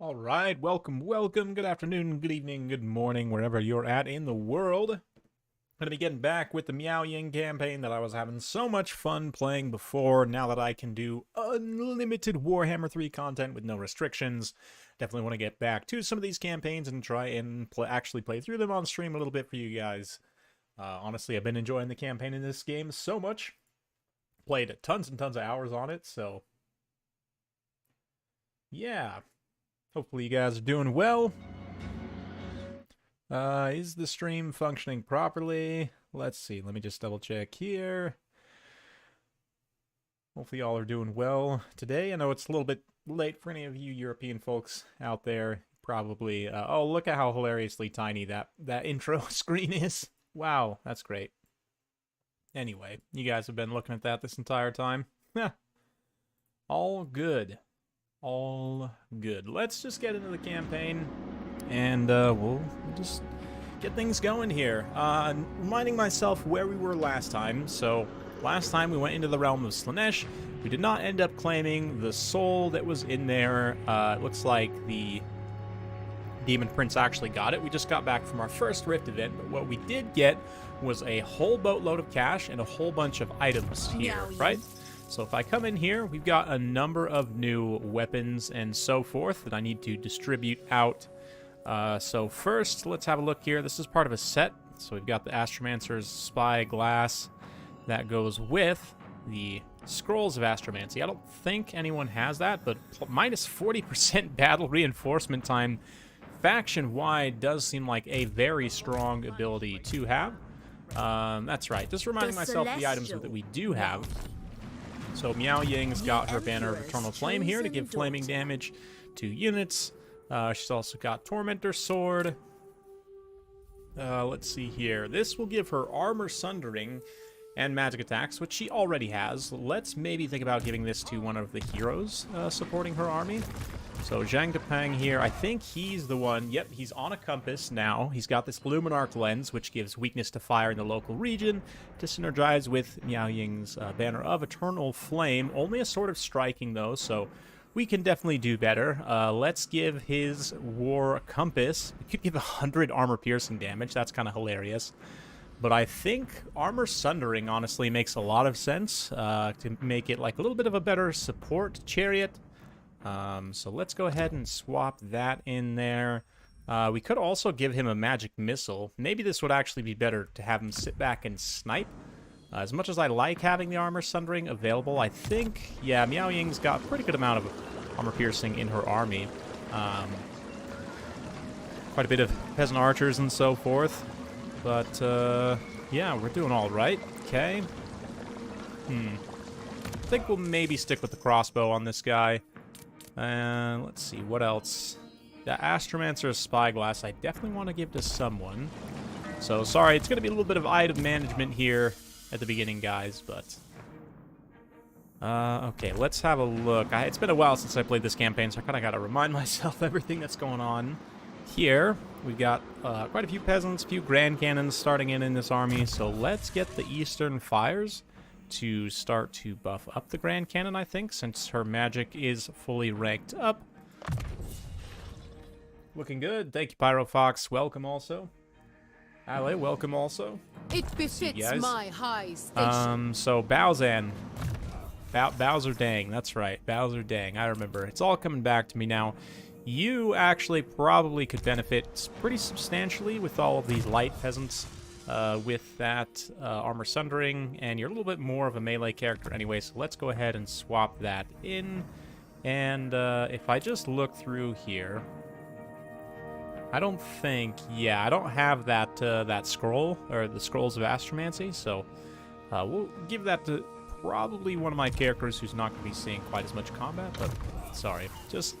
All right, welcome, good afternoon, good evening, good morning, wherever you're at in the world. I'm going to be getting back with the Meow Ying campaign that I was having so much fun playing before. Now that I can do unlimited Warhammer 3 content with no restrictions, definitely want to get back to some of these campaigns and try and actually play through them on stream a little bit for you guys. Honestly, I've been enjoying the campaign in this game so much. Played tons and tons of hours on it, so yeah. Hopefully you guys are doing well. Is the stream functioning properly? Let's see. Let me just double check here. Hopefully y'all are doing well today. I know it's a little bit late for any of you European folks out there. Probably. Oh, look at how hilariously tiny that intro screen is. Wow, that's great. Anyway, you guys have been looking at that this entire time. All good. All good. Let's just get into the campaign, and we'll just get things going here. Reminding myself where we were last time. So, last time we went into the realm of Slaanesh. We did not end up claiming the soul that was in there. It looks like the Demon Prince actually got it. We just got back from our first Rift event, but what we did get was a whole boatload of cash and a whole bunch of items here, right? So if I come in here, we've got a number of new weapons and so forth that I need to distribute out. So first, let's have a look here. This is part of a set. So we've got the Astromancer's Spy Glass that goes with the Scrolls of Astromancy. I don't think anyone has that, but minus 40% battle reinforcement time faction-wide does seem like a very strong ability to have. That's right. Just reminding myself of the items that we do have. So Meow Ying's got her Banner of Eternal Flame here to give flaming damage to units. She's also got Tormentor Sword. Let's see here. This will give her Armor Sundering and magic attacks, which she already has. Let's maybe think about giving this to one of the heroes supporting her army. So Zhang Depeng here, I think he's the one. Yep, he's on a compass now. He's got this Luminarch lens, which gives weakness to fire in the local region, to synergize with Meow Ying's Banner of Eternal Flame. Only a sort of striking, though, so we can definitely do better. Let's give his War Compass. We could give 100 armor-piercing damage. That's kind of hilarious. But I think Armor Sundering, honestly, makes a lot of sense to make it like a little bit of a better support chariot. So let's go ahead and swap that in there. We could also give him a magic missile. Maybe this would actually be better to have him sit back and snipe. As much as I like having the armor sundering available, I think, yeah, Meow Ying's got a pretty good amount of armor piercing in her army. Quite a bit of peasant archers and so forth. But, yeah, we're doing all right. Okay. I think we'll maybe stick with the crossbow on this guy. And let's see, what else? The Astromancer's Spyglass I definitely want to give to someone. So, sorry, it's going to be a little bit of item management here at the beginning, guys, but... okay, let's have a look. It's been a while since I played this campaign, so I kind of got to remind myself everything that's going on. Here, we've got quite a few peasants, a few grand cannons starting in this army, so let's get the Eastern Fires to start to buff up the Grand Cannon, I think, since her magic is fully ranked up. Looking good. Thank you, Pyro Fox. Welcome also. Ale, welcome also. It befits my high station. So Bowzan. Bowser Dang, that's right. Bowser Dang, I remember. It's all coming back to me now. You actually probably could benefit pretty substantially with all of these light peasants. With that armor sundering, and you're a little bit more of a melee character anyway, so let's go ahead and swap that in. And if I just look through here, I don't think, yeah, I don't have that that scroll, or the Scrolls of Astromancy, so we'll give that to probably one of my characters who's not going to be seeing quite as much combat, but sorry, just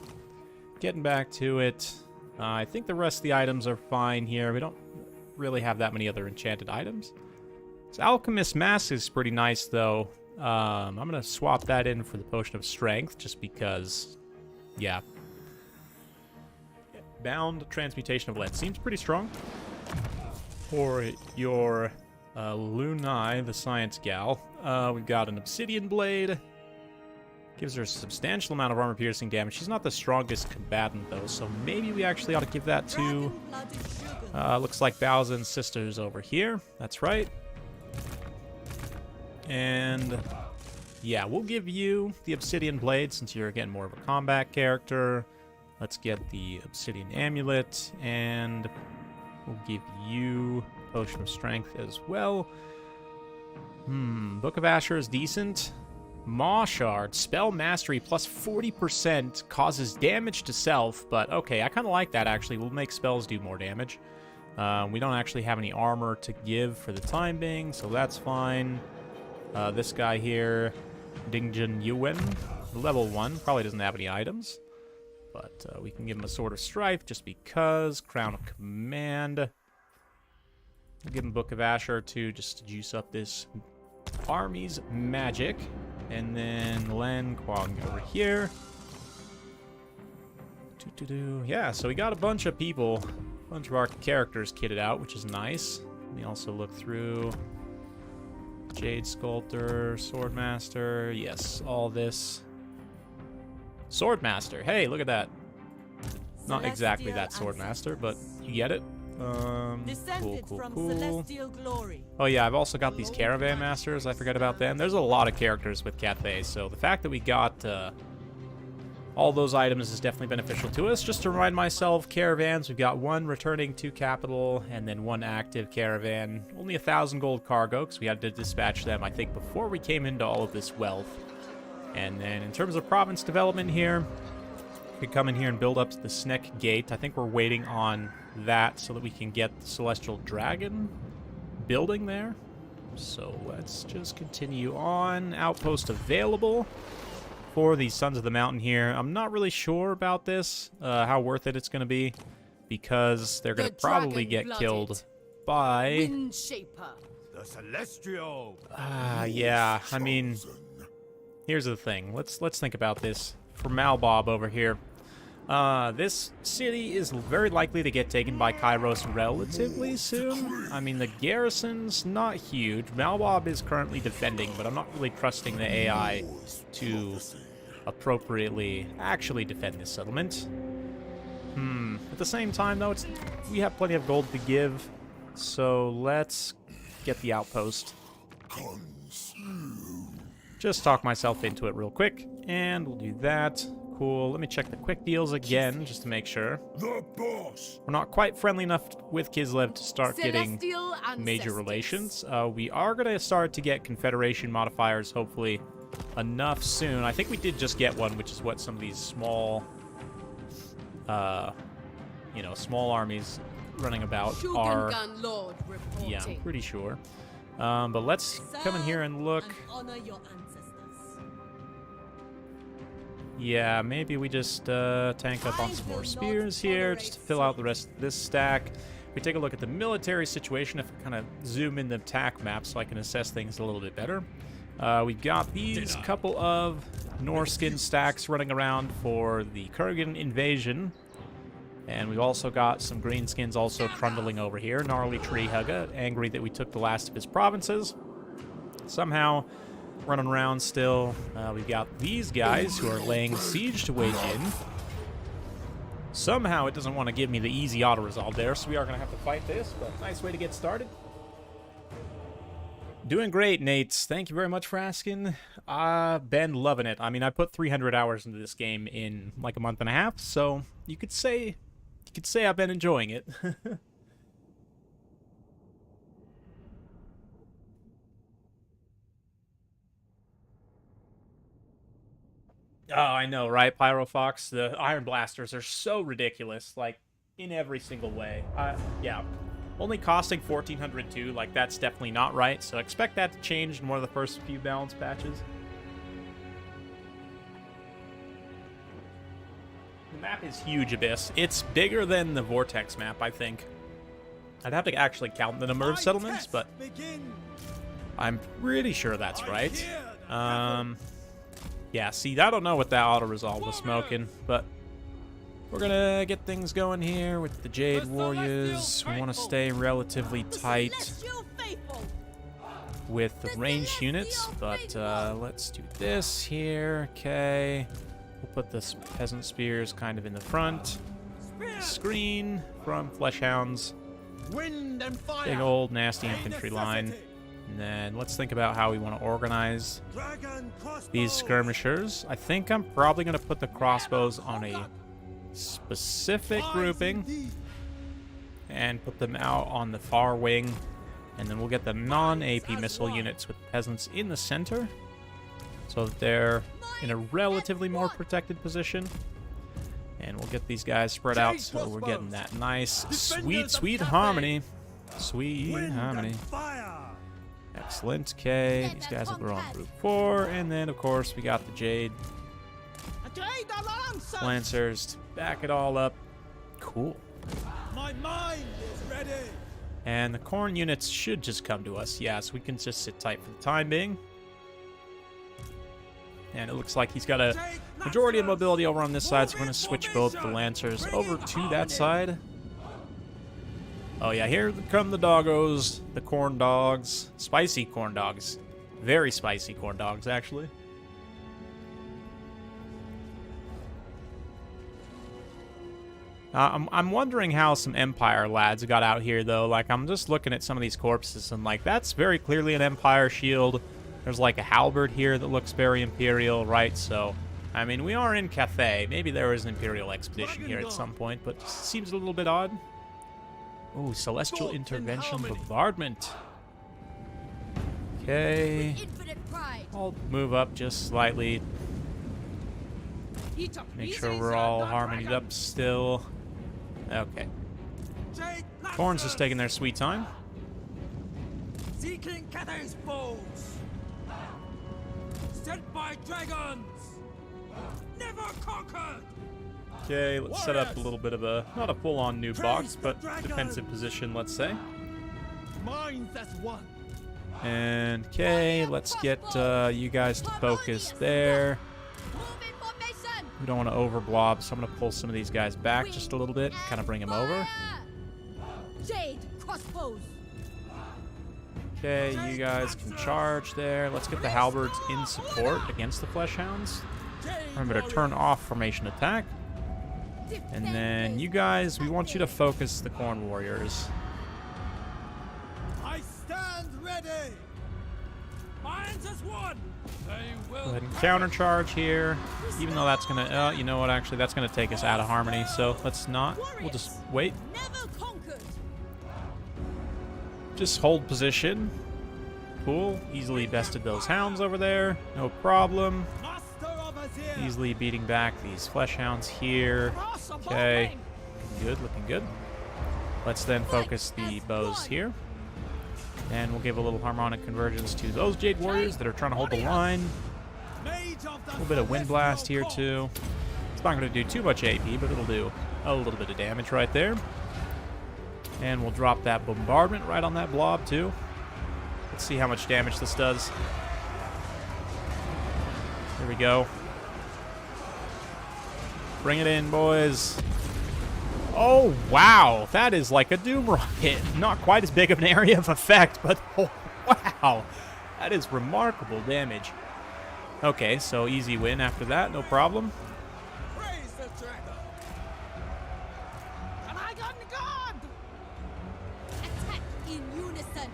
getting back to it. I think the rest of the items are fine here. We don't really have that many other enchanted items. So Alchemist Mask is pretty nice, though. I'm going to swap that in for the Potion of Strength, just because, yeah. Bound Transmutation of Lead seems pretty strong. For your Lunai, the Science Gal, we've got an Obsidian Blade, Gives her a substantial amount of armor-piercing damage. She's not the strongest combatant, though, so maybe we actually ought to give that to... looks like Bowsen's sisters over here. That's right. And... yeah, we'll give you the Obsidian Blade, since you're, again, more of a combat character. Let's get the Obsidian Amulet, and we'll give you Potion of Strength as well. Book of Asher is decent. Maw Shard, Spell Mastery plus 40% causes damage to self, but okay, I kind of like that, actually. We'll make spells do more damage. We don't actually have any armor to give for the time being, so that's fine. This guy here, Dingjin Yuen, level 1, probably doesn't have any items, but we can give him a Sword of Strife just because. Crown of Command. We'll give him Book of Asher too, just to juice up this army's magic. And then Len Kwang over here. Yeah, so we got a bunch of people, a bunch of our characters kitted out, which is nice. Let me also look through Jade Sculptor, Swordmaster. Yes, all this. Swordmaster. Hey, look at that. Not exactly that Swordmaster, but you get it. Cool. Oh yeah, I've also got these Caravan Masters. I forget about them. There's a lot of characters with Cathay, so the fact that we got all those items is definitely beneficial to us. Just to remind myself, caravans, we've got 1 returning to capital, and then 1 active caravan. Only 1,000 gold cargo, because we had to dispatch them, I think, before we came into all of this wealth. And then in terms of province development here, we could come in here and build up the Sneck Gate. I think we're waiting on that so that we can get the Celestial Dragon building there. So let's just continue on. Outpost available for the Sons of the Mountain here. I'm not really sure about this, how worth it it's going to be, because they're going to probably get killed by... Windshaper. The Celestial. Yeah, I mean, here's the thing. Let's think about this. For Malbob over here. This city is very likely to get taken by Kairos relatively soon. I mean, the garrison's not huge. Malbob is currently defending, but I'm not really trusting the AI to appropriately actually defend this settlement. At the same time, though, we have plenty of gold to give, so let's get the outpost. Just talk myself into it real quick, and we'll do that. Cool. Let me check the quick deals again, just to make sure. The boss. We're not quite friendly enough with Kislev to start getting Celestial major ancestors. relations. We are going to start to get Confederation modifiers, hopefully, enough soon. I think we did just get one, which is what some of these small, small armies running about are. Kurgan Lord reporting. Yeah, I'm pretty sure. But let's come in here and look. Honor your ancestors. Yeah, maybe we just tank up on some more spears here, just to fill out the rest of this stack. We take a look at the military situation, if we kind of zoom in the attack map so I can assess things a little bit better. We've got these couple of Norskin stacks running around for the Kurgan invasion. And we've also got some greenskins also trundling over here. Gnarly Tree Hugger, angry that we took the last of his provinces. Somehow running around still. We've got these guys who are laying siege to Wei Jin. Somehow it doesn't want to give me the easy auto-resolve there, so we are going to have to fight this, but nice way to get started. Doing great, Nate. Thank you very much for asking. Been loving it. I mean, I put 300 hours into this game in like a month and a half, so you could say I've been enjoying it. Oh, I know, right, Pyrofox? The Iron Blasters are so ridiculous, like, in every single way. Yeah. Only costing 1,400 too, like, that's definitely not right, so expect that to change in one of the first few balance patches. The map is huge, Abyss. It's bigger than the Vortex map, I think. I'd have to actually count the number of settlements, but I'm pretty sure that's right. Yeah, see, I don't know what that auto-resolve was smoking, but we're gonna get things going here with the Jade Warriors. We want to stay relatively tight. with the ranged units, but let's do this here. Okay, we'll put the peasant spears kind of in the front. Screen from fleshhounds. Wind and fire. Big old nasty infantry line. And then let's think about how we want to organize these skirmishers. I think I'm probably going to put the crossbows on a specific grouping and put them out on the far wing. And then we'll get the non-AP missile units with peasants in the center so that they're in a relatively more protected position. And we'll get these guys spread out so we're getting that nice, sweet harmony. Sweet harmony. Excellent. Okay, these guys will go on Group 4. And then, of course, we got the Jade Lancers to back it all up. Cool. My mind is ready. And the corn units should just come to us. Yeah, so we can just sit tight for the time being. And it looks like he's got a majority of mobility over on this side, so we're going to switch both the Lancers over to that side. Oh yeah, here come the doggos, the corn dogs. Spicy corn dogs. Very spicy corn dogs, actually. I'm wondering how some Empire lads got out here, though. Like, I'm just looking at some of these corpses, and, like, that's very clearly an Empire shield. There's, like, a halberd here that looks very Imperial, right? So, I mean, we are in Cathay. Maybe there was an Imperial expedition here at some point, but it seems a little bit odd. Ooh, Celestial Intervention Bombardment. Okay. I'll move up just slightly. Make sure we're all harmonied up still. Okay. Corn's just taking their sweet time. Seeking Cathay's foes. Sent by dragons. Never conquered. Okay, let's set up a little bit of a, not a full-on new box, but defensive position, let's say. Minds as one. And, okay, let's get you guys to focus there. We don't want to overblob, so I'm going to pull some of these guys back just a little bit, kind of bring them over. Jade crossbows. Okay, you guys can charge there. Let's get the halberds in support against the fleshhounds. Remember to turn off formation attack. And then you guys, we want you to focus the corn warriors. I stand ready. Minds as one. They will Go ahead and countercharge here. Even though that's gonna, you know what? Actually, that's gonna take us out of harmony. So let's not. We'll just wait. Never conquered. Just hold position. Cool. Easily bested those hounds over there. No problem. master of Azir. Easily beating back these flesh hounds here. Okay. Good. Looking good. Let's then focus the bows here. And we'll give a little harmonic convergence to those Jade Warriors that are trying to hold the line. A little bit of Wind Blast here, too. It's not going to do too much AP, but it'll do a little bit of damage right there. And we'll drop that bombardment right on that blob, too. Let's see how much damage this does. There we go. Bring it in, boys. Oh, wow. That is like a Doom Rocket. Not quite as big of an area of effect, but oh, wow. That is remarkable damage. Okay, so easy win after that. No problem. Praise the dragon. And I got the god. Attack in unison.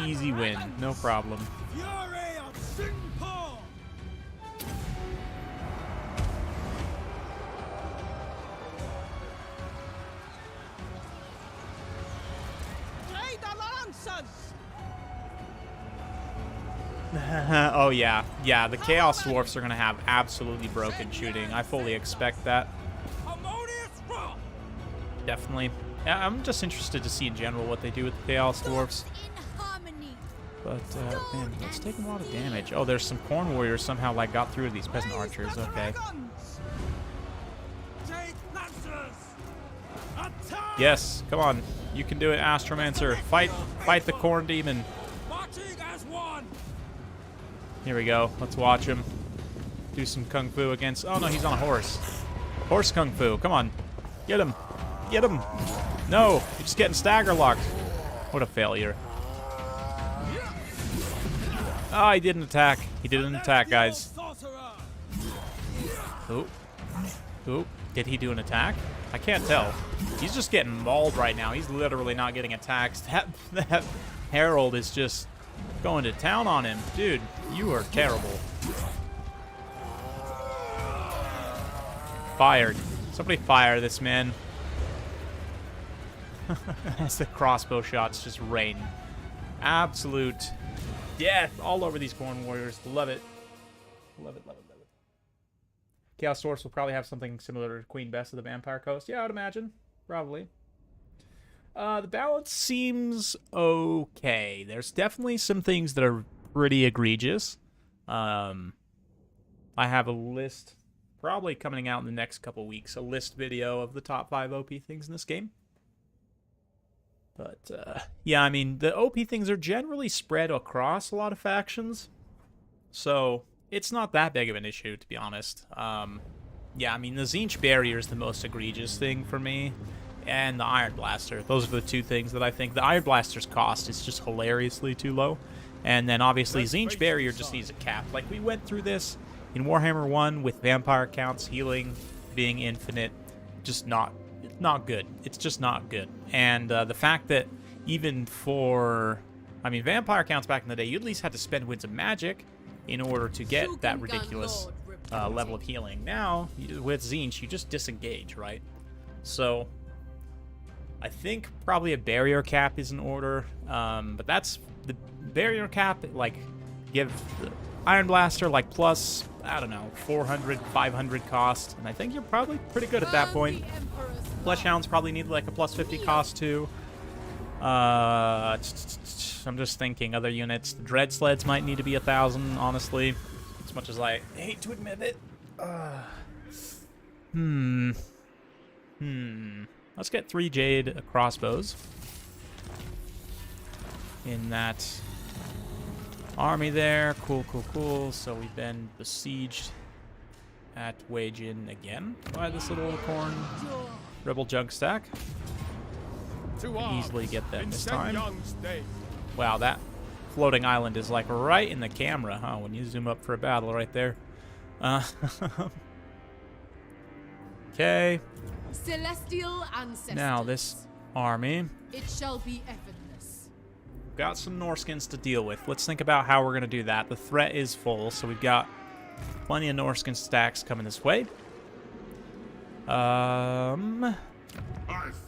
Easy win. No problem. Fury of Singapore. Jade Lancers. Oh, yeah. Yeah, the Chaos Dwarfs are going to have absolutely broken shooting. I fully expect that. Harmonious rock. Definitely. Yeah, I'm just interested to see in general what they do with the Chaos Dwarfs. In harmony. But, man, let's take a lot of damage. Oh, there's some Corn Warriors somehow, like, got through these Peasant Archers. Okay. Jade Lancers. Attack. Yes, come on. You can do it, Astromancer. Fight the Corn Demon. Marching as one. Here we go. Let's watch him do some Kung Fu against... Oh, no, he's on a horse. Horse Kung Fu. Come on. Get him. Get him. No, he's just getting stagger locked. What a failure. Oh, he didn't attack. He didn't attack, guys. Sorcerer. Oop. Oop. Did he do an attack? I can't tell. He's just getting mauled right now. He's literally not getting attacked. That Herald is just going to town on him. Dude, you are terrible. Fired. Somebody fire this man. As the crossbow shots just rain. Absolute death all over these Corn Warriors. Love it. Love it, love it, love it. Chaos Source will probably have something similar to Queen Bess of the Vampire Coast. Yeah, I would imagine. Probably. The balance seems okay. There's definitely some things that are pretty egregious. I have a list probably coming out in the next couple weeks. A list video of the top 5 OP things in this game. But, yeah, I mean, the OP things are generally spread across a lot of factions. So, it's not that big of an issue, to be honest. Yeah, I mean, the Tzeentch Barrier is the most egregious thing for me. And the Iron Blaster. Those are the two things that I think. The Iron Blaster's cost is just hilariously too low. And then, obviously, Tzeentch Barrier just needs a cap. Like, we went through this in Warhammer 1 with vampire counts, healing, being infinite. Just not good. It's just not good. And the fact that even for, I mean, vampire counts back in the day, you at least had to spend Winds of Magic in order to get that ridiculous level of healing. Now, with Tzeentch, you just disengage, right? So, I think probably a barrier cap is in order. But that's the barrier cap, like, give the Iron Blaster, like, plus, I don't know, 400, 500 cost. And I think you're probably pretty good at that point. Flesh Hounds probably need like a plus 50 cost too. I'm just thinking other units. The Dread Sleds might need to be 1,000, honestly. As much as I hate to admit it. Let's get 3 Jade crossbows in that army there. Cool, cool, cool. So we've been besieged at Wagein again by this little corn rebel junk stack. Easily get them this time. Wow, that floating island is like right in the camera, huh? When you zoom up for a battle right there. Okay. Celestial ancestors. Now this army. It shall be effortless. Got some Norskins to deal with. Let's think about how we're going to do that. The threat is full, so we've got plenty of Norskin stacks coming this way. I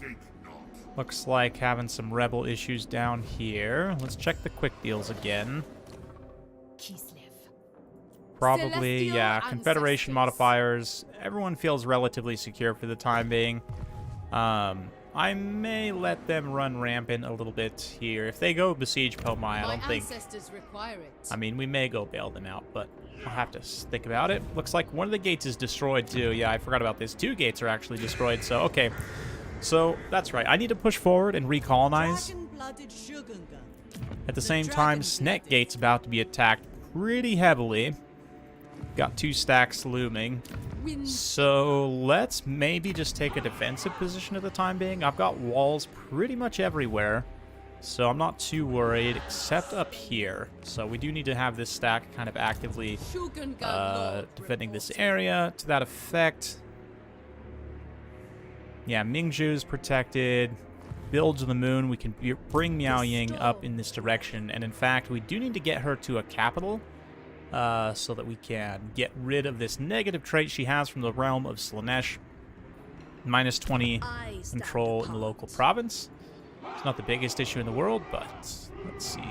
think not. Looks like having some rebel issues down here. Let's check the quick deals again. Probably, yeah, Confederation modifiers. Everyone feels relatively secure for the time being. I may let them run rampant a little bit here. If they go besiege Pomai, I don't think... I mean, we may go bail them out, but I'll have to think about it. Looks like one of the gates is destroyed, too. Yeah, I forgot about this. 2 gates are actually destroyed, so okay. So, that's right. I need to push forward and recolonize. At the same time, Sneck Gate's about to be attacked pretty heavily. Got 2 stacks looming. So let's maybe just take a defensive position at the time being. I've got walls pretty much everywhere, so I'm not too worried, except up here. So we do need to have this stack kind of actively defending this area to that effect. Yeah, Mingzhu's protected. Bilge of the Moon, we can bring Miao Ying up in this direction. And in fact, we do need to get her to a capital. So that we can get rid of this negative trait she has from the realm of Slaanesh. Minus 20 control in the local province. It's not the biggest issue in the world, but let's see.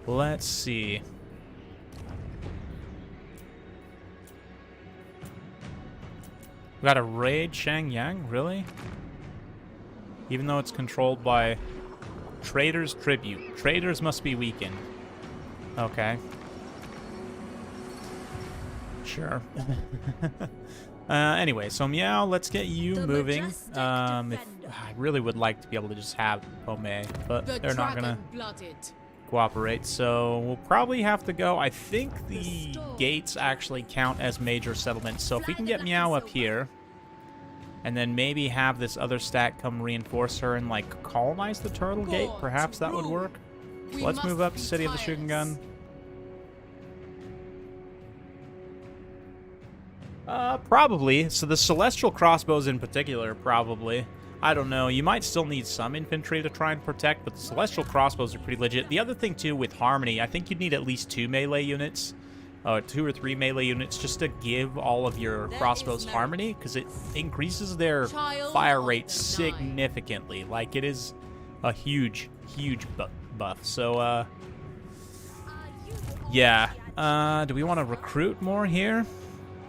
Let's see. We got a raid Shangyang, really? Even though it's controlled by Trader's Tribute. Traders must be weakened. Okay. Sure. Anyway, so Meow, let's get you moving. I really would like to be able to just have Pomei, but they're not gonna cooperate, so we'll probably have to go. I think the gates actually count as major settlements, so if we can get Meow up here, and then maybe have this other stack come reinforce her and, like, colonize the Turtle Gate, perhaps that would work. So let's move up to City of the Kurgan. Probably. So the Celestial Crossbows in particular, probably. I don't know. You might still need some infantry to try and protect, but the Celestial Crossbows are pretty legit. The other thing, too, with Harmony, I think you'd need at least 2 melee units. 2 or 3 melee units just to give all of your crossbows Harmony, because it increases their fire rate significantly. Like, it is a huge, huge buff. So, yeah. Do we want to recruit more here?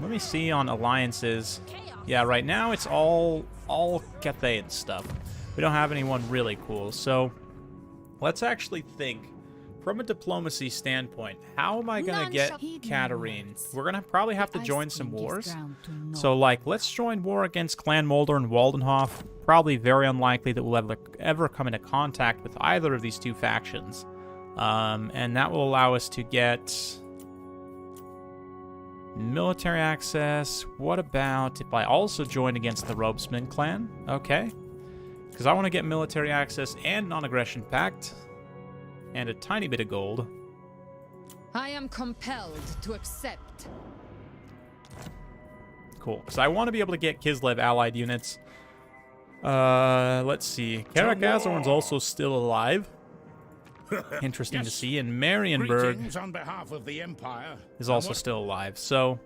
Let me see on alliances. Yeah, right now it's all Cathay and stuff. We don't have anyone really cool. So let's actually think from a diplomacy standpoint. How am I gonna get Catherine? We're gonna probably have to join some wars. So like, let's join war against Clan Mulder and Waldenhof. Probably very unlikely that we'll ever come into contact with either of these two factions. And that will allow us to get military access. What about if I also join against the Robesman clan? Okay. Because I want to get military access and non-aggression pact. And a tiny bit of gold. I am compelled to accept. Cool. Because I want to be able to get Kislev allied units. Let's see. Karak Azorn's also still alive. Interesting to see. And Marienburg on behalf of the Empire is also still alive. So,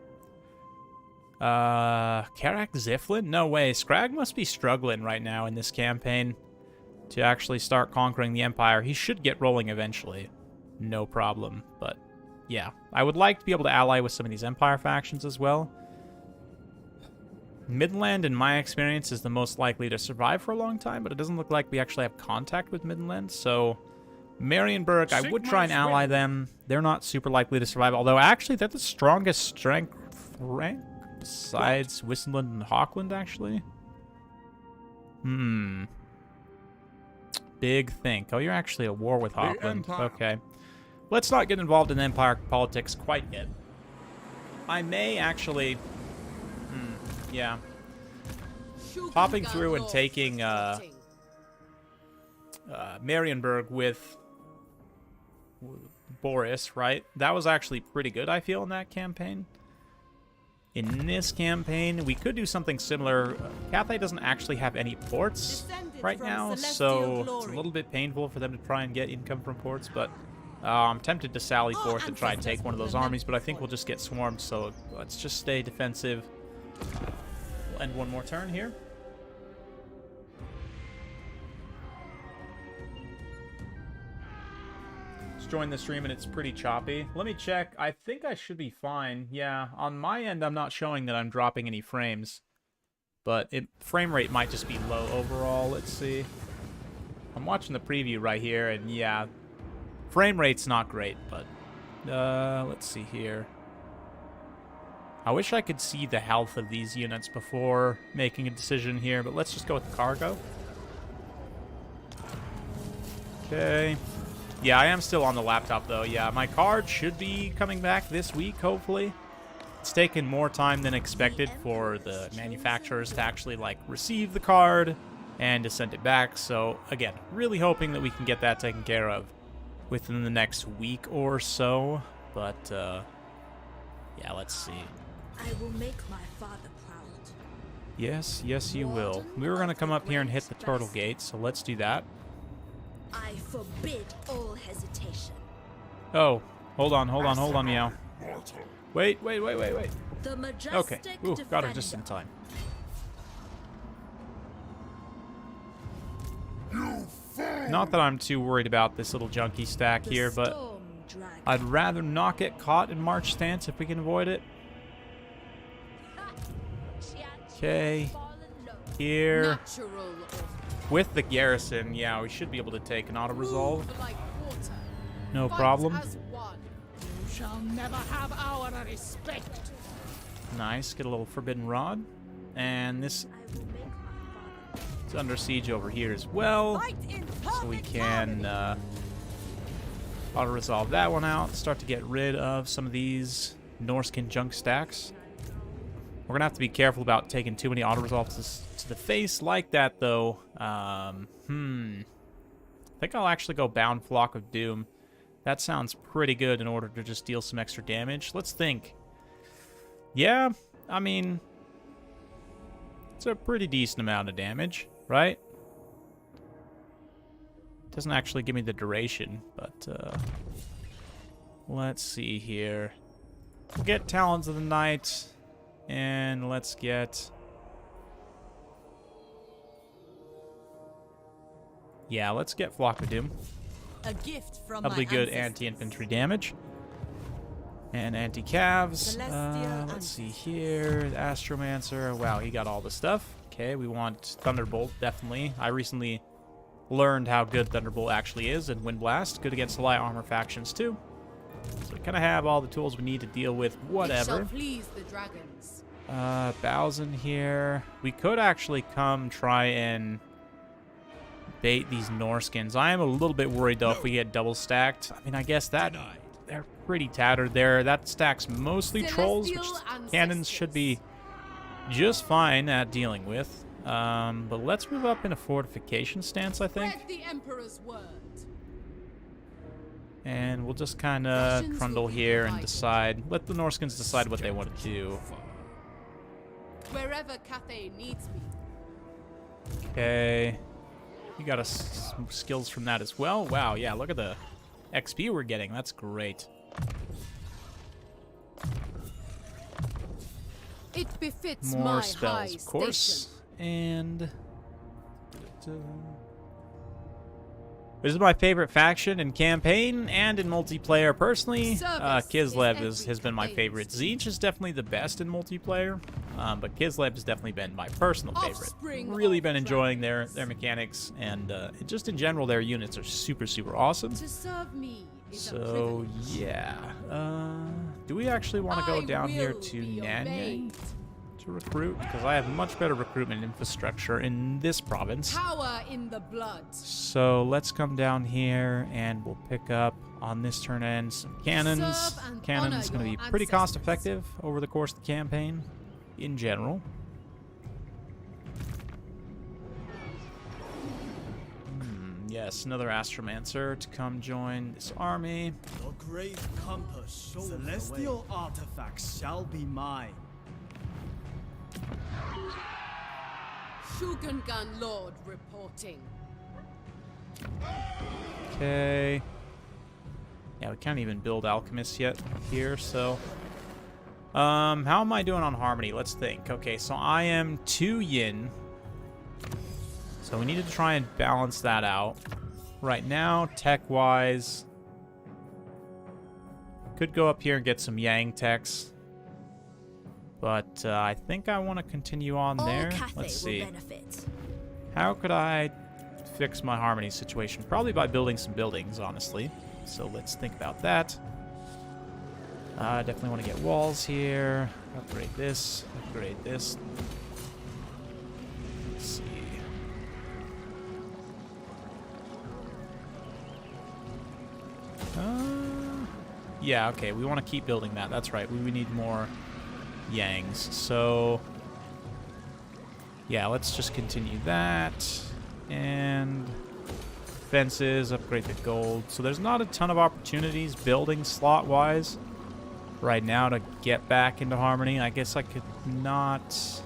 Karak Ziflin? No way. Scrag must be struggling right now in this campaign to actually start conquering the Empire. He should get rolling eventually. No problem. But, yeah. I would like to be able to ally with some of these Empire factions as well. Midland, in my experience, is the most likely to survive for a long time, but it doesn't look like we actually have contact with Midland, so Marienburg, I would try and ally them. They're not super likely to survive, although actually they're the strongest strength rank besides Wissenland and Hawkland, actually. Big think. Oh, you're actually at war with Hawkland. Okay. Let's not get involved in Empire politics quite yet. I may actually... yeah. Popping through and taking Marienburg with Boris, right? That was actually pretty good, I feel, in that campaign. In this campaign, we could do something similar. Cathay doesn't actually have any ports right now, so it's a little bit painful for them to try and get income from ports, but I'm tempted to sally forth and try and take one of those armies, but I think we'll just get swarmed, so let's just stay defensive. We'll end one more turn here. Join the stream and it's pretty choppy. Let me check. I think I should be fine. Yeah, on my end, I'm not showing that I'm dropping any frames, but frame rate might just be low overall. Let's see. I'm watching the preview right here, and yeah, frame rate's not great, but let's see here. I wish I could see the health of these units before making a decision here, but let's just go with the cargo. Okay. Yeah, I am still on the laptop, though. Yeah, my card should be coming back this week, hopefully. It's taken more time than expected for the manufacturers to actually, like, receive the card and to send it back. So, again, really hoping that we can get that taken care of within the next week or so. But, yeah, let's see. I will make my father proud. Yes, yes, you will. We were going to come up here and hit the Turtle Gate, so let's do that. I forbid all hesitation. Oh, hold on, Meow. Wait. The majestic Okay, ooh, got her just in time. Not that I'm too worried about this little junkie stack here, but I'd rather not get caught in March stance if we can avoid it. Okay, here. With the garrison, yeah, we should be able to take an auto-resolve. No problem. You shall never have our respect. Nice, get a little Forbidden Rod. And this is under siege over here as well. So we can auto-resolve that one out. Start to get rid of some of these Norskin junk stacks. We're going to have to be careful about taking too many auto-resolves to the face like that, though. I think I'll actually go Bound Flock of Doom. That sounds pretty good in order to just deal some extra damage. Let's think. Yeah, I mean, it's a pretty decent amount of damage, right? Doesn't actually give me the duration, but let's see here. We'll get Talons of the Night, and let's get... Yeah, let's get Flock of Doom. A gift from Probably my good ancestors. anti-infantry damage. And anti-calves. Let's see here. Astromancer. Wow, he got all the stuff. Okay, we want Thunderbolt, definitely. I recently learned how good Thunderbolt actually is, and Wind Blast. Good against the light armor factions, too. So we kind of have all the tools we need to deal with whatever. It shall please the dragons. Bowsen here. We could actually come try and bait these Norskins. I am a little bit worried, though, if we get double stacked. I mean, I guess that... They're pretty tattered there. That stacks mostly trolls, which cannons should be just fine at dealing with. But let's move up in a fortification stance, I think. Spread the Emperor's word. And we'll just kind of trundle here and decide. Let the Norskins decide what they want to do. Wherever Cathay needs me. Okay. You got some skills from that as well. Wow, yeah, look at the XP we're getting. That's great. It befits More my spells, high of course. station. And this is my favorite faction in campaign and in multiplayer. Personally, Kislev has been my favorite. Zeech is definitely the best in multiplayer, but Kislev has definitely been my personal favorite. Really been enjoying their mechanics, and just in general, their units are super, super awesome. To serve me is a So, privilege. yeah. Do we actually want to go I nan here will to be Nanyang obeyed. to recruit? Because I have much better recruitment infrastructure in this province. Power in the blood. So let's come down here and we'll pick up on this turn end some cannons. Serve and Cannons honor going to be your pretty cost ancestors. effective over the course of the campaign in general. Yes, another Astromancer to come join this army. Your great compass shows celestial artifacts shall be mine. Kurgan Lord reporting. Okay. Yeah, we can't even build alchemists yet here, so... how am I doing on harmony? Let's think. Okay, so I am 2 yin. So we need to try and balance that out. Right now, tech-wise... Could go up here and get some yang techs. But I think I want to continue on there. Let's see. How could I fix my harmony situation? Probably by building some buildings, honestly. So let's think about that. I definitely want to get walls here. Upgrade this. Upgrade this. Let's see. Yeah, okay. We want to keep building that. That's right. We need more yangs. So, yeah, let's just continue that. And fences, upgrade the gold. So there's not a ton of opportunities building slot-wise right now to get back into harmony. I guess I could not...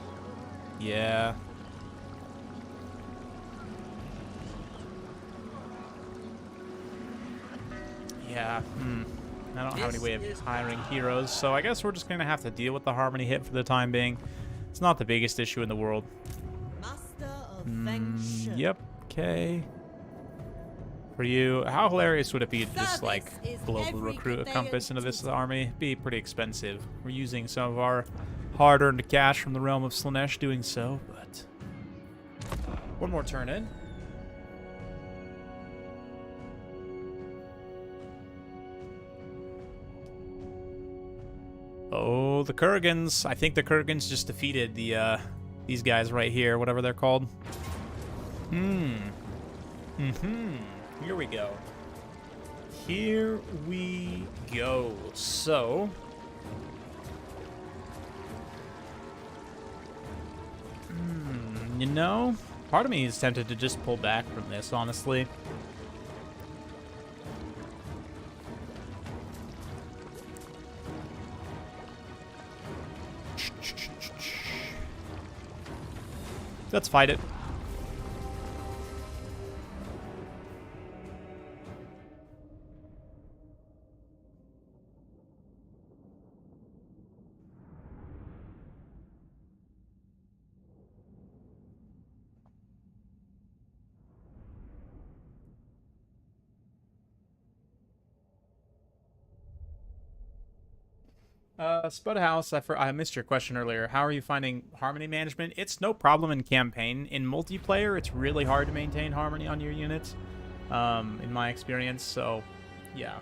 Yeah. Yeah, I don't have any way of hiring heroes, so I guess we're just going to have to deal with the harmony hit for the time being. It's not the biggest issue in the world. Master of Feng Shui. Yep, okay. For you, how hilarious would it be to just, like, global recruit a compass into this army? It'd be pretty expensive. We're using some of our hard-earned cash from the realm of Slaanesh doing so, but... One more turn in. Oh, the Kurgans. I think the Kurgans just defeated the, these guys right here, whatever they're called. Here we go. Here we go. So... you know, part of me is tempted to just pull back from this, honestly. Let's fight it. Spudhouse, I missed your question earlier. How are you finding harmony management? It's no problem in campaign. In multiplayer, it's really hard to maintain harmony on your units, in my experience, so, yeah.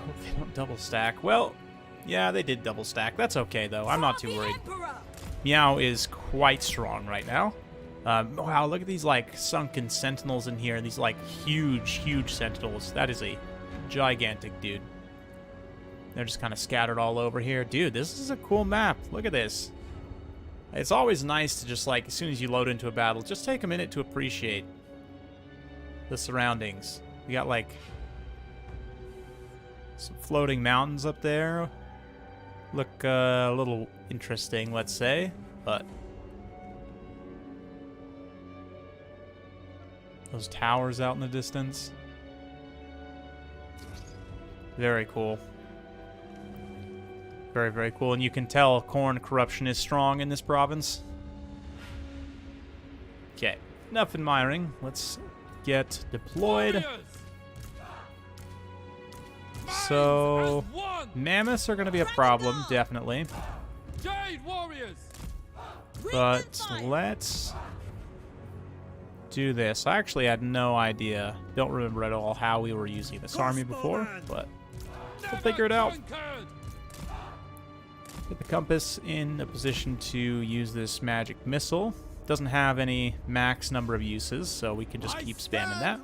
Hope they don't double stack. Well, yeah, they did double stack. That's okay, though. I'm not too worried. Meow is quite strong right now. Wow, look at these, like, sunken sentinels in here. These, like, huge sentinels. That is a gigantic dude. They're just kind of scattered all over here. Dude, this is a cool map. Look at this. It's always nice to just, like, as soon as you load into a battle, just take a minute to appreciate the surroundings. We got, like, some floating mountains up there. Look a little interesting, let's say, but those towers out in the distance. Very cool. Very, very cool. And you can tell corn corruption is strong in this province. Okay, enough admiring. Let's get deployed. So, mammoths are going to be a problem, definitely. But let's do this. I actually had no idea. Don't remember at all how we were using this army before, but we'll figure it out. Get the compass in a position to use this magic missile. Doesn't have any max number of uses, so we can just keep spamming that.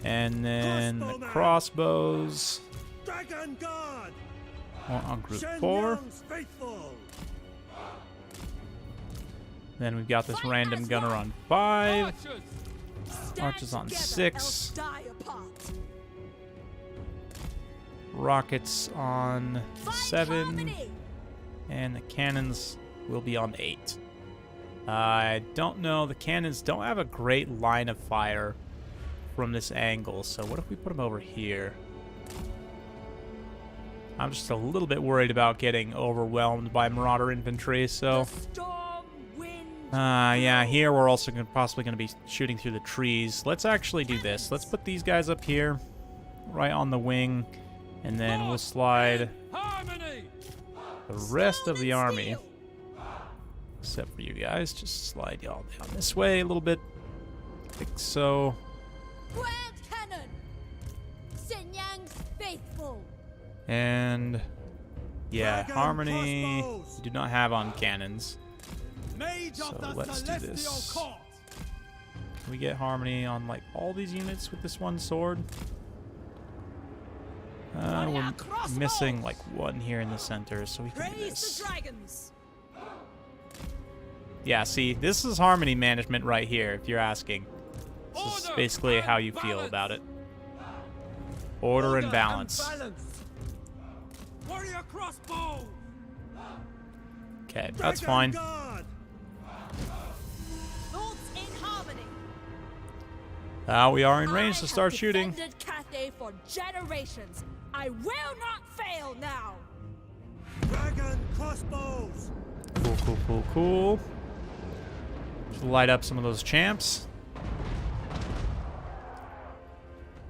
And then the crossbows. On group 4. Then we've got this random gunner on 5. Archers on 6. Rockets on 7. And the cannons will be on 8. I don't know. The cannons don't have a great line of fire from this angle. So what if we put them over here? I'm just a little bit worried about getting overwhelmed by Marauder infantry. So, yeah, here we're also possibly going to be shooting through the trees. Let's actually do this. Let's put these guys up here, right on the wing, and then we'll slide the rest of the army, except for you guys, just slide y'all down this way a little bit, like so. And yeah, harmony we do not have on cannons, so let's do this. Can we get harmony on like all these units with this one sword? We're missing like one here in the center, so we can do this. Yeah, see, this is harmony management right here, if you're asking. This is basically how you feel about it. Order and balance. Okay, that's fine. We are in range to start shooting. Cathay for generations. I will not fail now. Dragon crossbows. Cool. Just light up some of those champs.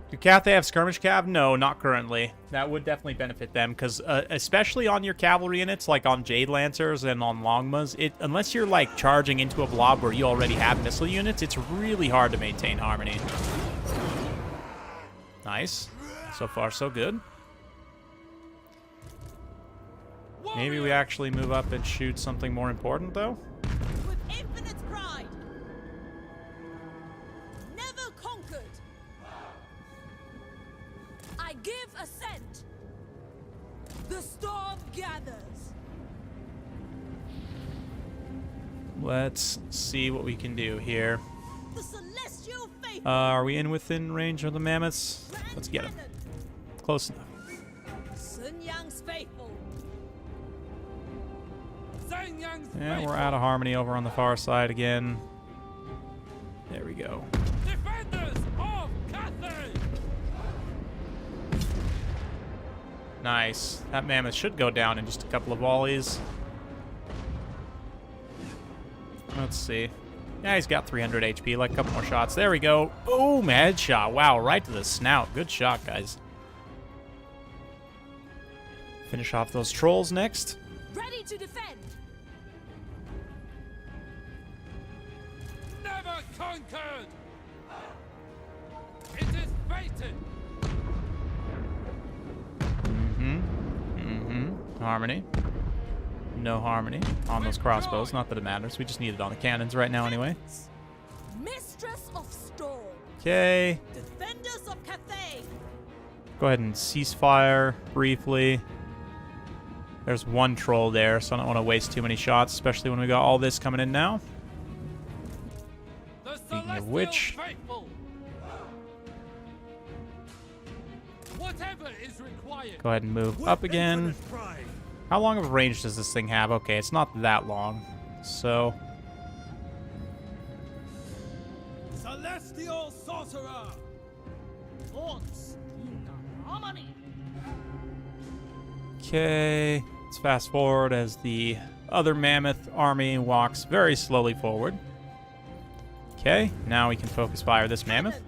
Do Cathay have skirmish cav? No, not currently. That would definitely benefit them, because especially on your cavalry units, like on Jade Lancers and on Longmas, unless you're like charging into a blob where you already have missile units, it's really hard to maintain harmony. Nice. So far, so good. Maybe we actually move up and shoot something more important, though. With infinite pride. Never conquered. I give assent. The storm gathers. Let's see what we can do here. The celestial faith. Are we within range of the mammoths? Let's get them. Close enough. Sun Yang's faithful. Shenyang's Yeah, we're faithful. out of harmony over on the far side again. There we go. Defenders of Cathay. Nice. That mammoth should go down in just a couple of volleys. Let's see. Yeah, he's got 300 HP, like a couple more shots. There we go. Boom, headshot. Wow, right to the snout. Good shot, guys. Finish off those trolls next. Ready to defend. Never conquered. It is fated. Harmony. No harmony on those crossbows. Not that it matters. We just need it on the cannons right now anyway. Mistress of Storm. Okay. Defenders of Cathay. Go ahead and cease fire briefly. There's one troll there, so I don't want to waste too many shots, especially when we got all this coming in now. The Speaking of celestial which, faithful. Whatever is required. go ahead and move up again. How long of a range does this thing have? Okay, it's not that long. So, Celestial sorcerer. Thoughts in harmony. okay. Let's fast forward as the other mammoth army walks very slowly forward. Okay, now we can focus fire this mammoth.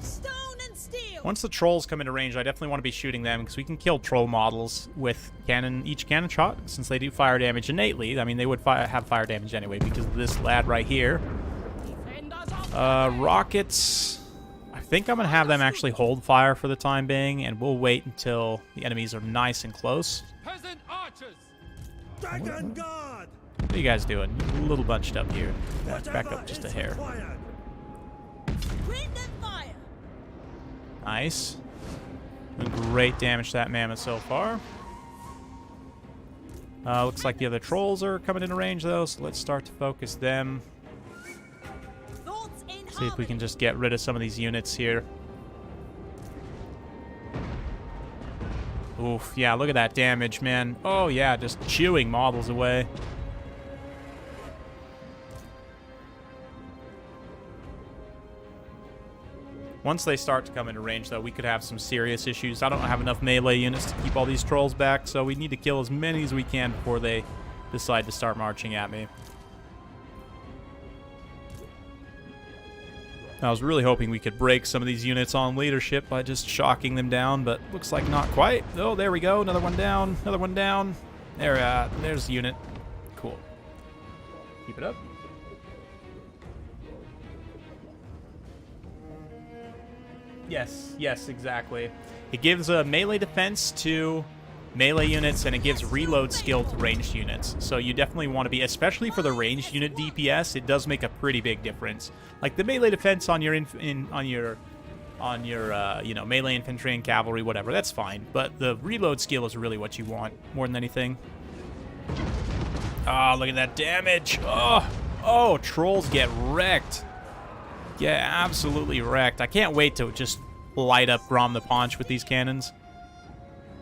Stone and steel. Once the trolls come into range, I definitely want to be shooting them because we can kill troll models with each cannon shot, since they do fire damage innately. I mean, they would have fire damage anyway because of this lad right here. Defenders of Rockets. I think I'm going to have them actually hold fire for the time being, and we'll wait until the enemies are nice and close. Peasant archers. Dragon Guard! What are you guys doing? You're a little bunched up here. Back up just a hair. wind and fire. Nice. Doing great damage to that mammoth so far. Looks like the other trolls are coming into range, though, so let's start to focus them. Thoughts in See if harmony. we can just get rid of some of these units here. Oof, yeah, look at that damage, man. Oh, yeah, just chewing models away. Once they start to come into range, though, we could have some serious issues. I don't have enough melee units to keep all these trolls back, so we need to kill as many as we can before they decide to start marching at me. I was really hoping we could break some of these units on leadership by just shocking them down, but looks like not quite. Oh, there we go. Another one down. Another one down. There's the unit. Cool. Keep it up. Yes, exactly. It gives a melee defense to melee units, and it gives reload skill to ranged units. So you definitely want to be, especially for the ranged unit DPS, it does make a pretty big difference. Like the melee defense on your melee infantry and cavalry, whatever, that's fine. But the reload skill is really what you want more than anything. Oh, look at that damage. Oh, trolls get wrecked. Get absolutely wrecked. I can't wait to just light up Grom the Paunch with these cannons.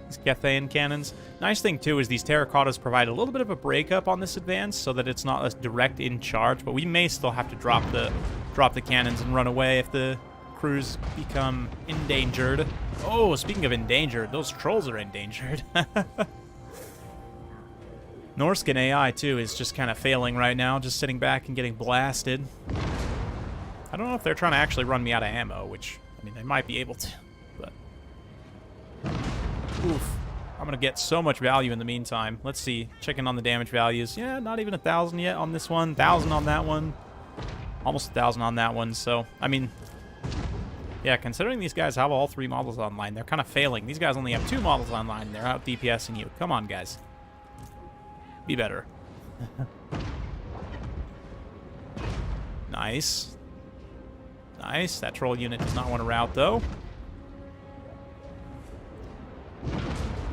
These Cathayan cannons. Nice thing, too, is these terracottas provide a little bit of a breakup on this advance so that it's not as direct in charge, but we may still have to drop the cannons and run away if the crews become endangered. Oh, speaking of endangered, those trolls are endangered. Norscan AI, too, is just kind of failing right now, just sitting back and getting blasted. I don't know if they're trying to actually run me out of ammo, which, I mean, they might be able to, but... Oof. I'm going to get so much value in the meantime. Let's see. Checking on the damage values. Yeah, not even 1,000 yet on this one. 1,000 on that one. Almost 1,000 on that one, so, I mean... Yeah, considering these guys have all 3 models online, they're kind of failing. These guys only have 2 models online, and they're out DPSing you. Come on, guys. Be better. Nice. Nice. That troll unit does not want to rout, though.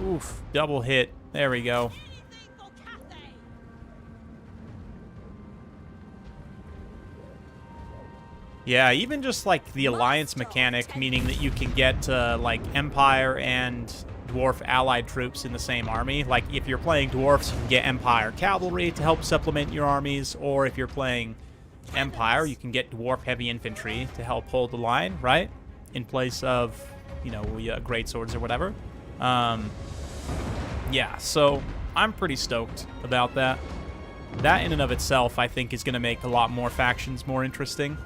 Oof. Double hit. There we go. Anything for Cathay. Yeah, even just like the alliance mechanic, meaning that you can get like Empire and dwarf allied troops in the same army. Like, if you're playing dwarfs, you can get Empire cavalry to help supplement your armies, or if you're playing Empire, you can get dwarf heavy infantry to help hold the line, right? In place of, you know, great swords or whatever. Yeah, so I'm pretty stoked about that. That in and of itself, I think, is going to make a lot more factions more interesting.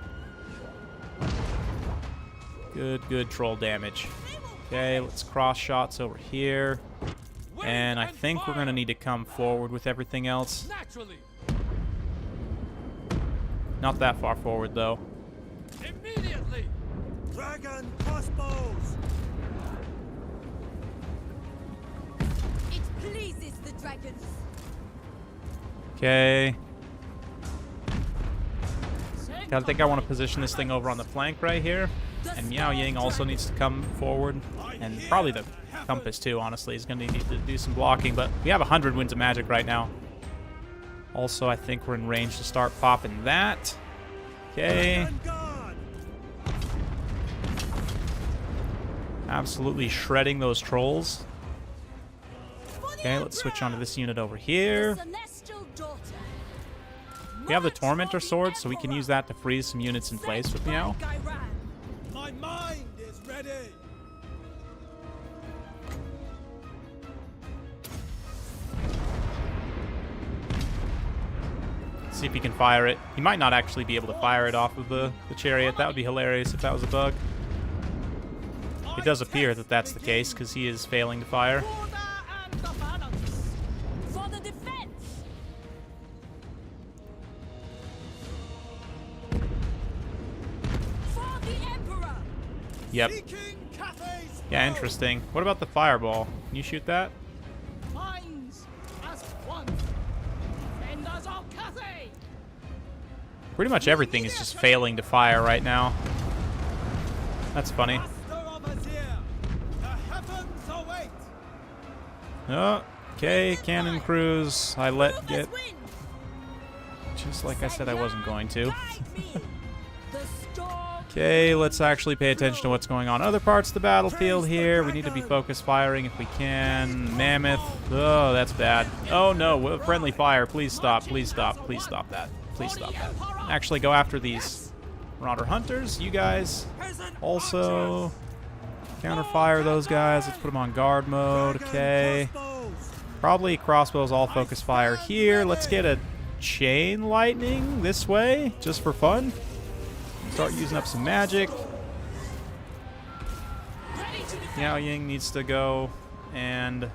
Good troll damage. Okay, let's cross shots over here. And I think we're going to need to come forward with everything else. Naturally. Not that far forward, though. Immediately. Dragon crossbows. It pleases the dragons. Okay. I think I want to position this thing over on the flank right here. And Miao Ying also needs to come forward. And probably the Compass, too, honestly, is going to need to do some blocking. But we have 100 Winds of Magic right now. Also, I think we're in range to start popping that. Okay. Absolutely shredding those trolls. Okay, let's switch on to this unit over here. We have the Tormentor Sword, so we can use that to freeze some units in place with Miao. My mind is ready. See if he can fire it. He might not actually be able to fire it off of the chariot. That would be hilarious if that was a bug. It does appear that that's the case, because he is failing to fire. For the defense. For the Emperor. Yep. Seeking Cathay's Yeah, interesting. What about the fireball? Can you shoot that? Minds as one. Defenders of Cathay. Pretty much everything is just failing to fire right now. That's funny. Master of Azir. The heavens await. Oh, okay, cannon crews. I let get... Rufus wins. Just like I said I wasn't going to. Guide me. The storm. Okay, let's actually pay attention to what's going on in other parts of the battlefield here. We need to be focused firing if we can. Mammoth. Oh, that's bad. Oh, no. Friendly fire. Please stop. Please stop. Please stop that. Please stop that. Actually, go after these Marauder Hunters. You guys also counterfire those guys. Let's put them on guard mode. Okay. Probably crossbows all focus fire here. Let's get a chain lightning this way, just for fun. Start using up some magic. Miao Ying needs to go and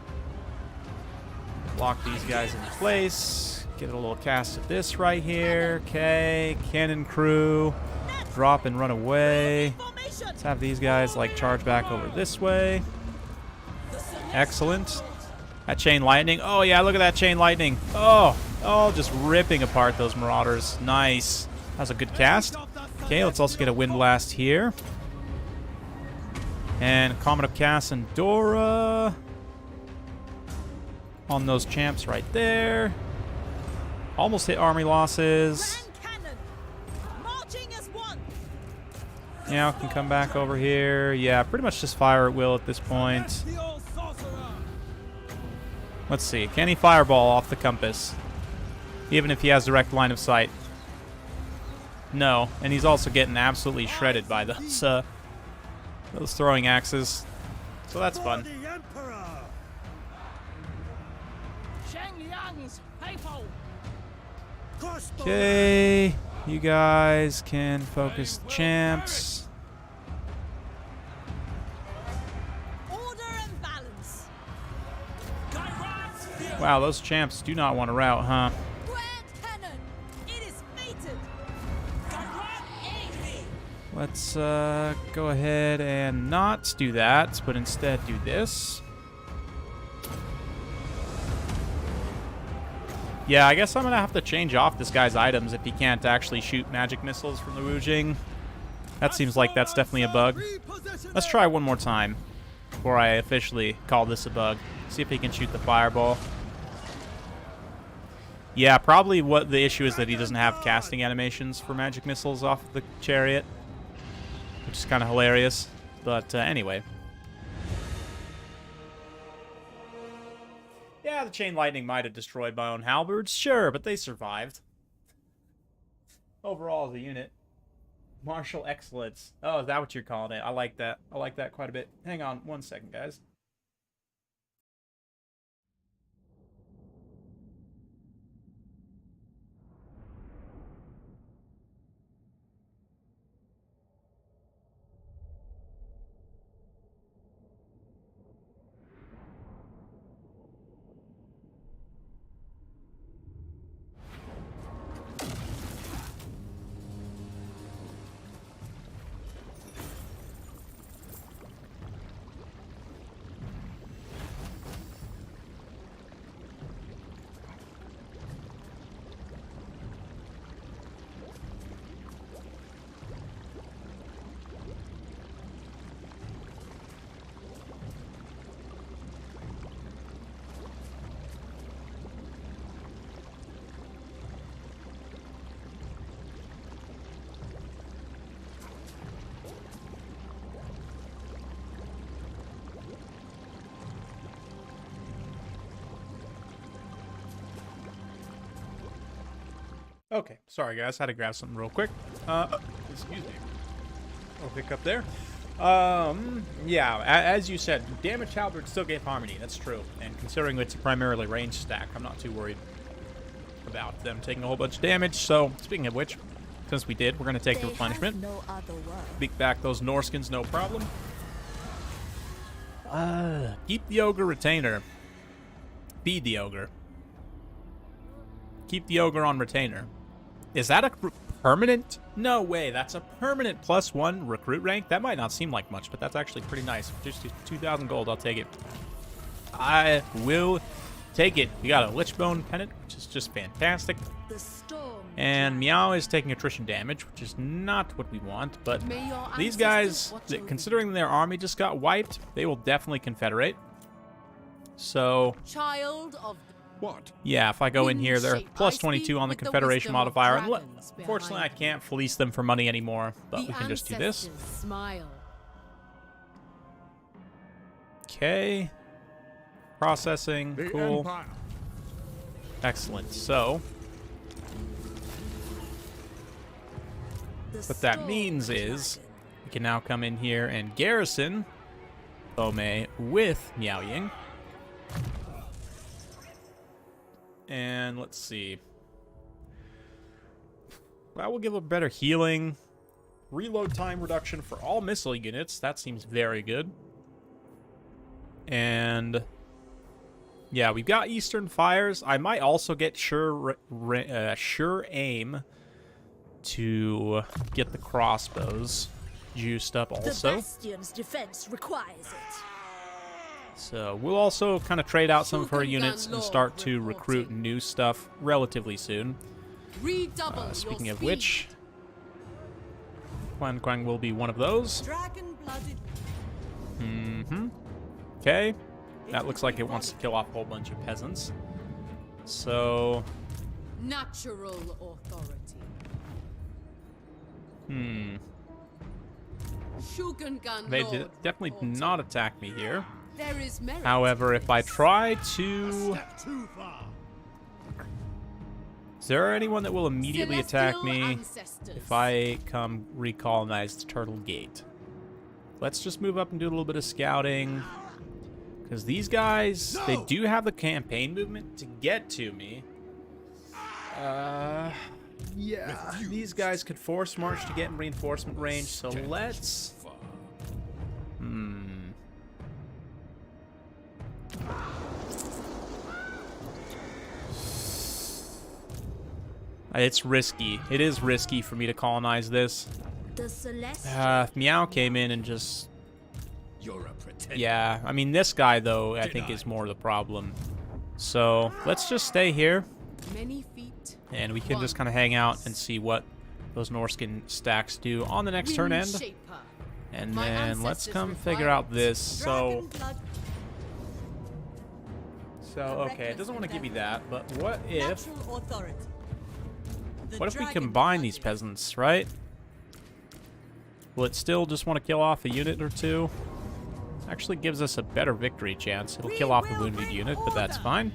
lock these guys in place. Get a little cast of this right here. Okay, cannon crew. Drop and run away. Let's have these guys like charge back over this way. Excellent. That chain lightning. Oh yeah, look at that chain lightning. Oh, just ripping apart those marauders. Nice. That was a good cast. Okay, let's also get a wind blast here. And Comet of Cass and Dora on those champs right there. Almost hit army losses. Yeah, can come back over here. Yeah, pretty much just fire at will at this point. Let's see. Can he fireball off the compass? Even if he has direct line of sight. No, and he's also getting absolutely shredded by those throwing axes. So that's fun. Okay, you guys can focus the champs. Order and balance. Wow, those champs do not want to rout, huh? Grand Cannon. It is fated. Let's go ahead and not do that, but instead do this. Yeah, I guess I'm going to have to change off this guy's items if he can't actually shoot magic missiles from the Wujing. That seems like that's definitely a bug. Let's try one more time before I officially call this a bug. See if he can shoot the fireball. Yeah, probably what the issue is that he doesn't have casting animations for magic missiles off the chariot, which is kind of hilarious. But anyway. Yeah, the chain lightning might have destroyed my own halberds, sure, but they survived. Overall, as a unit. Martial excellence. Oh, is that what you're calling it? I like that. I like that quite a bit. Hang on 1 second, guys. Okay, sorry guys, had to grab something real quick. Excuse me. I'll pick up there. Yeah, as you said, damaged halberds still gave harmony, that's true. And considering it's a primarily range stack, I'm not too worried about them taking a whole bunch of damage. So, speaking of which, since we did, we're going to take the replenishment. No other word. Beat back those Norskins, no problem. Keep the ogre retainer. Feed the ogre. Keep the ogre on retainer. Is that a permanent? No way, that's a permanent +1 recruit rank? That might not seem like much, but that's actually pretty nice. Just 2,000 gold, I'll take it. I will take it. We got a Lichbone Pennant, which is just fantastic. The storm And Meow is taking attrition damage, which is not what we want, but May your these ancestors guys, watch over considering their army just got wiped, they will definitely confederate. So, Child of What? yeah, if I go in here, they're Wind shape. I plus speak 22 on the with the Confederation wisdom of modifier. And dragons unfortunately, I behind can't fleece them for money anymore, but the we can just do this. ancestors smile. Okay. Processing. The Cool. Empire. Excellent. So, The what that storm means is dragon. we can now come in here and garrison Ome with Miao Ying. And let's see. That will give a better healing. Reload time reduction for all missile units. That seems very good. And yeah, we've got Eastern Fires. I might also get sure aim to get the crossbows juiced up The also. Bastion's defense requires it. So we'll also kind of trade out some of her Kurgan units and Lord start to recruit reporting. new stuff relatively soon. Redouble your Speaking of speed. which, Quan Quang will be one of those. Dragon-blooded. Mm-hmm. Okay. That looks like it wants to kill off a whole bunch of peasants. So, Natural authority. Shogungan they Lord definitely reporting. did not attack me here. There is merit. However, if I try to... Step too far. Is there anyone that will immediately attack Celestial me ancestors. if I come recolonize the Turtle Gate? Let's just move up and do a little bit of scouting. Because these guys, they do have the campaign movement to get to me. Yeah, these guys could force march to get in reinforcement range, so let's... It's risky. It is risky for me to colonize this. The Celestial. If Meow came in and just... You're a pretender. Yeah, I mean, this guy, though, I think is more the problem. So, let's just stay here, Many feet. and we can just kind of hang out and see what those Norskin stacks do on the next turn end. Windshaper. And My then let's ancestors come require figure out it. this. So, Dragon-blood. okay, it doesn't want to give me that, but what if... Natural authority. The What if we dragon combine these blooded. peasants, right? Will it still just want to kill off a unit or two? Actually gives us a better victory chance. It'll kill off the wounded unit, but that's fine.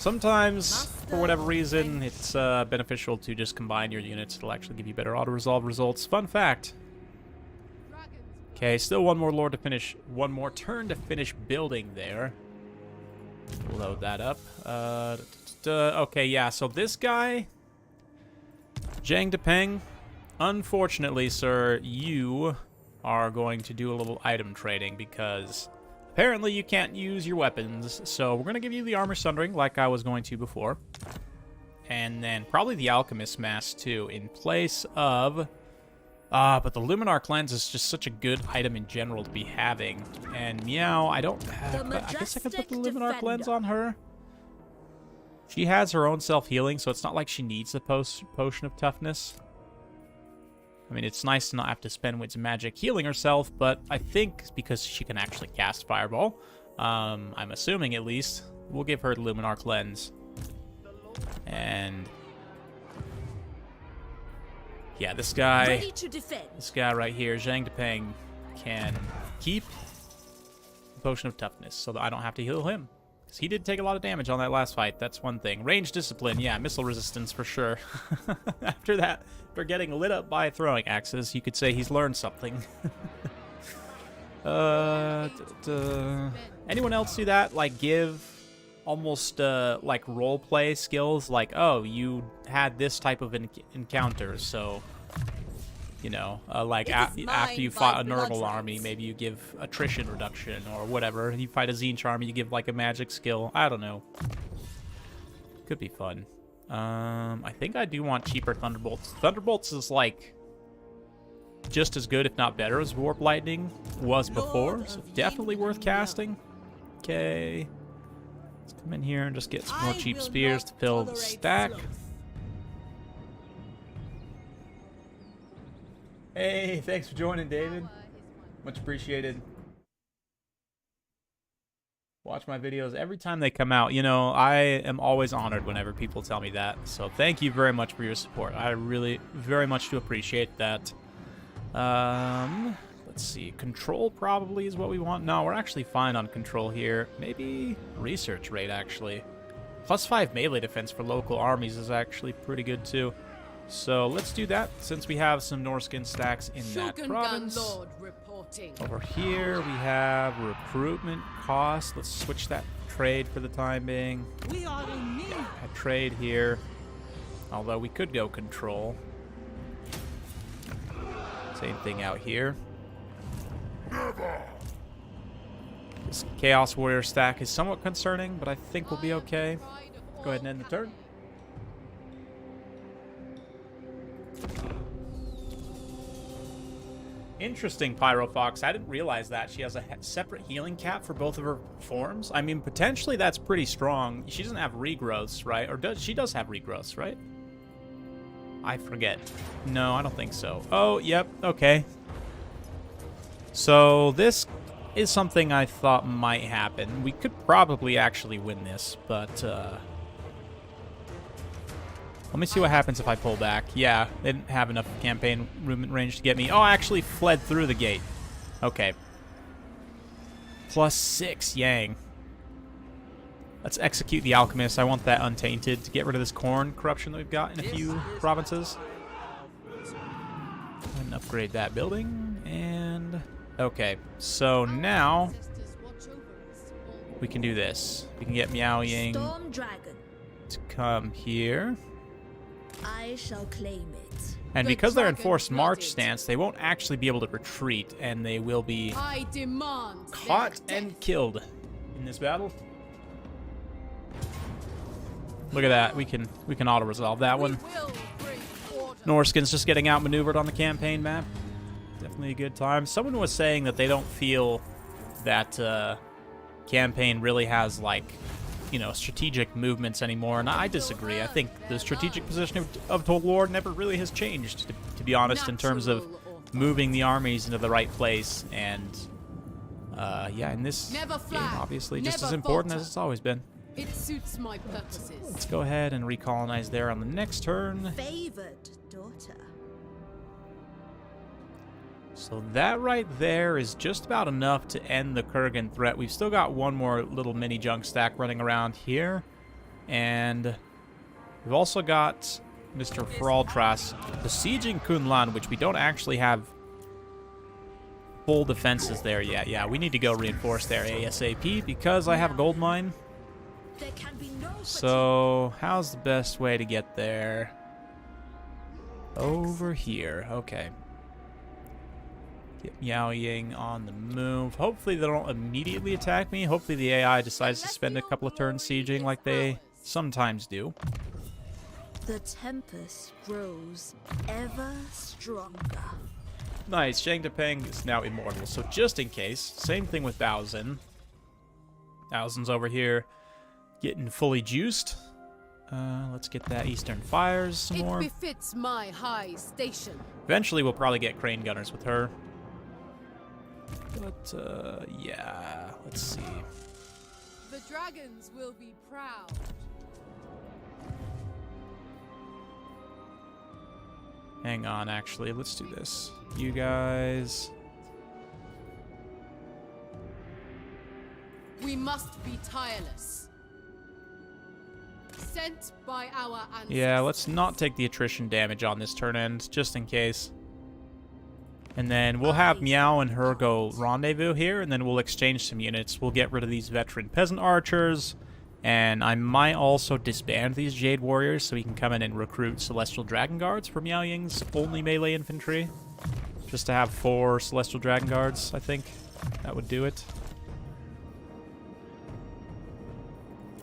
Sometimes, for whatever reason, it's beneficial to just combine your units. It'll actually give you better auto-resolve results. Fun fact. Okay, still one more lord to finish. One more turn to finish building there. Load that up. Okay, yeah, so this guy, Zhang Depeng, unfortunately, sir, you are going to do a little item trading because apparently you can't use your weapons. So we're going to give you the armor sundering like I was going to before. And then probably the alchemist mask too in place of... but the Luminar Cleanse is just such a good item in general to be having. And Meow, I don't have... I guess I can put the Luminar Cleanse on her. She has her own self-healing, so it's not like she needs the potion of toughness. I mean, it's nice to not have to spend Winds of Magic healing herself, but I think because she can actually cast Fireball, I'm assuming at least, we'll give her the Luminar Cleanse. And... yeah, this guy... Ready to defend. This guy right here, Zhang Depeng, can keep the Potion of Toughness so that I don't have to heal him. Because he did take a lot of damage on that last fight, that's one thing. Range Discipline, yeah, missile resistance for sure. After that, for getting lit up by throwing axes, you could say he's learned something. Anyone else do that? Like, give almost, like, role-play skills? Like, oh, you had this type of encounter, so... you know, like after you fought a Nurgle army, maybe you give attrition reduction or whatever. You fight a Zinch army, you give like a magic skill. I don't know. Could be fun. I think I do want cheaper Thunderbolts. Thunderbolts is like just as good, if not better, as Warp Lightning was before. So definitely worth casting. Okay. Let's come in here and just get some more cheap spears to fill the stack. Hey, thanks for joining, David. Much appreciated. Watch my videos every time they come out. You know, I am always honored whenever people tell me that. So thank you very much for your support. I really very much do appreciate that. Let's see. Control probably is what we want. No, we're actually fine on control here. Maybe research rate, actually. +5 melee defense for local armies is actually pretty good, too. So let's do that since we have some Norskin stacks in that province. Lord reporting. Over here we have recruitment cost. Let's switch that trade for the time being. We are in need. Yeah, a trade here. Although we could go control. Same thing out here. This Chaos Warrior stack is somewhat concerning, but I think we'll be okay. Go ahead and end the turn. Interesting, Pyrofox. I didn't realize that. She has a separate healing cap for both of her forms. I mean, potentially that's pretty strong. She doesn't have regrowths, right? Or does she does have regrowths, right? I forget. No, I don't think so. Oh, yep. Okay. So this is something I thought might happen. We could probably actually win this, but let me see what happens if I pull back. Yeah, they didn't have enough campaign movement range to get me. Oh, I actually fled through the gate. Okay. +6, yang. Let's execute the alchemist. I want that untainted to get rid of this corn corruption that we've got in a few provinces. And upgrade that building. And okay, so now we can do this. We can get Miao Ying Storm Dragon. to come here. I shall claim it. And The because they're in dragon forced march flooded. stance, they won't actually be able to retreat, and they will be I demand caught their and death. killed in this battle. Look at that. We can auto-resolve that one. We will bring order. Norskin's just getting outmaneuvered on the campaign map. Definitely a good time. Someone was saying that they don't feel that campaign really has, like, you know, strategic movements anymore, and I disagree. I think the strategic position of Total War never really has changed, to be honest, in terms of moving the armies into the right place, and yeah, in this Never game, flag, obviously, just never as important falter. as it's always been. It suits my purposes. Let's go ahead and recolonize there on the next turn. Favored daughter. So that right there is just about enough to end the Kurgan threat. We've still got one more little mini junk stack running around here. And we've also got Mr. Fraldras besieging Kunlan, which we don't actually have full defenses there yet. Yeah, we need to go reinforce there ASAP because I have a gold mine. There can be no So, how's the best way to get there? Over here. Okay. Get Miao Ying on the move. Hopefully they don't immediately attack me. Hopefully the AI decides to spend a couple of turns sieging like they sometimes do. The tempest grows ever stronger. Nice. Zhang Depeng is now immortal. So just in case, same thing with Baozin. Baozin's over here getting fully juiced. Let's get that Eastern Fires some more. It befits my high station. Eventually we'll probably get Crane Gunners with her. But, yeah, let's see. The dragons will be proud. Hang on, actually, let's do this. You guys... We must be tireless. Sent by our ancestors. Yeah, let's not take the attrition damage on this turn end, just in case. And then we'll have Meow and her go rendezvous here, and then we'll exchange some units. We'll get rid of these veteran peasant archers, and I might also disband these Jade Warriors so we can come in and recruit Celestial Dragon Guards for Miao Ying's only melee infantry. Just to have 4 Celestial Dragon Guards, I think. That would do it.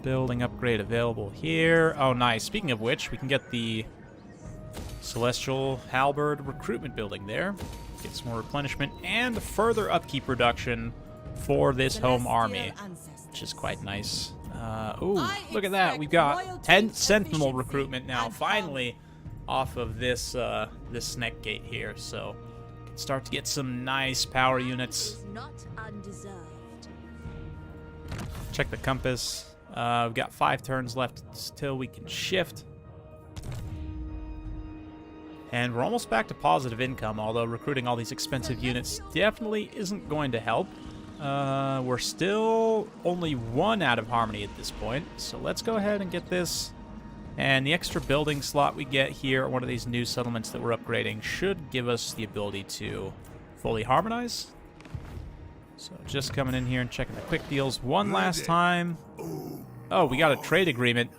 Building upgrade available here. Oh, nice. Speaking of which, we can get the Celestial Halberd recruitment building there. Get some more replenishment and further upkeep reduction for this home army, which is quite nice. Ooh, look at that. We've got 10 Sentinel recruitment now, finally, off of this this Snake Gate here. So, can start to get some nice power units. Not undeserved. Check the compass. We've got 5 turns left till we can shift. And we're almost back to positive income, although recruiting all these expensive units definitely isn't going to help. We're still only 1 out of harmony at this point, so let's go ahead and get this. And the extra building slot we get here at one of these new settlements that we're upgrading should give us the ability to fully harmonize. So just coming in here and checking the quick deals one last time. Oh, we got a trade agreement.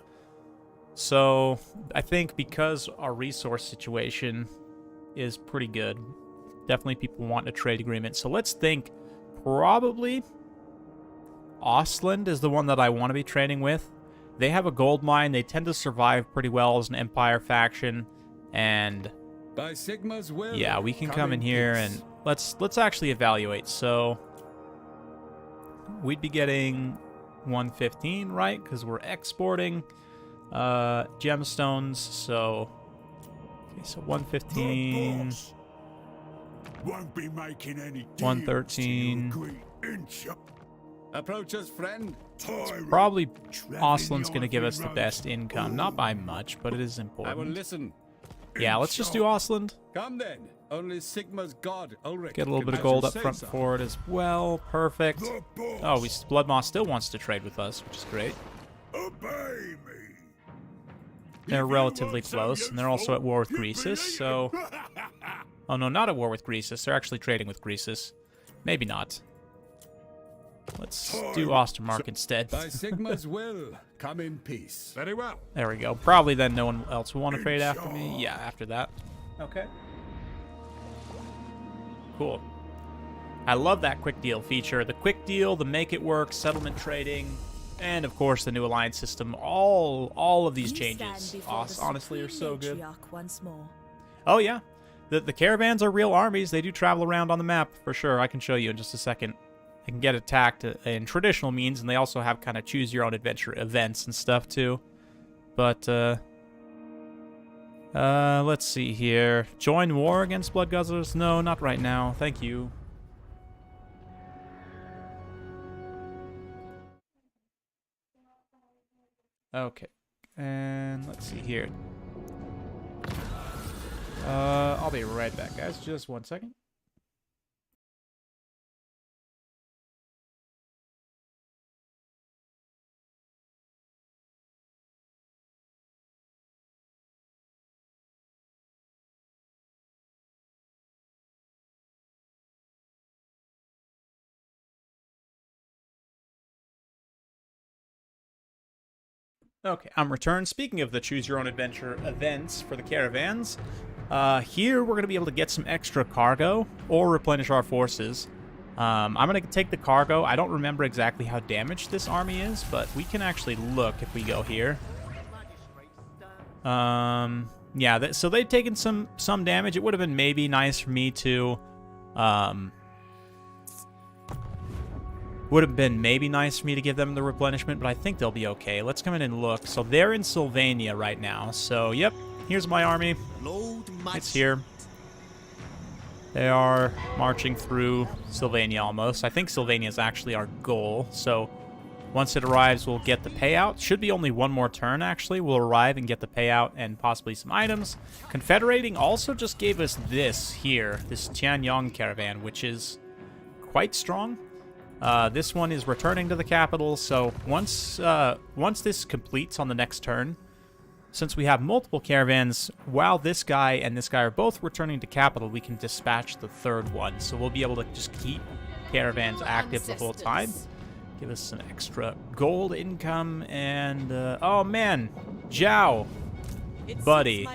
So I think because our resource situation is pretty good, definitely people want a trade agreement. So let's think probably Ostland is the one that I want to be trading with. They have a gold mine. They tend to survive pretty well as an Empire faction. And By Sigma's will, yeah, we can come in here and let's actually evaluate. So we'd be getting 115, right? Because we're exporting gemstones. So okay, so 115, Won't be making any 113. approach us, friend. Probably Ostland's going to give us the best income. Not by much, but it is I will important. listen. Yeah, let's just do Ostland. Come then. Only Sigma's god, Ulrich. Get a little can bit of have gold you up say front so. for it as well. Perfect. Oh, Bloodmaw still wants to trade with us, which is great. Obey me. They're relatively close, and they're also at war with Greasus, so... Oh, no, not at war with Greasus. They're actually trading with Greasus. Maybe not. Let's do Ostermark instead. By Sigma's will, come in peace. Very well. There we go. Probably then no one else will want to trade after me. Yeah, after that. Okay. Cool. I love that quick deal feature. The quick deal, the make it work, settlement trading, and of course the new alliance system. All of these changes, honestly, are so good. Once more. Oh yeah, the caravans are real armies. They do travel around on the map for sure. I can show you in just a second. They can get attacked in traditional means, and they also have kind of choose your own adventure events and stuff too. But let's see here. Join war against Blood Guzzlers? No, not right now. Thank you. Okay, and let's see here. I'll be right back, guys. Just 1 second. Okay, I'm returned. Speaking of the Choose Your Own Adventure events for the caravans, here we're going to be able to get some extra cargo or replenish our forces. I'm going to take the cargo. I don't remember exactly how damaged this army is, but we can actually look if we go here. Yeah, so they've taken some damage. It would have been maybe nice for me to... Would have been maybe nice for me to give them the replenishment, but I think they'll be okay. Let's come in and look. So they're in Sylvania right now. So, yep, here's my army. It's here. They are marching through Sylvania almost. I think Sylvania is actually our goal. So once it arrives, we'll get the payout. Should be only one more turn, actually. We'll arrive and get the payout and possibly some items. Confederating also just gave us this here, this Tianyong caravan, which is quite strong. This one is returning to the capital, so once this completes on the next turn, since we have multiple caravans, while this guy and this guy are both returning to capital, we can dispatch the third one. So we'll be able to just keep caravans active the whole time. Give us some extra gold income, and oh man, Zhao, buddy.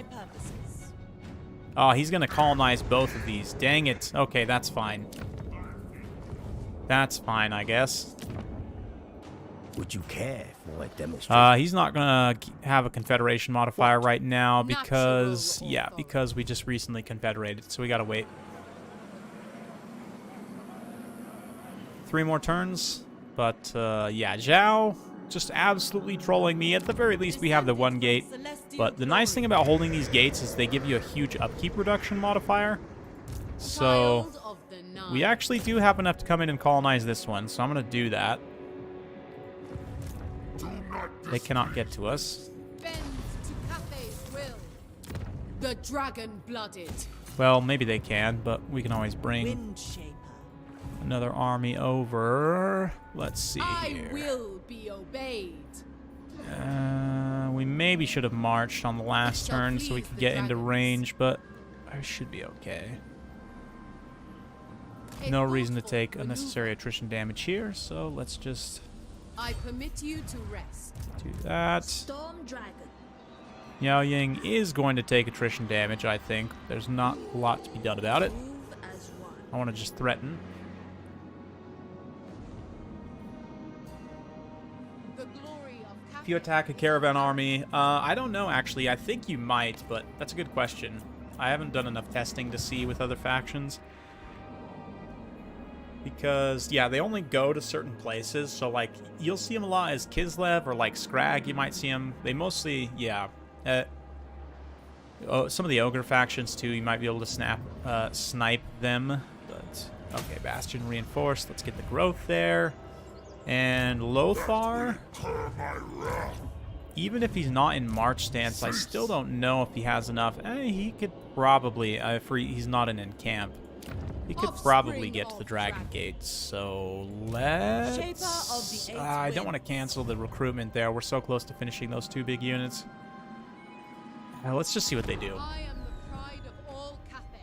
Oh, he's gonna colonize both of these. Dang it. Okay, that's fine. That's fine, I guess. Would you care for a demonstration? He's not gonna have a Confederation modifier right now because, yeah, because we just recently confederated, so we gotta wait. 3 more turns, but yeah, Zhao just absolutely trolling me. At the very least, we have the 1 gate, but the nice thing about holding these gates is they give you a huge upkeep reduction modifier. So we actually do have enough to come in and colonize this one, so I'm gonna do that. They cannot get to us. Bend to Cathay's will. The dragon-blooded. Well, maybe they can, but we can always bring another army over. Let's see here. I will be obeyed. We maybe should have marched on the last turn so we could get into range, but I should be okay. No reason to take unnecessary attrition damage here, so let's just I permit you to rest. do that. Storm Dragon. Yao Ying is going to take attrition damage, I think. There's not a lot to be done about it. Move as one. I want to just threaten. The glory of If you attack a caravan army, I don't know actually. I think you might, but that's a good question. I haven't done enough testing to see with other factions. Because, yeah, they only go to certain places, so, like, you'll see them a lot as Kislev or, like, Scrag, you might see them. They mostly, yeah. Some of the Ogre factions, too, you might be able to snipe them. But, okay, Bastion reinforced. Let's get the growth there. And Lothar, even if he's not in March stance, I still don't know if he has enough. He could probably, if he's not in camp. He could probably get to the Dragon Gates, so let's... I don't want to cancel the recruitment there. We're so close to finishing those 2 big units. Let's just see what they do. I am the pride of all Cathay.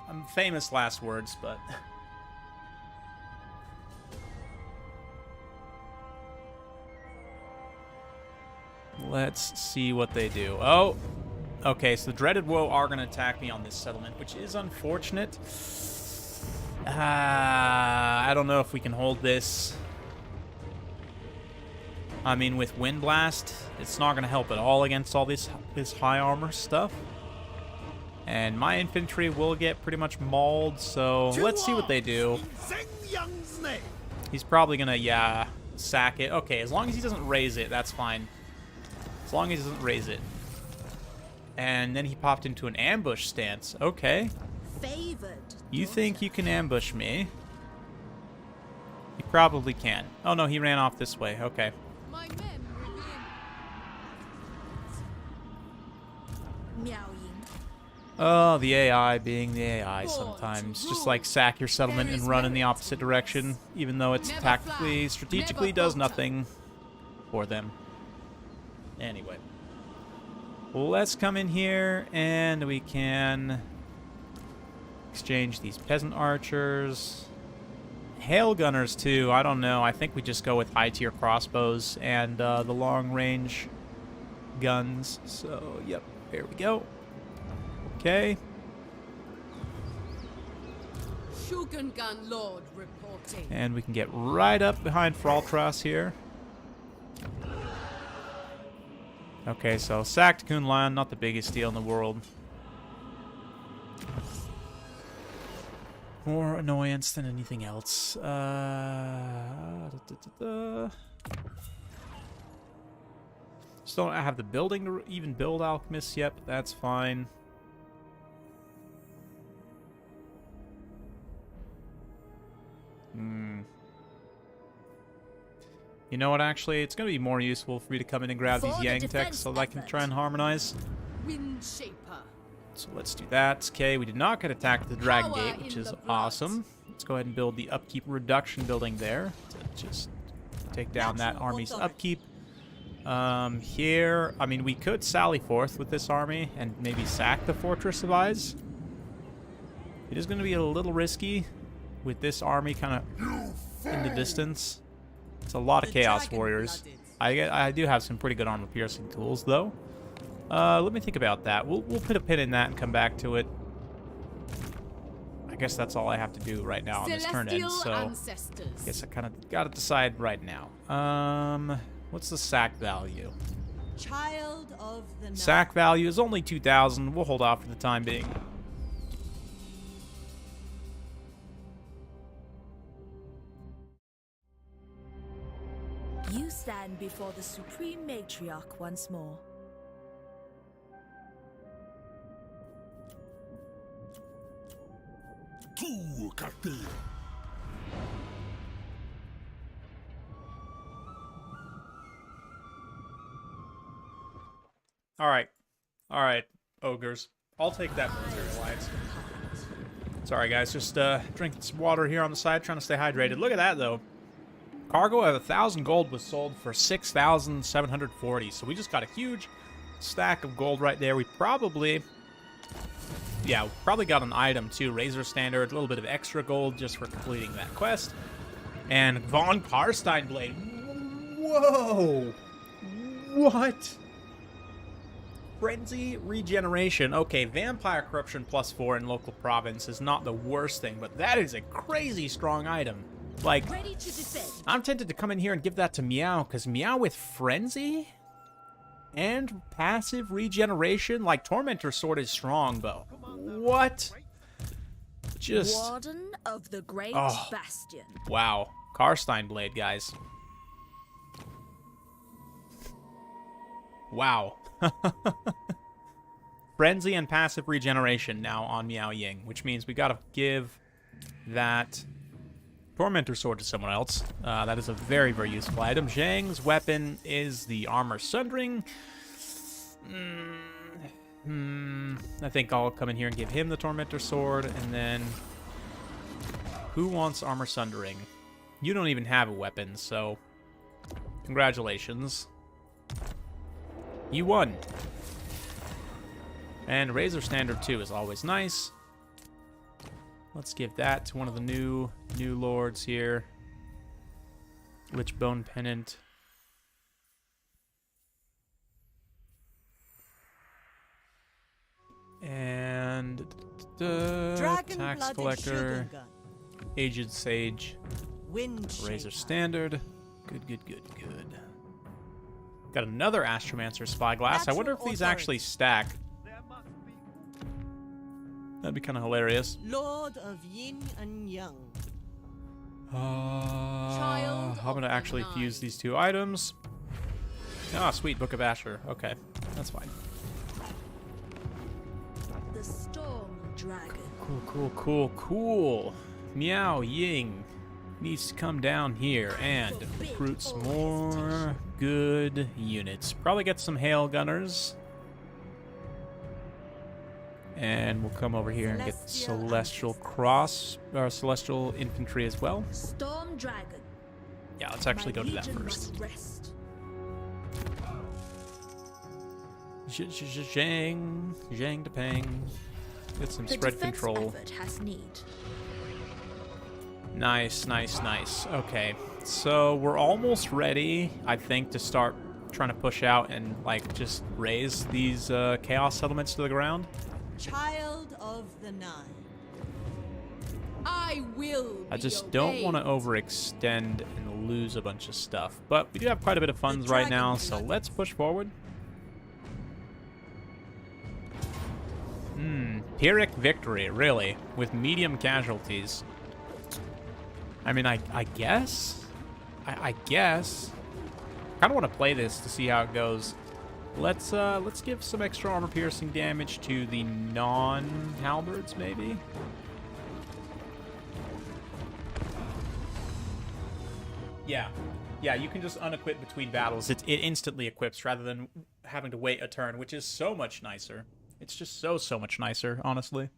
I'm famous last words, but... Let's see what they do. Oh! Okay, so the Dreaded Woe are going to attack me on this settlement, which is unfortunate. I don't know if we can hold this. I mean, with Wind Blast, it's not going to help at all against all this high armor stuff. And my infantry will get pretty much mauled, so let's see what they do. He's probably going to, yeah, sack it. Okay, as long as he doesn't raise it, that's fine. As long as he doesn't raise it. And then he popped into an ambush stance. Okay. Favored. You think you can ambush me? You probably can. Oh no, he ran off this way. Okay. My men reveal. Miao Ying. Oh, the AI being the AI sometimes. Just like sack your settlement and run in the opposite direction, even though it's tactically, strategically does nothing for them. Anyway. Let's come in here and we can exchange these peasant archers. Hail gunners too. I don't know. I think we just go with high tier crossbows and the long range guns. So, yep, there we go. Okay. Kurgan Lord reporting. And we can get right up behind Fraltras here. Okay, so sacked Kun Lan, not the biggest deal in the world. More annoyance than anything else. Just don't have the building to even build alchemists yet, but that's fine. You know what, actually? It's going to be more useful for me to come in and grab For these the Yang techs defense so that I can effort. try and harmonize. Windshaper. So let's do that. Okay, we did not get attacked at the Dragon Power Gate, which in is the blood. awesome. Let's go ahead and build the upkeep reduction building there to just take down that Natural army's authority. upkeep. Here, I mean, we could sally forth with this army and maybe sack the Fortress of Eyes. It is going to be a little risky with this army kind of in the distance. It's a lot of The Chaos dragon Warriors. blooded. I do have some pretty good armor-piercing tools, though. Let me think about that. We'll put a pin in that and come back to it. I guess that's all I have to do right now on this turn end, Celestial so ancestors. I guess I kind of got to decide right now. What's the sack value? Child of the night. Sack value is only 2,000. We'll hold off for the time being. You stand before the Supreme Matriarch once more. To Cathay. All right, ogres. I'll take that military alliance. Sorry, guys, just drinking some water here on the side, trying to stay hydrated. Look at that, though. Cargo of 1,000 gold was sold for 6,740, so we just got a huge stack of gold right there. We probably, yeah, probably got an item too. Razor Standard, a little bit of extra gold just for completing that quest. And Von Karstein Blade. Whoa! What? Frenzy Regeneration. Okay, Vampire Corruption +4 in local province is not the worst thing, but that is a crazy strong item. Like, Ready to defend. I'm tempted to come in here and give that to Meow, because Meow with Frenzy and passive regeneration, like Tormentor Sword is strong, but what? Just, Warden of the Great Oh. Bastion. wow. Karstein Blade, guys. Wow. Frenzy and passive regeneration now on Meow Ying, which means we gotta give that Tormentor Sword to someone else. That is a very, very useful item. Zhang's weapon is the Armor Sundering. I think I'll come in here and give him the Tormentor Sword, and then who wants Armor Sundering? You don't even have a weapon, so congratulations. You won. And Razor Standard 2 is always nice. Let's give that to one of the new lords here. Lichbone Pennant. And Dragon Tax blooded Collector, Kurgan. Aged Sage, Wind Razor shaper. Standard. Good, good, good, good. Got another Astromancer Spyglass. I wonder if Natural these actually stack. There must be That'd be kind of hilarious. Lord of Yin and Yang. Child I'm gonna of actually the fuse Nine. these two items. Ah, sweet, Book of Asher. Okay, that's fine. The Storm Dragon. Cool, cool, cool, cool. Meow Ying needs to come down here and recruit some more good units. Probably get some Hail Gunners. And we'll come over here and get Celestial Cross, or Celestial Infantry as well. Storm Dragon. Yeah, let's actually My go to that legion first. must rest. Zhang to Pang. Get some The spread defense control. effort has need. Nice, nice, nice. Okay, so we're almost ready, I think, to start trying to push out and, like, just raise these chaos settlements to the ground. Child of the Nine. I will. I be just don't obeyed. want to overextend and lose a bunch of stuff. But we do have quite a bit of funds right now, so let's push forward. Pyrrhic victory, really, with medium casualties. I mean, I guess? I guess. I kind of want to play this to see how it goes. Let's give some extra armor piercing damage to the non-halberds, maybe? Yeah, you can just unequip between battles. It instantly equips rather than having to wait a turn, which is so much nicer. It's just so much nicer, honestly.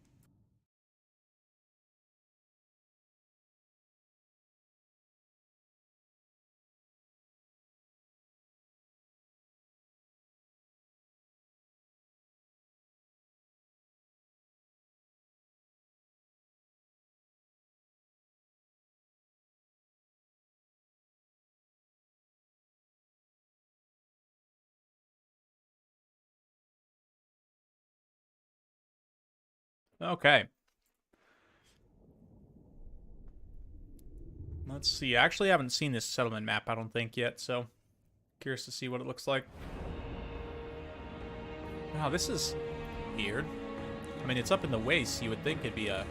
Okay. Let's see. I actually haven't seen this settlement map, I don't think, yet, so curious to see what it looks like. Wow, this is weird. I mean, it's up in the waste. You would think it'd be a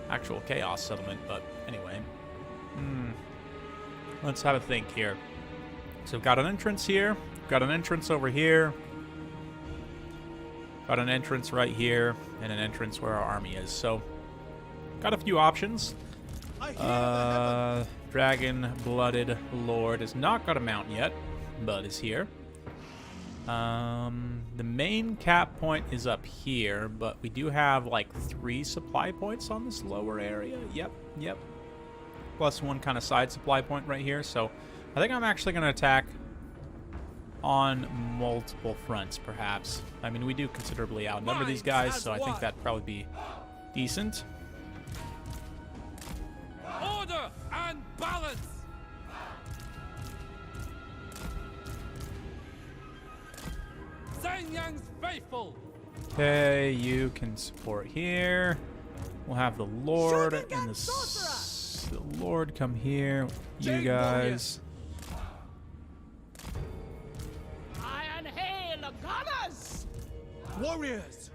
actual chaos settlement, but anyway. Let's have a think here. So we've got an entrance here. We've got an entrance over here. Got an entrance right here, and an entrance where our army is. So, got a few options. Dragon-blooded Lord has not got a mount yet, but is here. The main cap point is up here, but we do have like 3 supply points on this lower area. Yep. Plus 1 kind of side supply point right here. So, I think I'm actually going to attack on multiple fronts, perhaps. I mean, we do considerably outnumber these guys, so I think that'd probably be decent. Order and balance. Zhang faithful. Okay, you can support here. We'll have the Lord and the Lord come here. You guys. Warriors!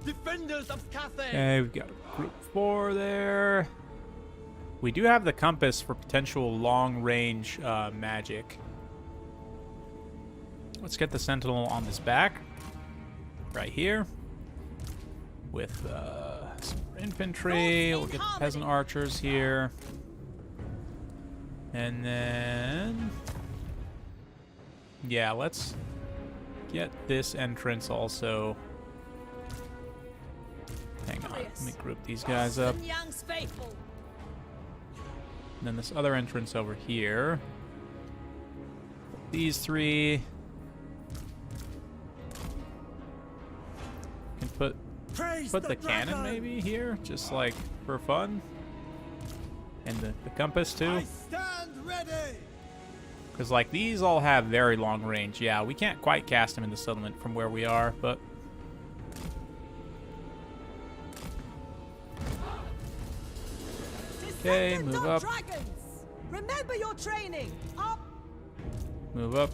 Defenders of Cathay! Okay, we've got a group 4 there. We do have the compass for potential long-range magic. Let's get the Sentinel on this back. Right here. With some infantry. We'll get the peasant archers here. And then... yeah, let's get this entrance also. Hang on, let me group these guys up. And then this other entrance over here. These 3. Can put the cannon maybe here, just like for fun. And the compass too. I stand ready! Because, like, these all have very long range. Yeah, we can't quite cast them in the settlement from where we are, but... okay, move up. Remember your training. Up. Move up.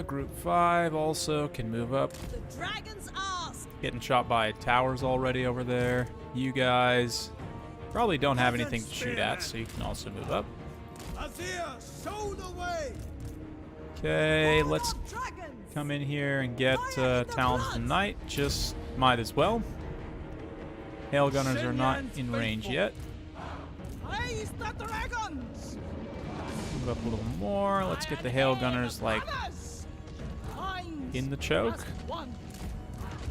Group 5 also can move up. The dragons ask. Getting shot by towers already over there. You guys... probably don't have anything to shoot at, so you can also move up. Azir, show the way! Okay, let's come in here and get Talons of the Night. Just might as well. Hail gunners are not in range yet. Raise the dragons! Move up a little more. Let's get the hail gunners like in the choke.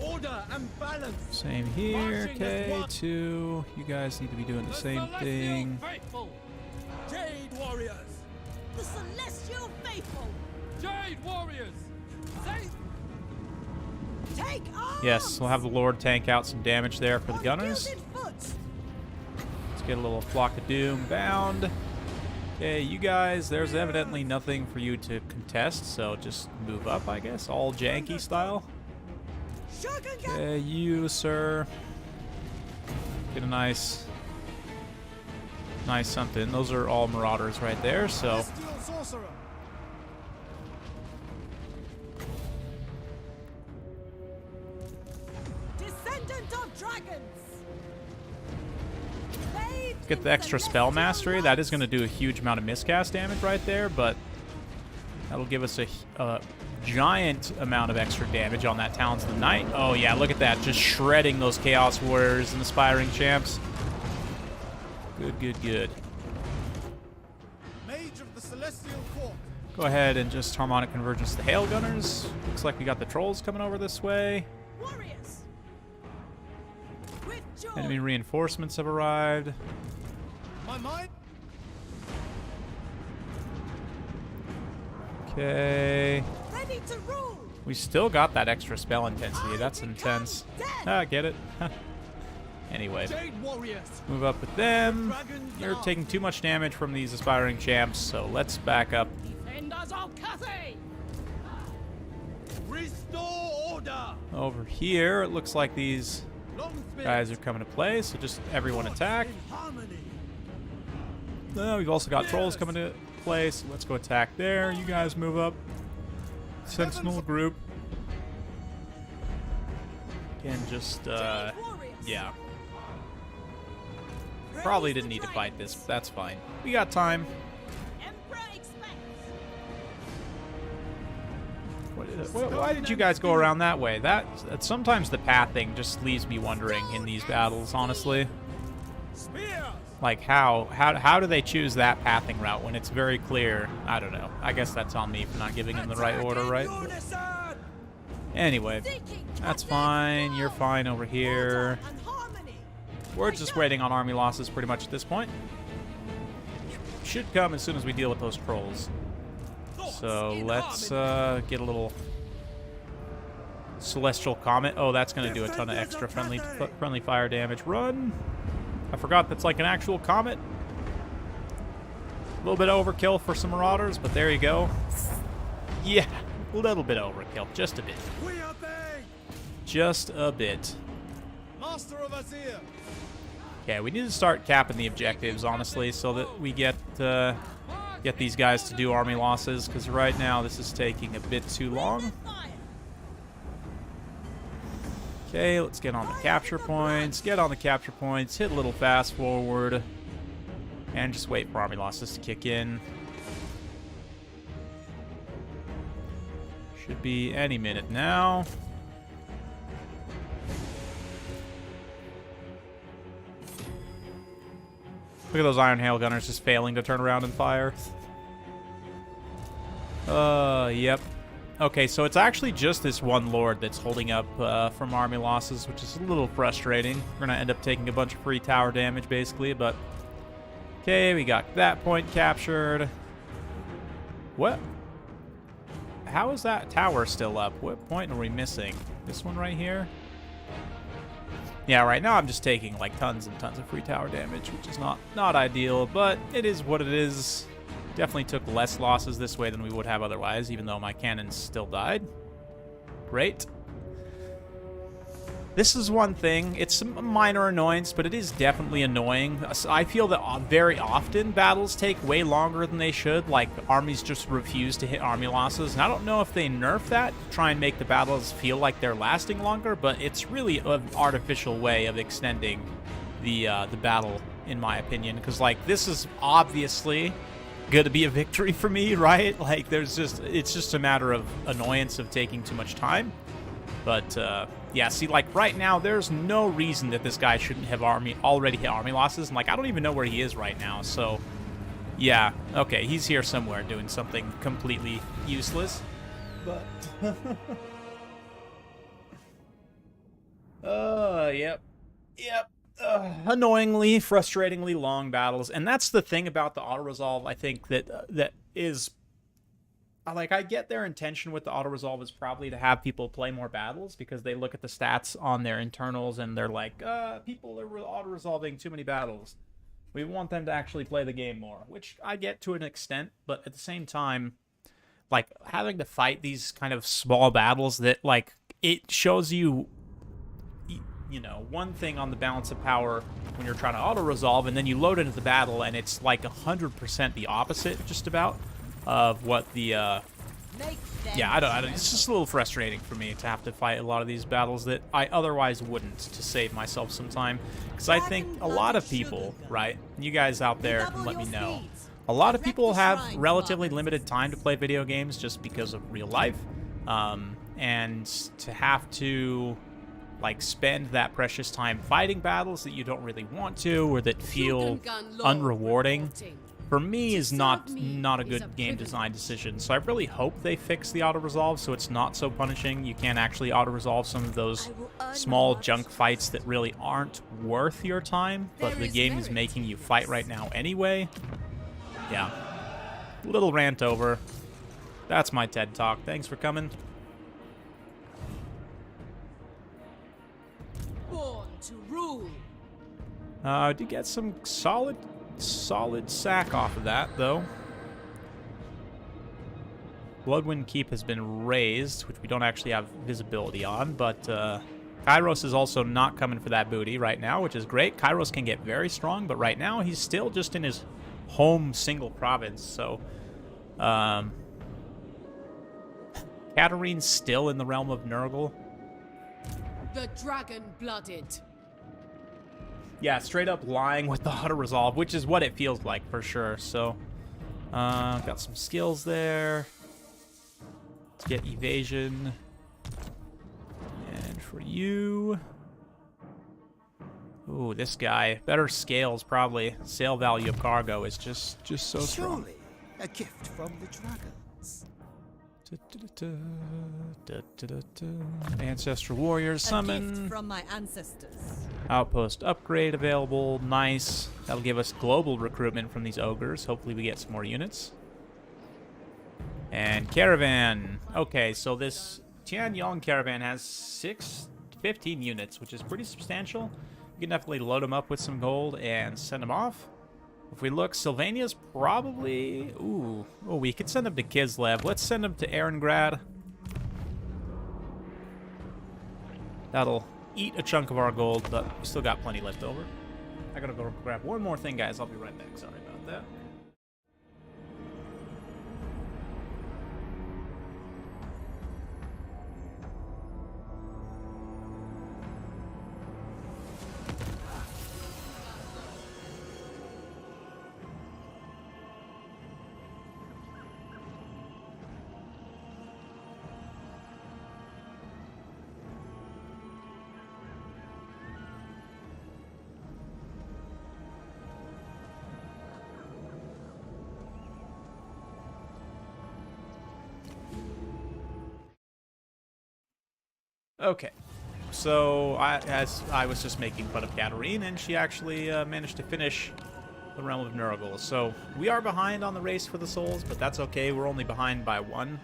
Order and balance! Same here. Okay, 2. You guys need to be doing the same thing. Jade warriors! The celestial faithful. Jade warriors! Take arms! Yes, we'll have the Lord tank out some damage there for the On gunners. gilded foot. Let's get a little Flock of Doom bound. Okay, you guys, there's evidently nothing for you to contest, so just move up, I guess, all janky style. Okay, you, sir. Get a nice something. Those are all Marauders right there, so... Celestial sorcerer. Descendant of dragons. Bathed Get in the extra spell celestial mastery. That is going to do a huge amount of miscast damage right there, but that'll give us a giant amount of extra damage on that Talons of the Night. Oh yeah, look at that. Just shredding those Chaos Warriors and Aspiring Champs. Good, good, good. Mage of the Celestial Court. Go ahead and just Harmonic Convergence the Hail Gunners. Looks like we got the Trolls coming over this way. warriors. With joy. Enemy reinforcements have arrived. My mind. Okay. Ready to rule. We still got that extra spell intensity. That's intense. Ah, get it? Anyway, Jade warriors. move up with them. You're taking too much damage from these Aspiring Champs, so let's back up. Defenders of Cathay! Restore order. Over here, it looks like these Longsmith. guys are coming to play, so just everyone attack. In harmony. We've also got Trolls coming to play, so let's go attack there. You guys move up. Sentinel group. Again, just, Jade warriors. yeah. Praise Probably the didn't need to fight this, dragons. but that's fine. We got time. Emperor expects. Why did you guys go around that way? That sometimes the pathing just leaves me wondering in these battles, honestly. Spears. Like how do they choose that pathing route when it's very clear? I don't know. I guess that's on me for not giving them the right order, right? Unison. Anyway, Seeking that's Cathay's fine. You're will. fine over here. Order and harmony. We're just waiting on army losses pretty much at this point. Should come as soon as we deal with those trolls. So let's get a little Celestial Comet. Oh, that's going to do a ton of extra friendly fire damage. Run! I forgot that's like an actual comet. A little bit overkill for some Marauders, but there you go. Yeah, a little bit overkill. Just a bit. We obey. Just a bit. Master of Azir. Okay, we need to start capping the objectives, honestly, so that we get these guys to do army losses, because right now this is taking a bit too long. Fire. Okay, let's get on the capture points. Get on the capture points, hit a little fast forward, and just wait for army losses to kick in. Should be any minute now. Look at those Iron Hail Gunners just failing to turn around and fire. Yep. Okay, so it's actually just this one Lord that's holding up from army losses, which is a little frustrating. We're going to end up taking a bunch of free tower damage, basically, but... Okay, we got that point captured. What? How is that tower still up? What point are we missing? This one right here? Yeah, right now I'm just taking like tons and tons of free tower damage, which is not ideal, but it is what it is. Definitely took less losses this way than we would have otherwise, even though my cannons still died. Great. This is one thing. It's a minor annoyance, but it is definitely annoying. I feel that very often battles take way longer than they should. Like, armies just refuse to hit army losses. And I don't know if they nerf that to try and make the battles feel like they're lasting longer, but it's really an artificial way of extending the battle, in my opinion. Because, like, this is obviously going to be a victory for me, right? Like, it's just a matter of annoyance of taking too much time. But, yeah, see, like, right now, there's no reason that this guy shouldn't have already hit army losses. And, like, I don't even know where he is right now. So, yeah, okay, he's here somewhere doing something completely useless. But, yep. Annoyingly, frustratingly long battles. And that's the thing about the auto-resolve, I think, that is... like, I get their intention with the auto-resolve is probably to have people play more battles because they look at the stats on their internals and they're like, people are auto-resolving too many battles. We want them to actually play the game more, which I get to an extent, but at the same time, like, having to fight these kind of small battles that, like, it shows you, you know, one thing on the balance of power when you're trying to auto-resolve, and then you load into the battle, and it's like 100% the opposite, just about, of what the, yeah, I don't, it's just a little frustrating for me to have to fight a lot of these battles that I otherwise wouldn't to save myself some time, because I think a lot of people, right, you guys out there can let me know, a lot of people have relatively limited time to play video games just because of real life, and to have to, like, spend that precious time fighting battles that you don't really want to or that feel unrewarding, for me is not a good game design decision. So I really hope they fix the auto-resolve so it's not so punishing. You can't actually auto-resolve some of those small junk fights that really aren't worth your time, but the game is making you fight right now anyway. Yeah. Little rant over. That's my TED Talk. Thanks for coming. Born to rule. I did get some solid sack off of that, though. Bloodwind Keep has been raised, which we don't actually have visibility on, but Kairos is also not coming for that booty right now, which is great. Kairos can get very strong, but right now he's still just in his home single province, so Katarine's still in the realm of Nurgle. The dragon-blooded. Yeah, straight up lying with the auto-resolve, which is what it feels like for sure. So, got some skills there. Let's get evasion. And for you... Ooh, this guy. Better scales, probably. Sale value of cargo is just so strong. Surely a gift from the dragons. Ancestral Warrior A summon. gift from my ancestors. Outpost upgrade available. Nice. That'll give us global recruitment from these ogres. Hopefully we get some more units. And caravan. Okay, so this Tianyong caravan has 15 units, which is pretty substantial. You can definitely load them up with some gold and send them off. If we look, Sylvania's probably... Ooh. Oh, we could send them to Kislev. Let's send them to Erengrad. That'll eat a chunk of our gold, but we still got plenty left over. I gotta go grab one more thing, guys. I'll be right back. Sorry about that. Okay, so as I was just making fun of Katarine, and she actually managed to finish the Realm of Nurgle. So we are behind on the race for the souls, but that's okay. We're only behind by 1,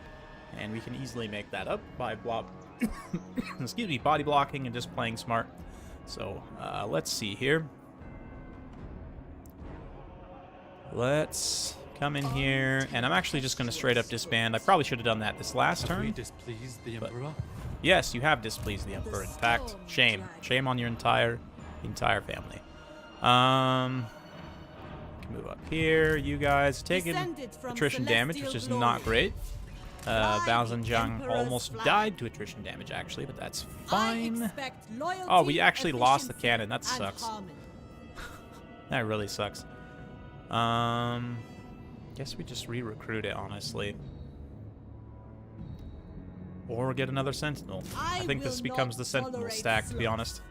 and we can easily make that up by excuse me, body blocking and just playing smart. So let's see here. Let's come in here, and I'm actually just going to straight up disband. I probably should have done that this last turn. Displeased the Emperor? Yes, you have displeased the Emperor. In fact, shame. Shame on your entire family. Can move up here. You guys taking attrition damage, which is not great. Bao Zhenjiang almost died to attrition damage, actually, but that's fine. Oh, we actually lost the cannon. That sucks. That really sucks. Guess we just re-recruit it, honestly. Or get another Sentinel. I think this becomes the Sentinel stack, to be honest.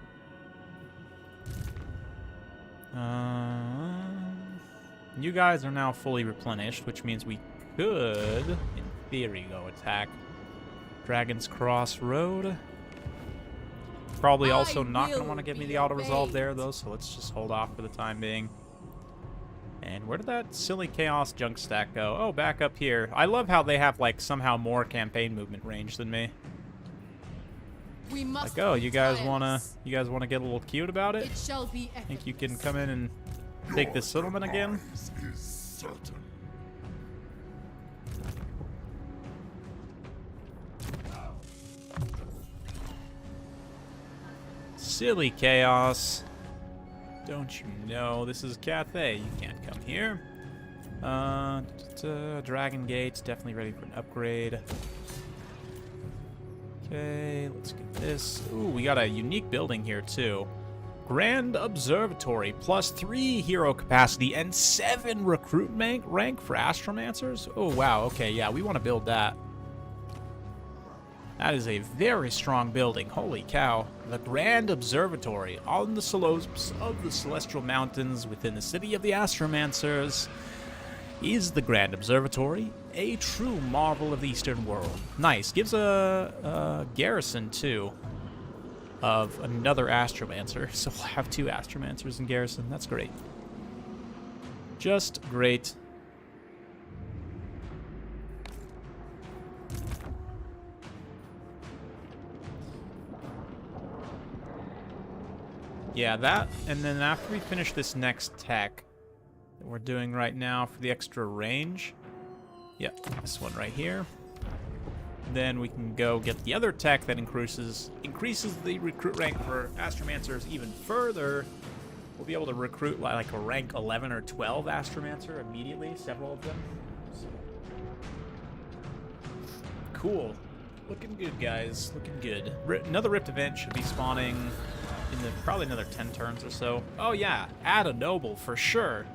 You guys are now fully replenished, which means we could, in theory, go attack Dragon's Cross Road. Probably also not going to want to give me the auto-resolve there, though, so let's just hold off for the time being. And where did that silly chaos junk stack go? Oh, back up here. I love how they have, like, somehow more campaign movement range than me. We must Like, oh, you guys triumphs. wanna get a little cute about it? It shall be Think you can come in and take this settlement again? Is certain. Silly chaos. Don't you know this is Cathay? You can't come here. Dragon Gate's definitely ready for an upgrade. Okay, let's get this. Ooh, we got a unique building here too. Grand Observatory, +3 hero capacity and 7 recruitment rank for astromancers. Oh wow, okay, yeah, we want to build that. That is a very strong building. Holy cow. The Grand Observatory on the slopes of the Celestial Mountains within the city of the Astromancers is the Grand Observatory, a true marvel of the Eastern world. Nice. Gives a garrison, too, of another Astromancer. So we'll have 2 Astromancers in garrison. That's great. Just great. Yeah, that, and then after we finish this next tech that we're doing right now for the extra range, yep, this one right here, then we can go get the other tech that increases the recruit rank for Astromancers even further. We'll be able to recruit like a rank 11 or 12 Astromancer immediately, several of them. So. Cool. Looking good, guys. Looking good. Another Rift event should be spawning in probably another 10 turns or so. Oh yeah, add a noble for sure.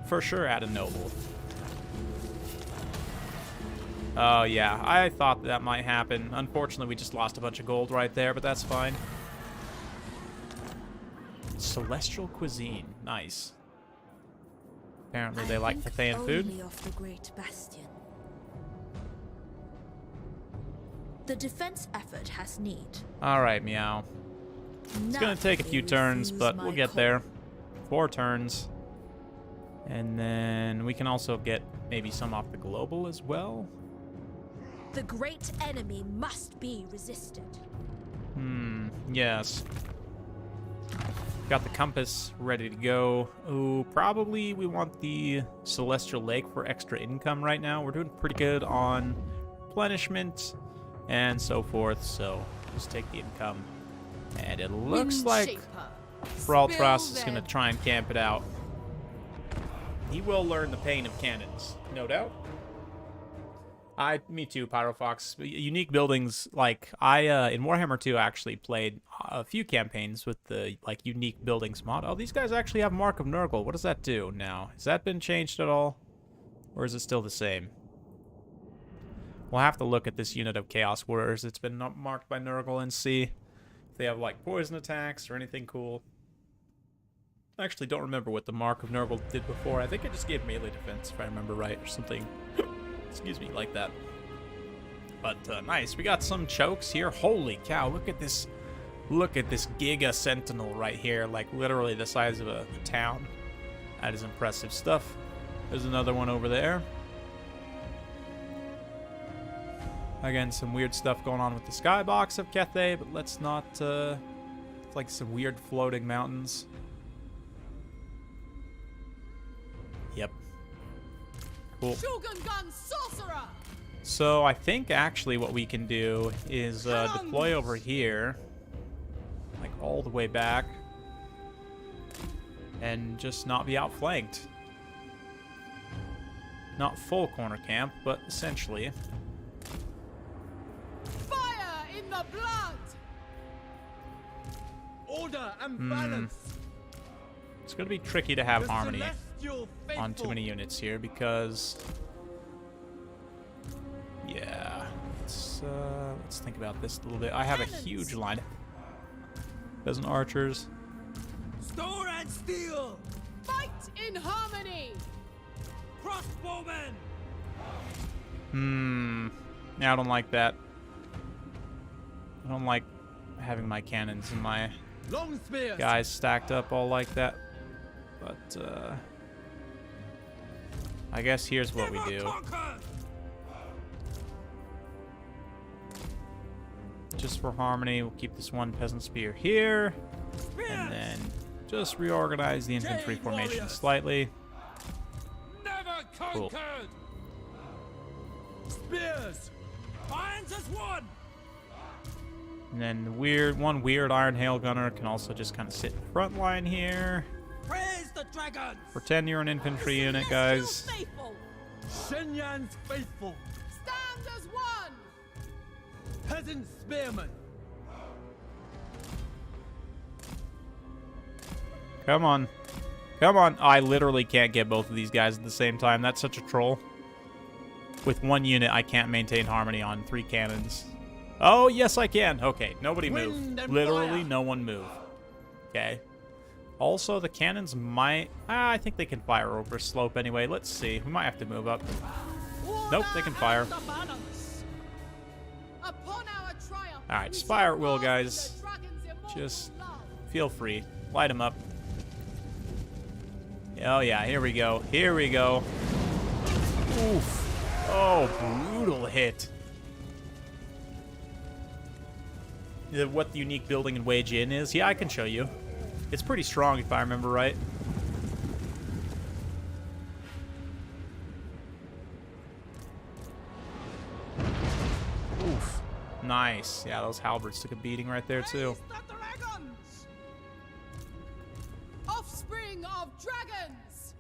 For sure add a noble. Oh yeah, I thought that might happen. Unfortunately, we just lost a bunch of gold right there, but that's fine. Celestial cuisine, nice. Apparently they like Cathayan food. Only of the Great Bastion. The defense effort has need. All right, Meow. It's gonna take a few turns, but we'll get there. 4 turns. And then we can also get maybe some off the global as well. The great enemy must be resisted. Yes. Got the compass ready to go. Ooh, probably we want the Celestial Lake for extra income right now. We're doing pretty good on replenishment and so forth, so just take the income. And it looks like Thraltras is going to try and camp it out. He will learn the pain of cannons, no doubt. Me too, Pyrofox. Unique buildings, like in Warhammer 2, I actually played a few campaigns with the unique buildings mod. Oh, these guys actually have Mark of Nurgle. What does that do now? Has that been changed at all, or is it still the same? We'll have to look at this unit of Chaos Warriors. It's been marked by Nurgle and see if they have like poison attacks or anything cool. I actually don't remember what the Mark of Nurgle did before. I think it just gave melee defense, if I remember right, or something. Excuse me, like that. But nice. We got some chokes here. Holy cow! Look at this. Look at this Giga Sentinel right here, like literally the size of a town. That is impressive stuff. There's another one over there. Again, some weird stuff going on with the skybox of Cathay, but let's not. It's like some weird floating mountains. Yep. Cool. Shogun Gun Sorcerer! So I think actually what we can do is deploy over here, like all the way back, and just not be outflanked. Not full corner camp, but essentially. Fire in the blood! Order and balance. It's going to be tricky to have The harmony celestial on too faithful. many units here because, yeah, let's think about this a little bit. I have a huge line. Peasant archers. Store and steel. Fight in harmony! Crossbowmen. Yeah, I don't like that. I don't like having my cannons and my Long spears. guys stacked up all like that. But I guess here's what we do. Conquered. Just for harmony, we'll keep this one peasant spear here. And then just reorganize the infantry Jade formation warriors. slightly. Never Cool. conquered. Spears. Minds as one. And then one weird Iron Hail Gunner can also just kind of sit in the front line here. Praise the dragons. Pretend you're an infantry unit, guys. Faithful. Shenyan's faithful. Stand as one. Peasant spearmen. Come on. Come on. I literally can't get both of these guys at the same time. That's such a troll. With one unit, I can't maintain harmony on 3 cannons. Oh, yes, I can. Okay, nobody move. Wind and Literally, fire. no one move. Okay. Also, the cannons might... I think they can fire over slope anyway. Let's see. We might have to move up. Nope, they can fire. The balance. Upon our triumph. All right, we just fire shall at will, bask in guys. the dragon's immortal Just love. feel free. Light them up. Oh, yeah, here we go. Here we go. Oof. Oh, brutal hit. What the unique building in Wage Inn is? Yeah, I can show you. It's pretty strong if I remember right. Oof. Nice. Yeah, those halberds took a beating right there, too. Praise the dragons. Offspring of dragons.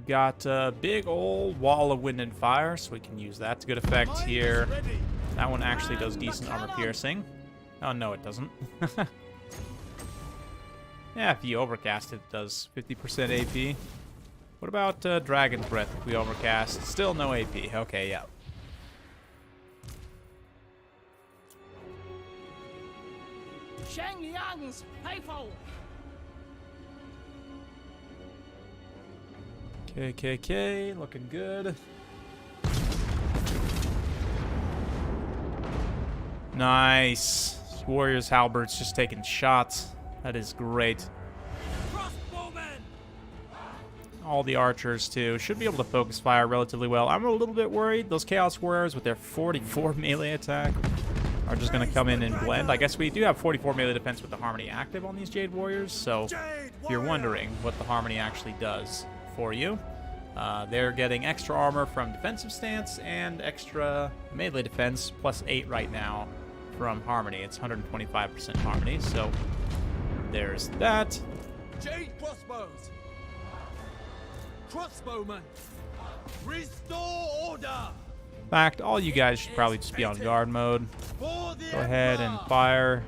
Got a big old wall of wind and fire, so we can use that to good effect Mine is here. ready. That one actually does decent armor piercing. Oh, no, it doesn't. Yeah, if you overcast it, it does 50% AP. What about Dragon's Breath if we overcast? Still no AP. Okay, yeah. Shenyang's faithful. KKK, looking good. Nice. Warriors halberds just taking shots. That is great. Crossbowmen. All the archers, too. Should be able to focus fire relatively well. I'm a little bit worried. Those Chaos Warriors with their 44 melee attack are just going to come in and blend. I guess we do have 44 melee defense with the Harmony active on these Jade Warriors, so Jade if you're warrior. wondering what the Harmony actually does for you, they're getting extra armor from defensive stance and extra melee defense, +8 right now from Harmony. It's 125% Harmony, so there's that. Jade crossbows. Crossbowmen. Restore order. In fact, all you guys should probably just be on guard mode. For the Go ahead and Emperor. fire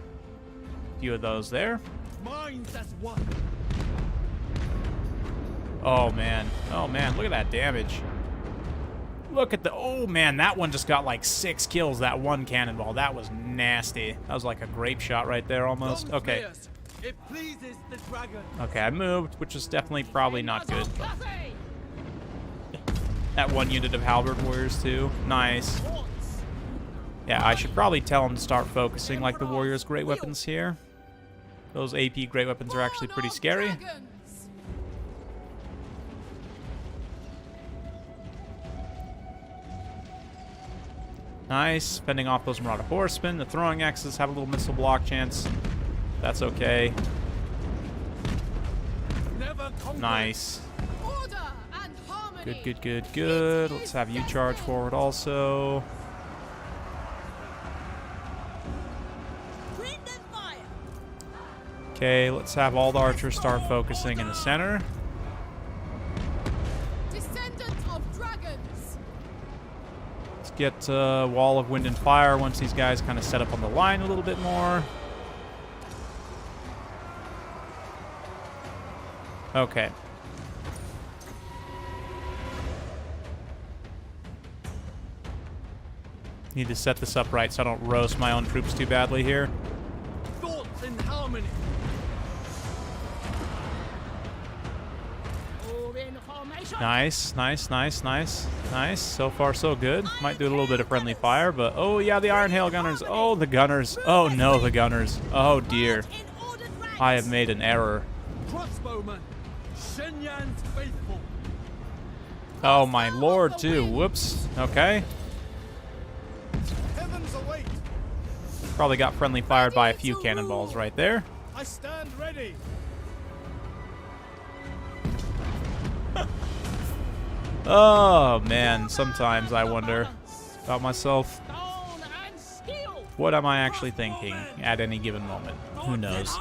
a few of those there. Minds as one. Oh man, look at that damage. Look at the, oh man, that one just got like 6 kills, that one cannonball. That was nasty. That was like a grape shot right there almost. Long Okay, spears. It pleases the dragon. okay, I moved, which is definitely probably not good. But Cathay. that one unit of halberd warriors too. Nice. Yeah, I should probably tell them to start focusing like the warriors' great weapons here. Those AP great weapons are actually pretty Born of scary. dragons. Nice. Fending off those Marauder Horsemen. The throwing axes have a little missile block chance. That's okay. Never conquered. Nice. Order and harmony. Good, good, good, good. Let's have you charge forward also. Wind and fire. Okay, let's have all the archers start focusing in the center. Descendant of dragons. Let's get Wall of Wind and Fire once these guys kind of set up on the line a little bit more. Okay. Need to set this up right so I don't roast my own troops too badly here. Thoughts in harmony. All in formation. Nice, nice, nice, nice, nice. So far, so good. Might do a little bit of friendly fire, but oh yeah, the Iron Hail Gunners. Oh, the Gunners. Oh no, the Gunners. Oh dear. In ordered ranks. I have made an error. Crossbowmen. Shenyan's faithful. Oh my lord, too. Whoops. Okay. Heavens await. Probably got friendly fired by a few cannonballs right there. I stand ready. Oh man, sometimes I wonder about myself. Stone and steel. What am I actually thinking at any given moment? Who knows?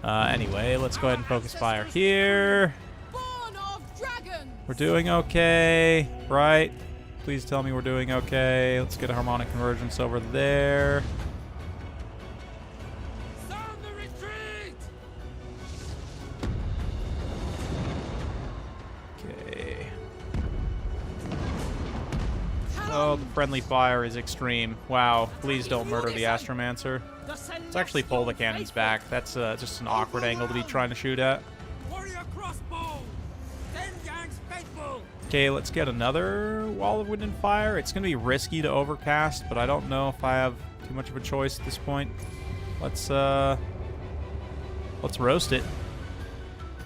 Anyway, let's go ahead and focus fire here. Born of dragons. We're doing okay, right? Please tell me we're doing okay. Let's get a harmonic convergence over there. Sound the retreat! Okay. Oh, the friendly fire is extreme. Wow, please don't murder the Astromancer. Let's actually pull the cannons back. That's just an awkward angle to be trying to shoot at. Warrior crossbow! 10 gangs faithful! Okay, let's get another wall of wind and fire. It's going to be risky to overcast, but I don't know if I have too much of a choice at this point. Let's roast it.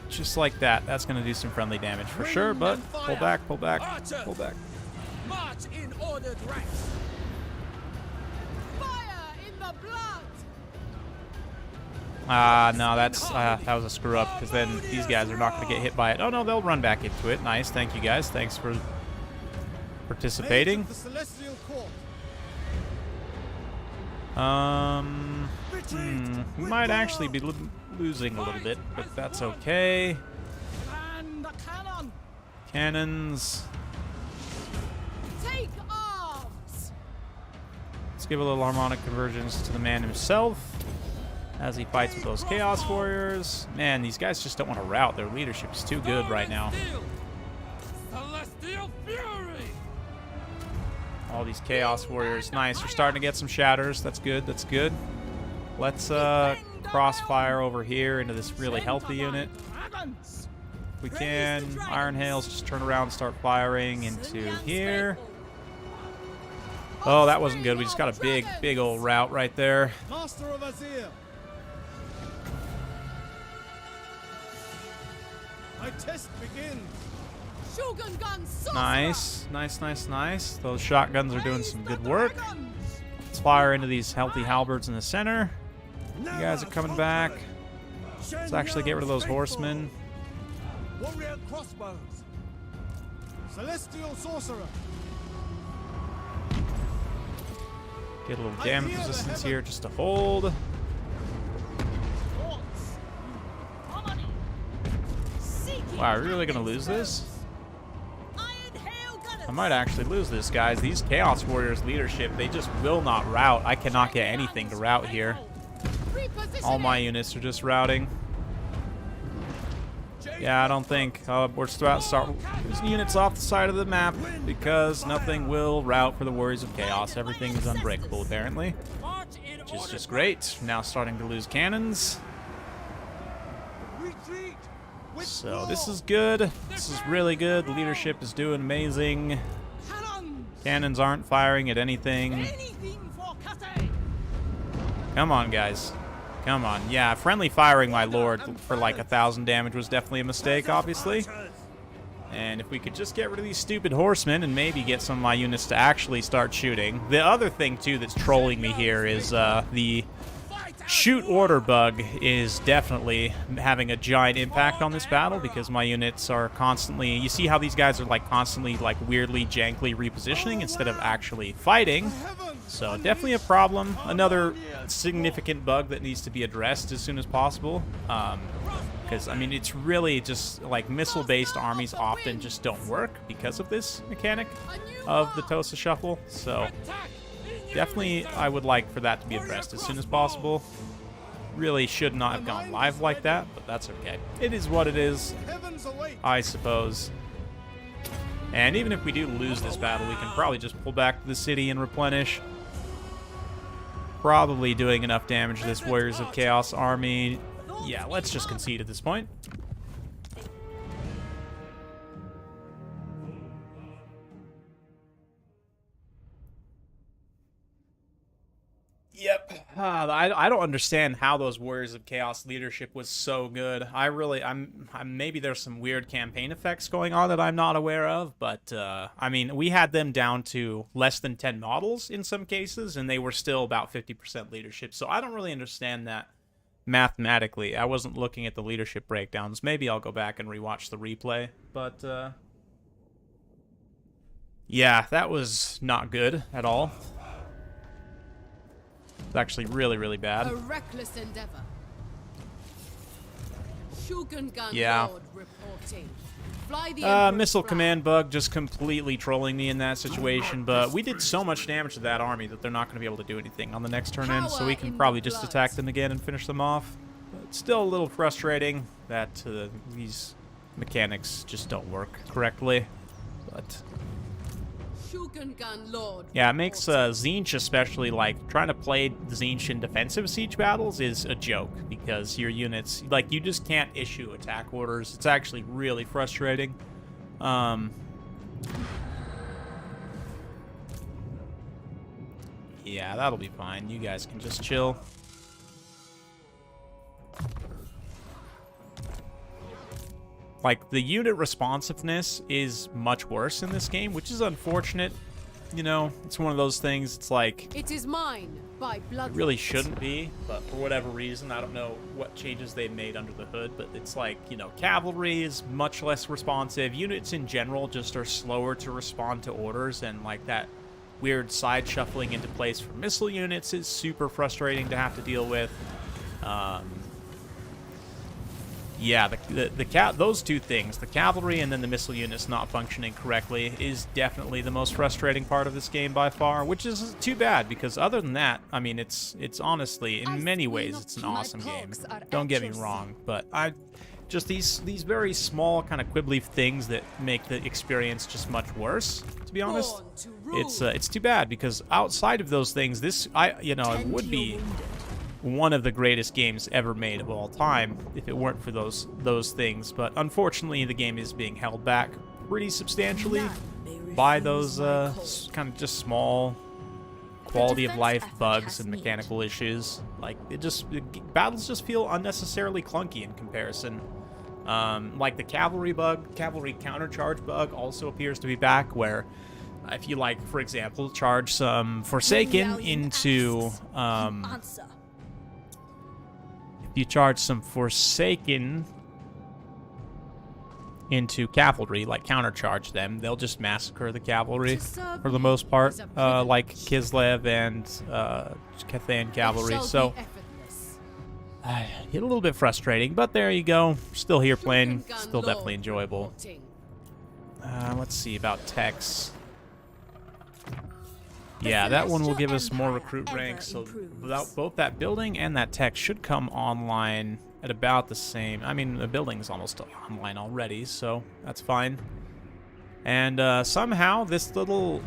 Just like that. That's going to do some friendly damage for sure, but pull back, pull back, pull back. March in ordered ranks! Fire in the blood. No, that was a screw up, because then these guys are not going to get hit by it. Oh no, they'll run back into it. Nice, thank you guys. Thanks for participating. Maids of the Celestial Court. We might actually be losing a little bit, but that's okay. And the cannon. Cannons. Take arms. Let's give a little harmonic convergence to the man himself as he fights with those Chaos Warriors. Man, these guys just don't want to rout. Their leadership is too good right now. Celestial fury! All these Chaos Warriors. Nice. We're starting to get some shatters. That's good. That's good. Let's crossfire over here into this really healthy unit. Dragons. If we can. Iron Hails, just turn around and start firing into here. Oh, that wasn't good. We just got a big old rout right there. Master of Azir. My test begins. Shogun gun sorcerer. Nice. Nice, nice, nice. Those shotguns are doing some good work. Let's fire into these healthy halberds in the center. You guys are coming back. Let's actually get rid of those horsemen. Warrior crossbows. Celestial sorcerer. Get a little damage resistance here just to hold. Thoughts. Harmony. Wow, are we really going to lose this? Iron hail gunners. I might actually lose this, guys. These Chaos Warriors leadership, they just will not rout. I cannot get anything to rout here. All my units are just routing. Yeah, I don't think. We're about to start losing units off the side of the map because nothing will rout for the Warriors of Chaos. Everything is unbreakable, apparently. March in Which is just great. Now starting to lose cannons. Retreat. So this is good. This is really good. The leadership is doing amazing. Cannons. Cannons aren't firing at anything. Anything for Cathay. Come on, guys. Come on. Yeah, friendly firing, my lord, for like 1,000 damage was definitely a mistake, obviously. And if we could just get rid of these stupid horsemen and maybe get some of my units to actually start shooting. The other thing, too, that's trolling me here is the shoot order bug is definitely having a giant impact on this battle because my units are constantly... You see how these guys are like constantly like weirdly, jankly repositioning instead of actually fighting. So definitely a problem. Another significant bug that needs to be addressed as soon as possible. Because, I mean, it's really just like missile-based armies often just don't work because of this mechanic of the Tosa Shuffle. So definitely I would like for that to be addressed as soon as possible. Really should not have gone live like that, but that's okay. It is what it is, I suppose. And even if we do lose this battle, we can probably just pull back to the city and replenish. Probably doing enough damage to this Warriors of Chaos army. Yeah, let's just concede at this point. Yep. I don't understand how those Warriors of Chaos leadership was so good. I'm maybe there's some weird campaign effects going on that I'm not aware of, but I mean, we had them down to less than 10 models in some cases, and they were still about 50% leadership. So I don't really understand that mathematically. I wasn't looking at the leadership breakdowns. Maybe I'll go back and rewatch the replay, but yeah, that was not good at all. It's actually really, really bad. A reckless endeavor. Kurgan Yeah. Lord reporting. Fly the Emperor's Missile flag. command bug just completely trolling me in that situation, but we did so much damage to that army that they're not going to be able to do anything on the next turn in, so we Power can in probably the just blood. attack them again and finish them off. But it's still a little frustrating that these mechanics just don't work correctly, but... Kurgan Lord Yeah, it makes reporting. Tzeentch especially, like, trying to play Tzeentch in defensive siege battles is a joke, because your units, like, you just can't issue attack orders. It's actually really frustrating. Yeah, that'll be fine. You guys can just chill. Like, the unit responsiveness is much worse in this game, which is unfortunate. You know, it's one of those things, it's like, It is mine by blood. it really shouldn't be, but for whatever reason, I don't know what changes they've made under the hood, but it's like, you know, cavalry is much less responsive. Units in general just are slower to respond to orders, and like that weird side shuffling into place for missile units is super frustrating to have to deal with. Yeah, those two things, the cavalry and then the missile units not functioning correctly, is definitely the most frustrating part of this game by far, which is too bad, because other than that, I mean, it's honestly, in many ways, it's an awesome game. Don't get me wrong, but just these very small kind of quibbly things that make the experience just much worse, to be honest. Born to rule. It's too bad, because outside of those things, this, it would be one of the greatest games ever made of all time if it weren't for those things. But unfortunately, the game is being held back pretty substantially by those kind of just small quality of life bugs and mechanical issues. Like, battles just feel unnecessarily clunky in comparison. Like the cavalry countercharge bug also appears to be back, where if you, like, for example, charge some Forsaken into you charge some Forsaken into cavalry, like countercharge them, they'll just massacre the cavalry To serve for the me most part, is a privilege. like Kislev and Cathay and cavalry. It shall So be effortless. get a little bit frustrating, but there you go. Still here playing, Kurgan still Lord definitely enjoyable. reporting. Let's see about techs. Yeah, that one will give us more recruit ranks, so both that building and that tech should come online at about the same. I mean, the building's almost online already, so that's fine. And somehow this little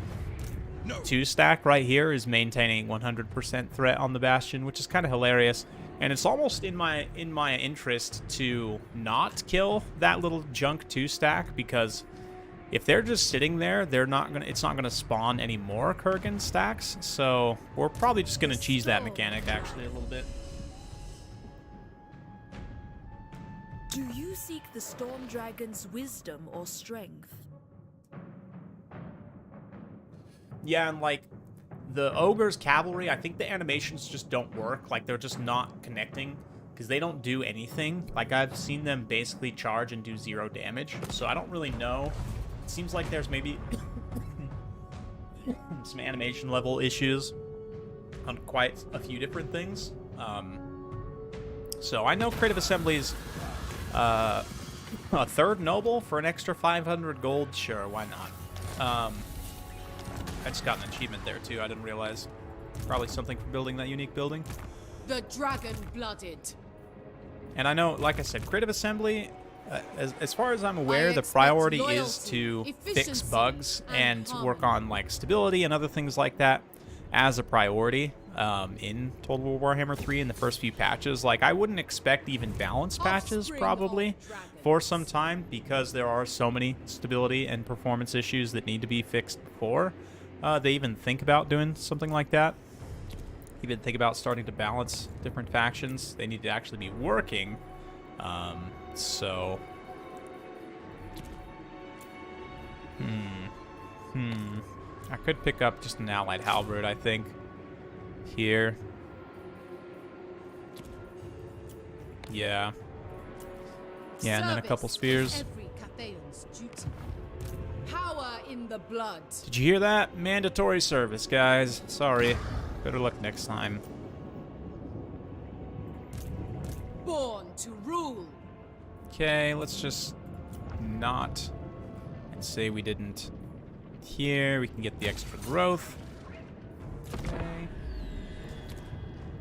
2-stack right here is maintaining 100% threat on the Bastion, which is kind of hilarious. And it's almost in my interest to not kill that little junk 2-stack, because if they're just sitting there, it's not gonna spawn any more Kurgan stacks. So we're probably just gonna cheese that mechanic actually a little bit. Do you seek the Storm Dragon's wisdom or strength? Yeah, and like the Ogre's cavalry, I think the animations just don't work. Like, they're just not connecting because they don't do anything. Like, I've seen them basically charge and do 0 damage, so I don't really know. It seems like there's maybe some animation level issues on quite a few different things. So I know Creative Assembly's a 3rd noble for an extra 500 gold. Sure, why not? I just got an achievement there too. I didn't realize. Probably something for building that unique building. The dragon blooded. And I know, like I said, Creative Assembly, as far as I'm aware, the expect priority is loyalty, to fix efficiency, bugs and and work on like stability and other things like that as a priority in Total War Warhammer 3 in the first few patches. Like, I wouldn't expect even balance patches Offspring probably of dragons. for some time, because there are so many stability and performance issues that need to be fixed before they even think about doing something like that. even think about starting to balance different factions. They need to actually be working. So... I could pick up just an allied halberd, I think. Here. Yeah. Yeah, and then a couple Service spears. is every Cathayan's duty. Power in the blood. Did you hear that? Mandatory service, guys. Sorry. Better luck next time. Born to rule. Okay, let's just not and say we didn't. Here, we can get the extra growth. Okay.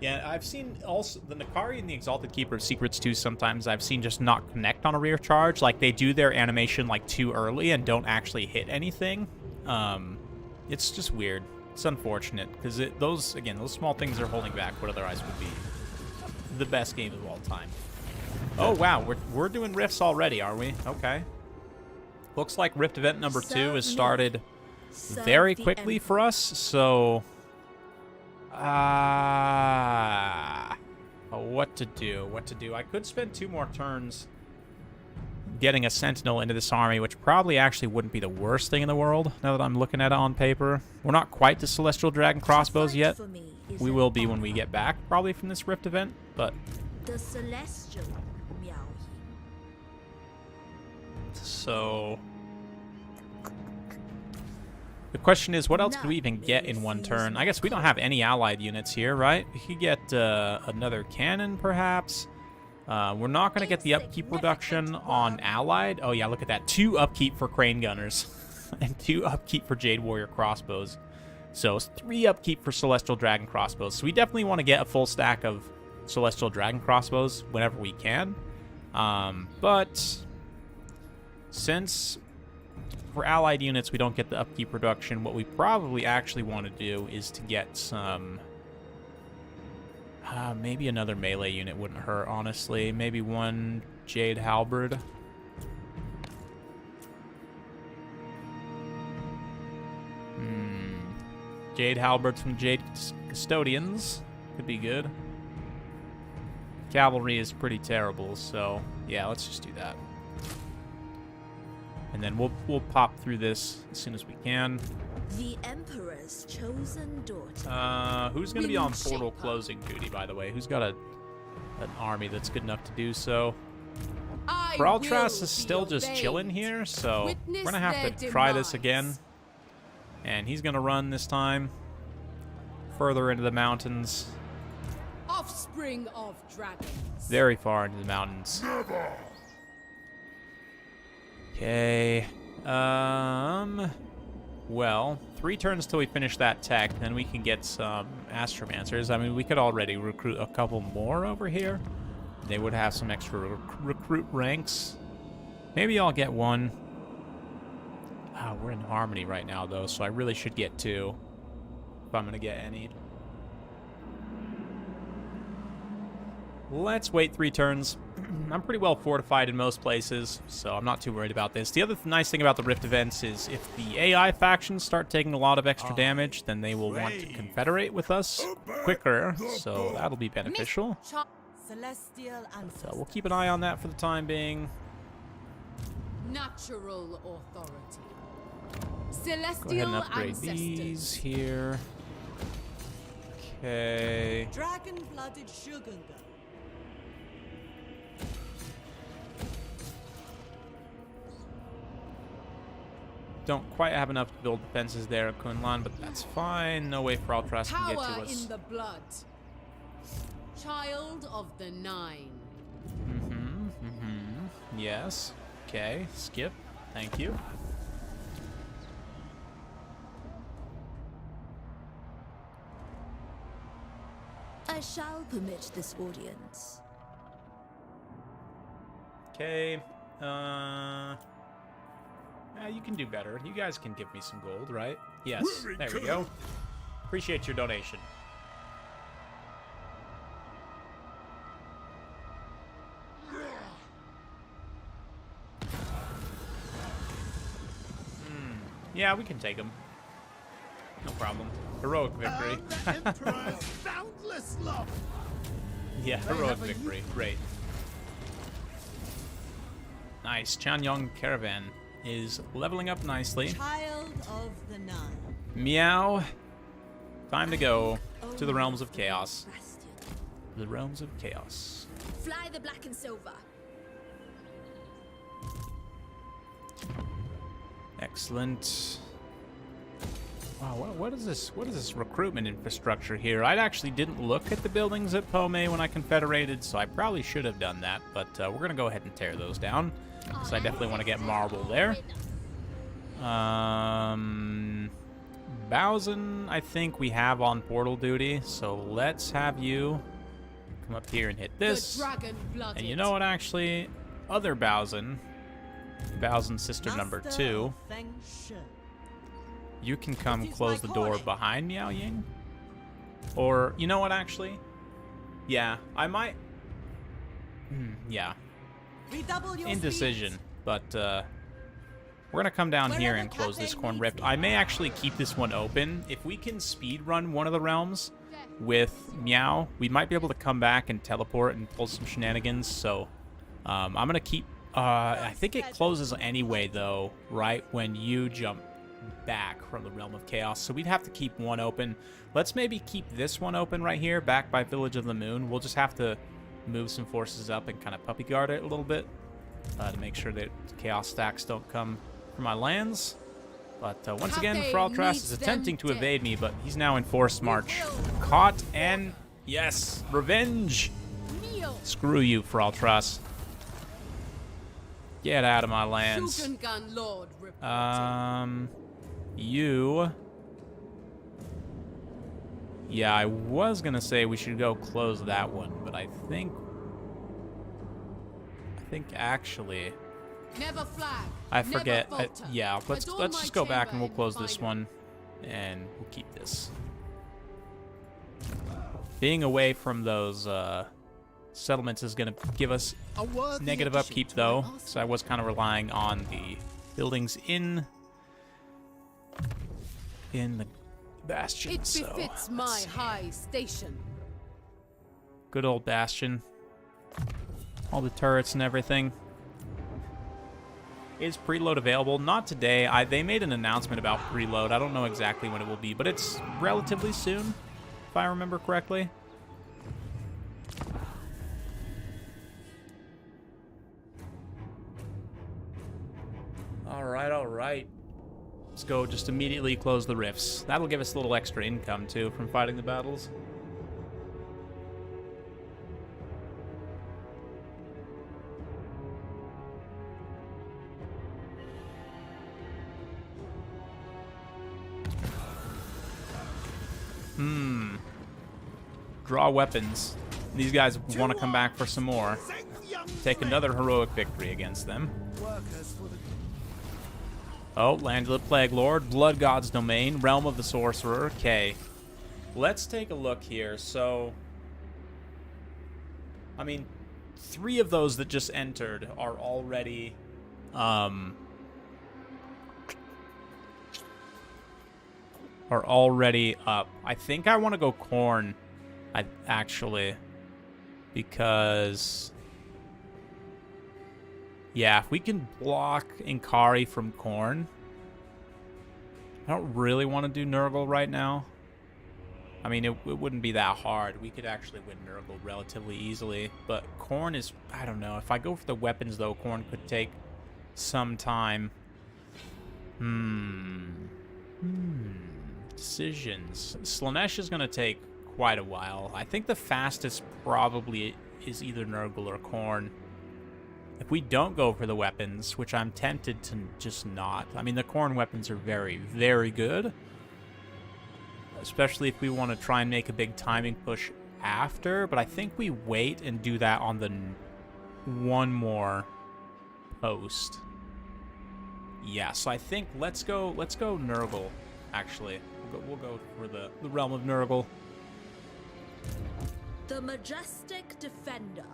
Yeah, I've seen also the Nakari and the Exalted Keeper of Secrets too. Sometimes I've seen just not connect on a rear charge. Like they do their animation like too early and don't actually hit anything. It's just weird. It's unfortunate because those small things are holding back what otherwise would be the best game of all time. Oh wow, we're doing rifts already, are we? Okay. Looks like Rift event number 2 has started very quickly for us. So. What to do? I could spend 2 more turns getting a sentinel into this army, which probably actually wouldn't be the worst thing in the world, now that I'm looking at it on paper. We're not quite to Celestial Dragon crossbows yet. We will be when we get back, probably, from this Rift event, but... The Celestial Miao Yin. So... The question is, what else could we even get in one turn? I guess we don't have any allied units here, right? We could get another cannon, perhaps. We're not going to get the upkeep reduction on allied. Oh, yeah, look at that. 2 upkeep for crane gunners and 2 upkeep for Jade Warrior crossbows. So it's 3 upkeep for Celestial Dragon crossbows. So we definitely want to get a full stack of Celestial Dragon crossbows whenever we can. But since... for allied units, we don't get the upkeep reduction. What we probably actually want to do is to get some... maybe another melee unit wouldn't hurt, honestly. Maybe 1 Jade Halberd. Jade Halberds from Jade Custodians. Could be good. Cavalry is pretty terrible, so yeah, let's just do that. And then we'll pop through this as soon as we can. The Emperor's chosen daughter. Who's going to be on portal closing duty, by the way? Who's got an army that's good enough to do so? Peraltras is still just chilling here, so we're going to have to try this again. And he's going to run this time further into the mountains. Offspring of dragons. Very far into the mountains. Okay. Well, 3 turns till we finish that tech, then we can get some Astromancers. I mean, we could already recruit a couple more over here. They would have some extra recruit ranks. Maybe I'll get 1. We're in Harmony right now, though, so I really should get 2 if I'm going to get any. Let's wait 3 turns. I'm pretty well fortified in most places, so I'm not too worried about this. The other nice thing about the Rift events is if the AI factions start taking a lot of extra damage, then they will want to confederate with us quicker, so that'll be beneficial. Celestial So we'll keep an eye on that for the time being. Natural authority. Go ahead and Celestial upgrade ancestors. these here. Okay. Dragon-blooded Shogunga. Don't quite have enough to build defenses there at Kunlan, but that's fine. No way for Altras can get to Power us. in the blood. Child of the Nine. Yes. Okay. Skip. Thank you. I shall permit this audience. Okay. You can do better. You guys can give me some gold, right? Yes. There we go. Appreciate your donation. Yeah, we can take them. No problem. Heroic victory. The Emperor's boundless love. Yeah, heroic victory. Great. Nice. Chanyong Caravan is leveling up nicely. Child of the Nile. Meow. Time to go to the realms of chaos. The realms of chaos. Fly the black and silver. Excellent. Wow, what is this? What is this recruitment infrastructure here? I actually didn't look at the buildings at Pome when I confederated, so I probably should have done that. But we're gonna go ahead and tear those down, because I definitely want to get marble there. Bowsen, I think we have on portal duty, so let's have you come up here and hit this. The dragon blooded. And you know what? Actually, other Bowsen, Bowsen sister number Master 2. of Feng Shui. You can come It is close my the door calling. behind Miao Ying. Or, you know what, actually? Yeah, I might... yeah, Redouble your indecision. speed. But, we're going to come down here Wherever and close Cathay this corn needs rift. me. I may actually keep this one open. If we can speed run one of the realms with Meow, we might be able to come back and teleport and pull some shenanigans. So, I'm going to keep... I think it closes anyway, though, right when you jump back from the realm of chaos, so we'd have to keep one open. Let's maybe keep this one open right here, back by Village of the Moon. We'll just have to move some forces up and kind of puppy guard it a little bit to make sure that chaos stacks don't come from my lands. But once again, Cathay Fraltras needs is attempting to them evade me, but he's now in forced march. Caught and yes, revenge. Kneel. Screw you, Fraltras. Get out of my lands. Kurgan Lord reporting. You... Yeah, I was gonna say we should go close that one, but I think actually... Never flag. I forget. Never falter. Yeah, let's Adorn just my go back chamber and we'll in close this final. one, and we'll keep this. Being away from those settlements is gonna give us A worthy negative addition upkeep to though, my so I was kind of relying on the buildings in the bastion. It so befits let's my see. high station. Good old bastion. All the turrets and everything. Is preload available? Not today. They made an announcement about preload. I don't know exactly when it will be, but it's relatively soon, if I remember correctly. All right. Let's go just immediately close the rifts. That'll give us a little extra income, too, from fighting the battles. Draw weapons. These guys want to come back for some more. Take another heroic victory against them. workers for the Oh, Land of the Plague Lord, Blood God's Domain, Realm of the Sorcerer. Okay. Let's take a look here. So, I mean, 3 of those that just entered are already, up. I think I want to go corn, actually, because... yeah, if we can block Inkari from Korn. I don't really want to do Nurgle right now. I mean, it wouldn't be that hard. We could actually win Nurgle relatively easily. But Korn is... I don't know. If I go for the weapons, though, Korn could take some time. Decisions. Slanesh is going to take quite a while. I think the fastest probably is either Nurgle or Korn. If we don't go for the weapons, which I'm tempted to just not. I mean, the Korn weapons are very, very good. Especially if we want to try and make a big timing push after. But I think we wait and do that on the one more post. Yeah, so I think let's go Nurgle, actually. We'll go for the realm of Nurgle. The majestic defender.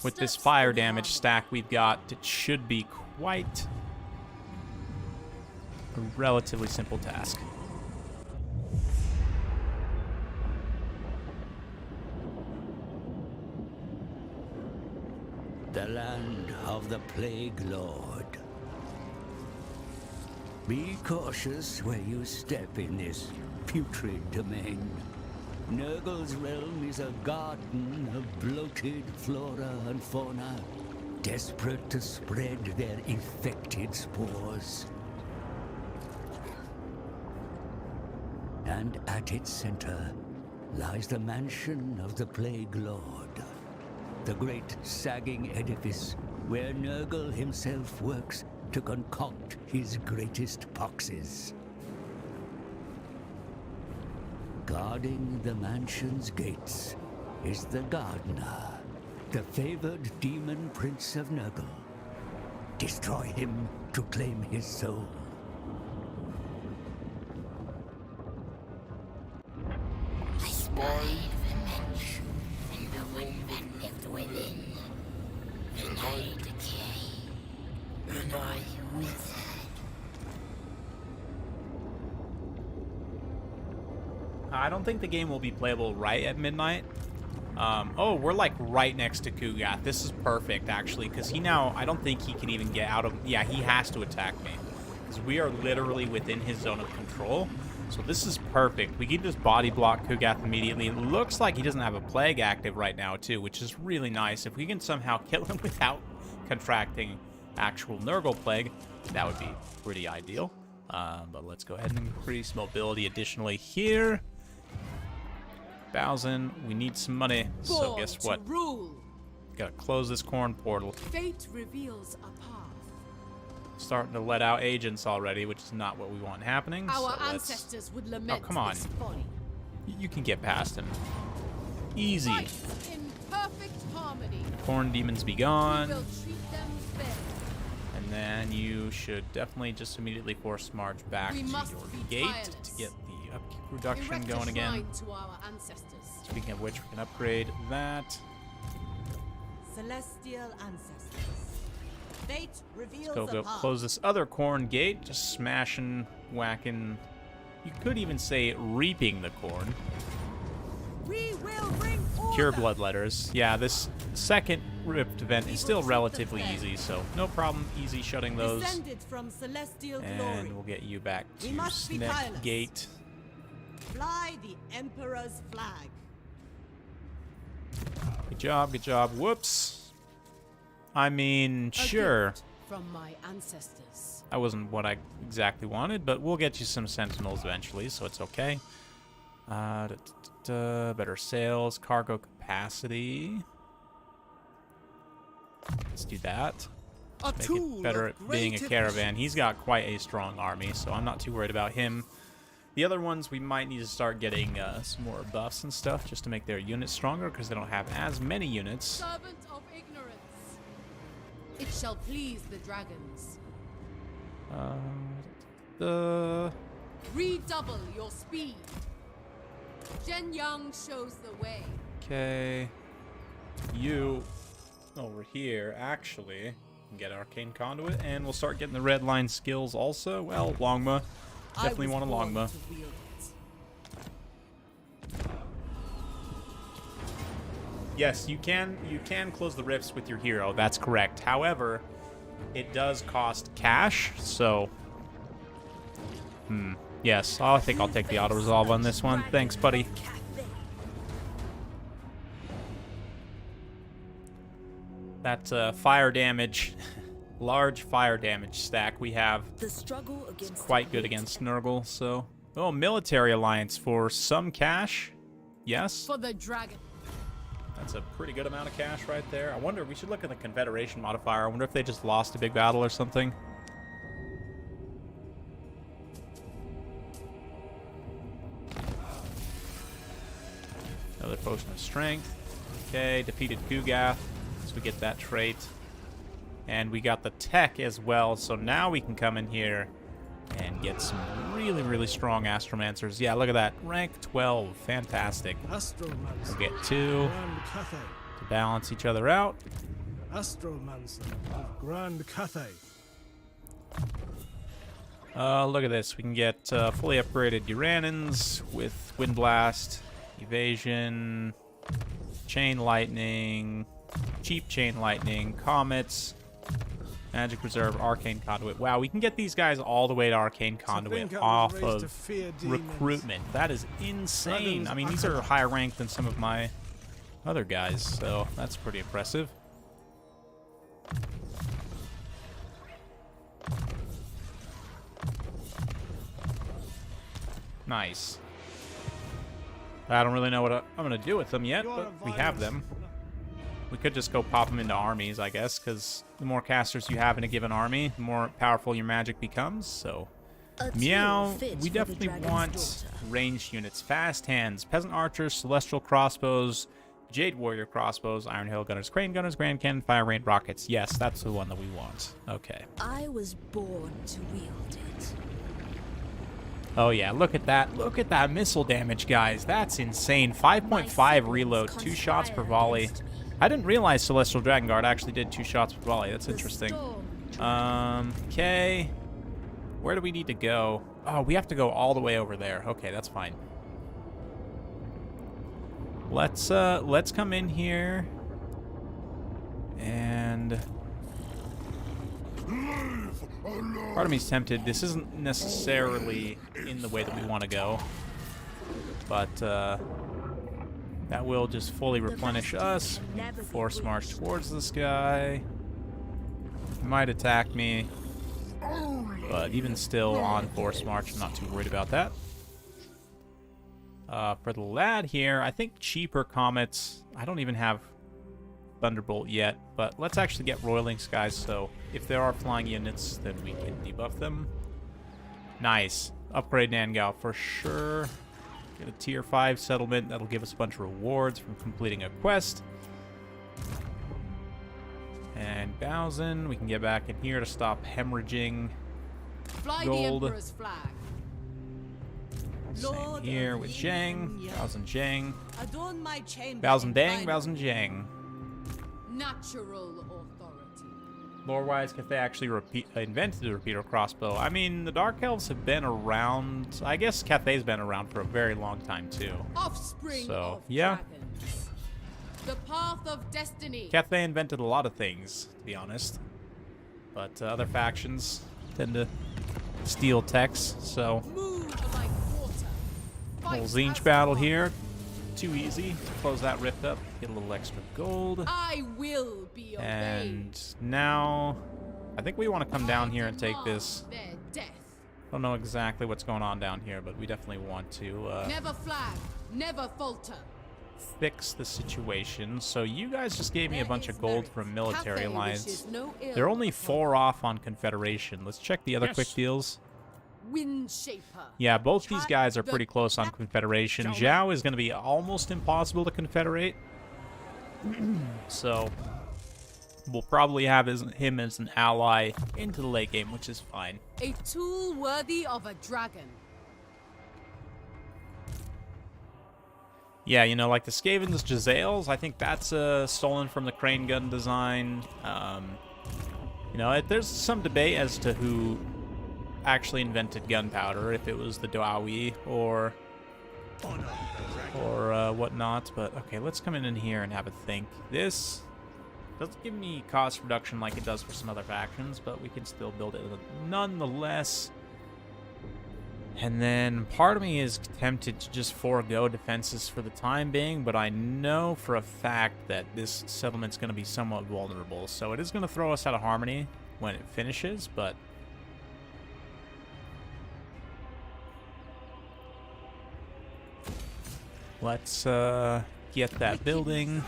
With this Footsteps fire in damage lava. stack we've got, it should be quite a relatively simple task. The land of the Plague Lord. Be cautious where you step in this putrid domain. Nurgle's realm is a garden of bloated flora and fauna, desperate to spread their infected spores. And at its center lies the mansion of the Plague Lord, the great sagging edifice where Nurgle himself works to concoct his greatest poxes. Guarding the mansion's gates is the Gardener, the favored demon prince of Nurgle. Destroy him to claim his soul. I spied the mansion and the one that lived within. And I decay, and I withered. I don't think the game will be playable right at midnight. Oh, we're like right next to Kurgan. This is perfect, actually, because he now, I don't think he can even get out of, yeah, he has to attack me. Because we are literally within his zone of control. So this is perfect. We can just body block Kurgan immediately. It looks like he doesn't have a plague active right now, too, which is really nice. If we can somehow kill him without contracting actual Nurgle plague, that would be pretty ideal. But let's go ahead and increase mobility additionally here. 1,000. We need some money. So Born guess to what? Rule. Gotta close this corn portal. Fate reveals a path. Starting to let out agents already, which is not what we want happening. Our so let's- ancestors would lament come on. this folly. You can get past him. Easy. Fight in perfect harmony. Corn demons be We gone. will treat them fair. And then you should definitely just immediately force March back We to must your be gate tireless. to get the upkeep reduction Erect a going again. shrine to our ancestors. Speaking of which, we can upgrade that. Celestial ancestors. Fate reveals Go a path. close this other corn gate. Just smashing, whacking. You could even say reaping the corn. We will bring order. Pure bloodletters. Yeah, this second ripped event is still relatively easy, so no problem. Easy shutting those. Descended from celestial And glory. we'll get you back We to must be Sneck tireless. Gate. Fly the Emperor's flag. Good job, good job. Whoops. I mean, A sure. gift from my ancestors. That wasn't what I exactly wanted, but we'll get you some sentinels eventually, so it's okay. Better sales, cargo capacity. Let's do that. A Make tool it better of at being a great caravan. He's got quite a strong army, so I'm not too worried about him. The other ones, we might need to start getting some more buffs and stuff just to make their units stronger, because they don't have as many units. Servant of ignorance. It shall please the dragons. Redouble your speed. Zhen Yang shows the way. Okay. You over here actually can get Arcane Conduit, and we'll start getting the red line skills also. Well, Longma. Definitely want a Longma. Yes, you can close the rifts with your hero. That's correct. However, it does cost cash, so yes, I think I'll take the auto resolve on this one. Thanks, buddy. Cathay. That fire damage, large fire damage stack we have, The struggle against quite good against Nurgle. So, oh, military alliance for some cash. Yes, For the dragon. that's a pretty good amount of cash right there. I wonder, we should look at the Confederation modifier. I wonder if they just lost a big battle or something. Another potion of strength. Okay, defeated Gugath, so we get that trait. And we got the tech as well, so now we can come in here and get some really, really strong Astromancers. Yeah, look at that. Rank 12. Fantastic. Astromancer. We'll get 2 Grand Cathay. to balance each other out. Astromancer of Grand Cathay. Look at this. We can get fully upgraded Urannans with Wind Blast, Evasion, Chain Lightning, Cheap Chain Lightning, Comets, Magic Reserve, Arcane Conduit. Wow, we can get these guys all the way to Arcane Conduit think I was off raised of to fear demons. recruitment. That is insane. Dragons I mean, these are higher ranked than some of my other guys, so that's pretty impressive. Nice. I don't really know what I'm going to do with them yet, but we have them. We could just go pop them into armies, I guess, because the more casters you have in a given army, the more powerful your magic becomes, so... A tool Meow, fit we for the definitely dragon's want daughter. ranged units. Fast hands, Peasant Archers, Celestial Crossbows, Jade Warrior Crossbows, Iron Hill Gunners, Crane Gunners, Grand Cannon, Fire Rain Rockets. Yes, that's the one that we want. Okay. I was born to wield it. Oh yeah, look at that. Look at that missile damage, guys. That's insane. 5.5 reload, 2 shots per volley. I didn't realize Celestial Dragon Guard actually did 2 shots per volley. That's interesting. Okay. Where do we need to go? Oh, we have to go all the way over there. Okay, that's fine. Let's come in here. And part of me's tempted. This isn't necessarily in the way that we want to go. But that will just fully replenish us. Force march towards this guy. He might attack me. But even still, on force march, I'm not too worried about that. For the lad here, I think cheaper comets. I don't even have Thunderbolt yet, but let's actually get Roiling Skies, so if there are flying units, then we can debuff them. Nice. Upgrade Nangao for sure. Get a tier 5 settlement. That'll give us a bunch of rewards from completing a quest. And Bowsen, we can get back in here to stop hemorrhaging Fly gold. the Emperor's flag. Same Lord here of with Yin Zhang. Yang. Bowsen Zhang. Adorn my chamber. Bowsen in Dang, thine Bowsen Zhang. Natural authority. Lore-wise, Cathay actually invented the repeater crossbow. I mean, the Dark Elves have been around. I guess Cathay's been around for a very long time, too. Offspring So, of yeah. dragons. The path of destiny. Cathay invented a lot of things, to be honest. But other factions tend to steal techs, so... Move like water. Fight Little Zinch as battle one. here. Too easy. Close that rift up. Get a little extra gold. I will be obeyed. And now... I think we want to come down here and take Demand this. Their death. Don't know exactly what's going on down here, but we definitely want to Never flag. Never falter. fix the situation. So you guys just gave me a There bunch is of gold merit. from Military Cathay Alliance. wishes no ill They're only upon 4 off on Confederation. Let's check the other quick deals. Wind Shaper. Yeah, both these guys are pretty close on Confederation. Zhao is going to be almost impossible to confederate. So we'll probably have him as an ally into the late game, which is fine. A tool worthy of a dragon. Yeah, you know, like the Skaven's Jezzails, I think that's stolen from the Crane Gun design. You know, there's some debate as to who actually invented gunpowder, if it was the Doawi or whatnot. But okay, let's come in here and have a think. This doesn't give me cost reduction like it does for some other factions, but we can still build it nonetheless. And then part of me is tempted to just forego defenses for the time being, but I know for a fact that this settlement's going to be somewhat vulnerable. So it is going to throw us out of harmony when it finishes, but... let's get that building.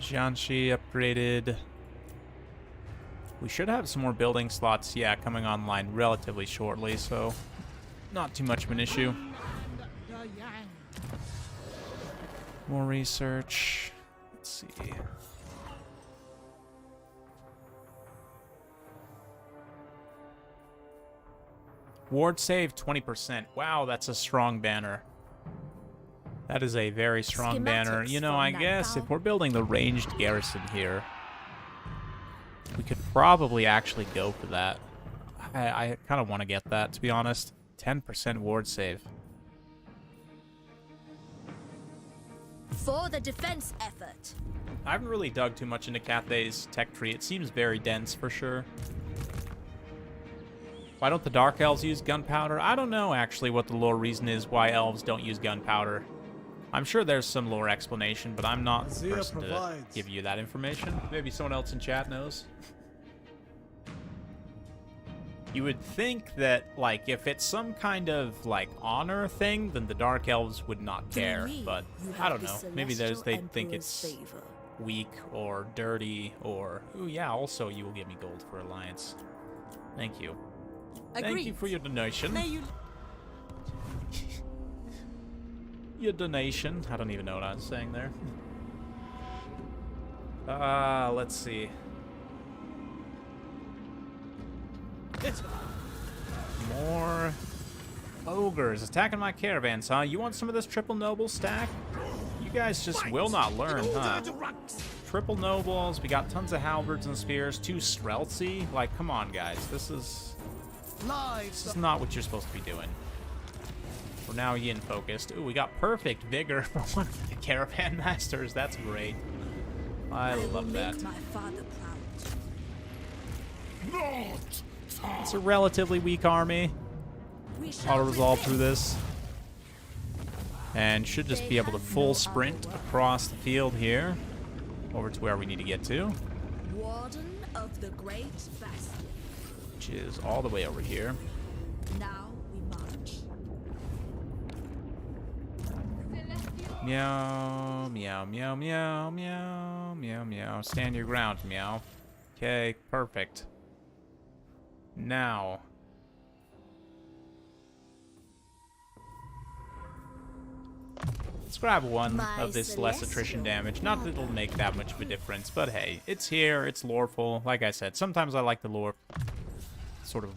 Jianxi upgraded. We should have some more building slots, yeah, coming online relatively shortly, so not too much of an issue. More research. Let's see. Ward save 20%. Wow, that's a strong banner. That is a very strong banner. You know, I guess if we're building the ranged garrison here, we could probably actually go for that. I kind of want to get that, to be honest. 10% ward save. For the defense effort. I haven't really dug too much into Cathay's tech tree. It seems very dense for sure. Why don't the Dark Elves use gunpowder? I don't know, actually, what the lore reason is why elves don't use gunpowder. I'm sure there's some lore explanation, but I'm not the Azir person to provides. give you that information. Maybe someone else in chat knows. You would think that, like, if it's some kind of, like, honor thing, then the Dark Elves would not care, To me, but you I have don't the know. Maybe they Celestial think Emperor's it's favor. weak or dirty or... Ooh, yeah, also you will give me gold for Alliance. Thank you. Thank you Agreed. for your donation. May you Your donation. I don't even know what I was saying there. Let's see. More ogres attacking my caravans, huh? You want some of this triple noble stack? You guys just will not learn, huh? Triple nobles, we got tons of halberds and spears, 2 streltsy. Like, come on, guys. This is not what you're supposed to be doing. We're now yin focused. Ooh, we got perfect vigor for one of the caravan masters. That's great. I will love that. make my father proud. It's a relatively weak army. We shall Auto resolve through prevail. this. And should just be able to full sprint across the field here. Over to where we need to get to. Warden of the Great Bastion. Which is all the way over here. Now we march. Meow, meow, meow, meow, meow, meow, meow. Stand your ground, meow. Okay, perfect. Now. Let's grab one My of this less attrition celestial damage. Not that it'll make that much of a difference, but hey, it's here, it's loreful. Like I said, sometimes I like the lore sort of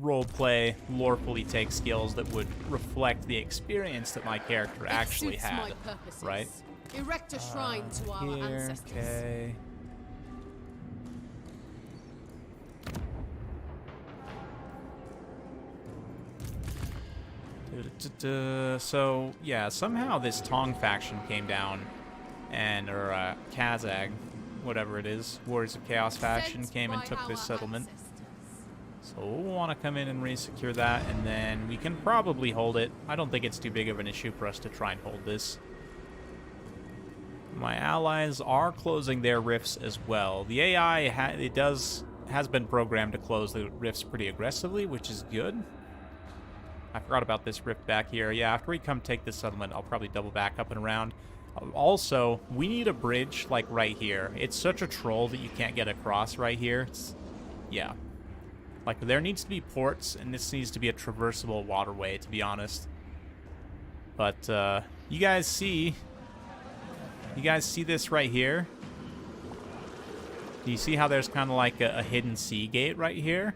roleplay, lorefully take skills that would reflect the experience that my character It actually suits had, my purposes. right? Erect a shrine to our Here, ancestors. okay. So, yeah, somehow this Tong faction came down, and, or, Kazag, whatever it is, Warriors of Chaos faction, Sent came and by took this our settlement. ancestors. So we'll want to come in and re-secure that, and then we can probably hold it. I don't think it's too big of an issue for us to try and hold this. My allies are closing their rifts as well. The AI has been programmed to close the rifts pretty aggressively, which is good. I forgot about this rift back here. Yeah, after we come take this settlement, I'll probably double back up and around. Also, we need a bridge, like, right here. It's such a troll that you can't get across right here. Yeah. Like, there needs to be ports, and this needs to be a traversable waterway, to be honest. But, you guys see this right here? Do you see how there's kind of like a hidden sea gate right here?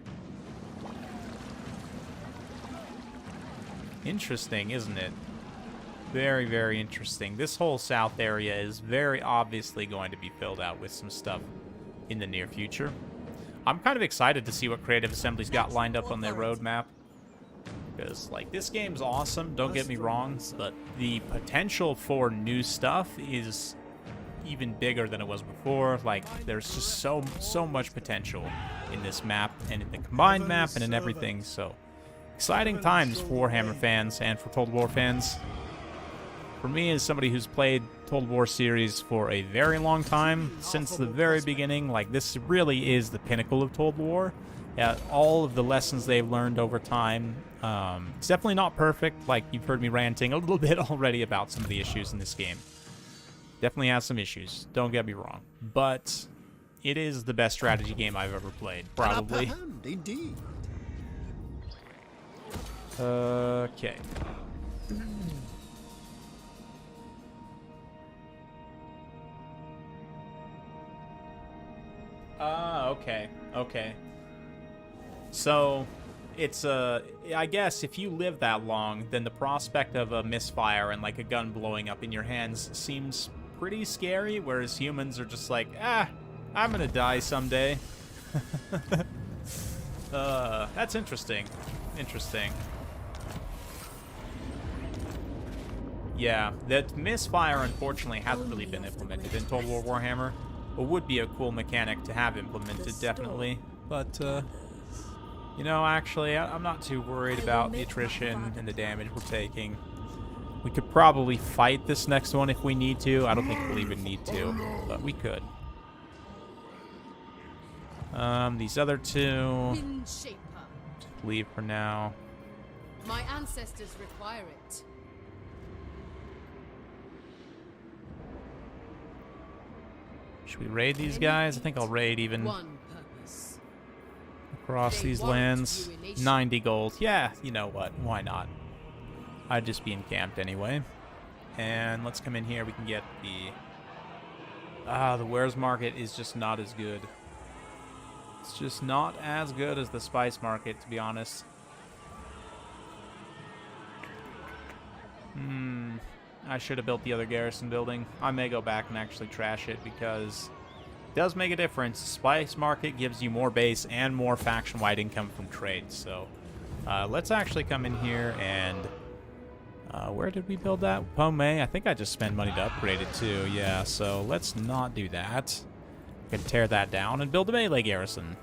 Interesting, isn't it? Very, very interesting. This whole south area is very obviously going to be filled out with some stuff in the near future. I'm kind of excited to see what Creative Assembly's got lined up on their roadmap. Because, like, this game's awesome, don't get me wrong, but the potential for new stuff is even bigger than it was before. Like, there's just so much potential in this map, and in the combined map, and in everything, so... Exciting times for Warhammer fans and for Total War fans. For me, as somebody who's played Total War series for a very long time, since the very beginning, like, this really is the pinnacle of Total War. All of the lessons they've learned over time. It's definitely not perfect, like you've heard me ranting a little bit already about some of the issues in this game. Definitely has some issues, don't get me wrong. But it is the best strategy game I've ever played, probably. An upper hand, indeed. Okay. Okay. So, it's I guess if you live that long, then the prospect of a misfire and like a gun blowing up in your hands seems pretty scary, whereas humans are just like, I'm gonna die someday. That's interesting. Interesting. Yeah, that misfire unfortunately hasn't really been implemented in Total War Warhammer. It would be a cool mechanic to have implemented, definitely. But, you know, actually, I'm not too worried about the attrition and the damage we're taking. We could probably fight this next one if we need to. I don't think we'll even need to, but we could. These other two, Wind Shaper. leave for now. My ancestors require it. Should we raid these guys? I think I'll raid even One purpose. across They these want lands. ruination. 90 gold. Yeah, you know what? Why not? I'd just be encamped anyway. And let's come in here. We can get the wares market is just not as good. It's just not as good as the spice market, to be honest. I should have built the other garrison building. I may go back and actually trash it because it does make a difference. Spice market gives you more base and more faction-wide income from trade. So let's actually come in here and... where did we build that? Pomay? I think I just spent money to upgrade it too. Yeah, so let's not do that. We can tear that down and build a melee garrison.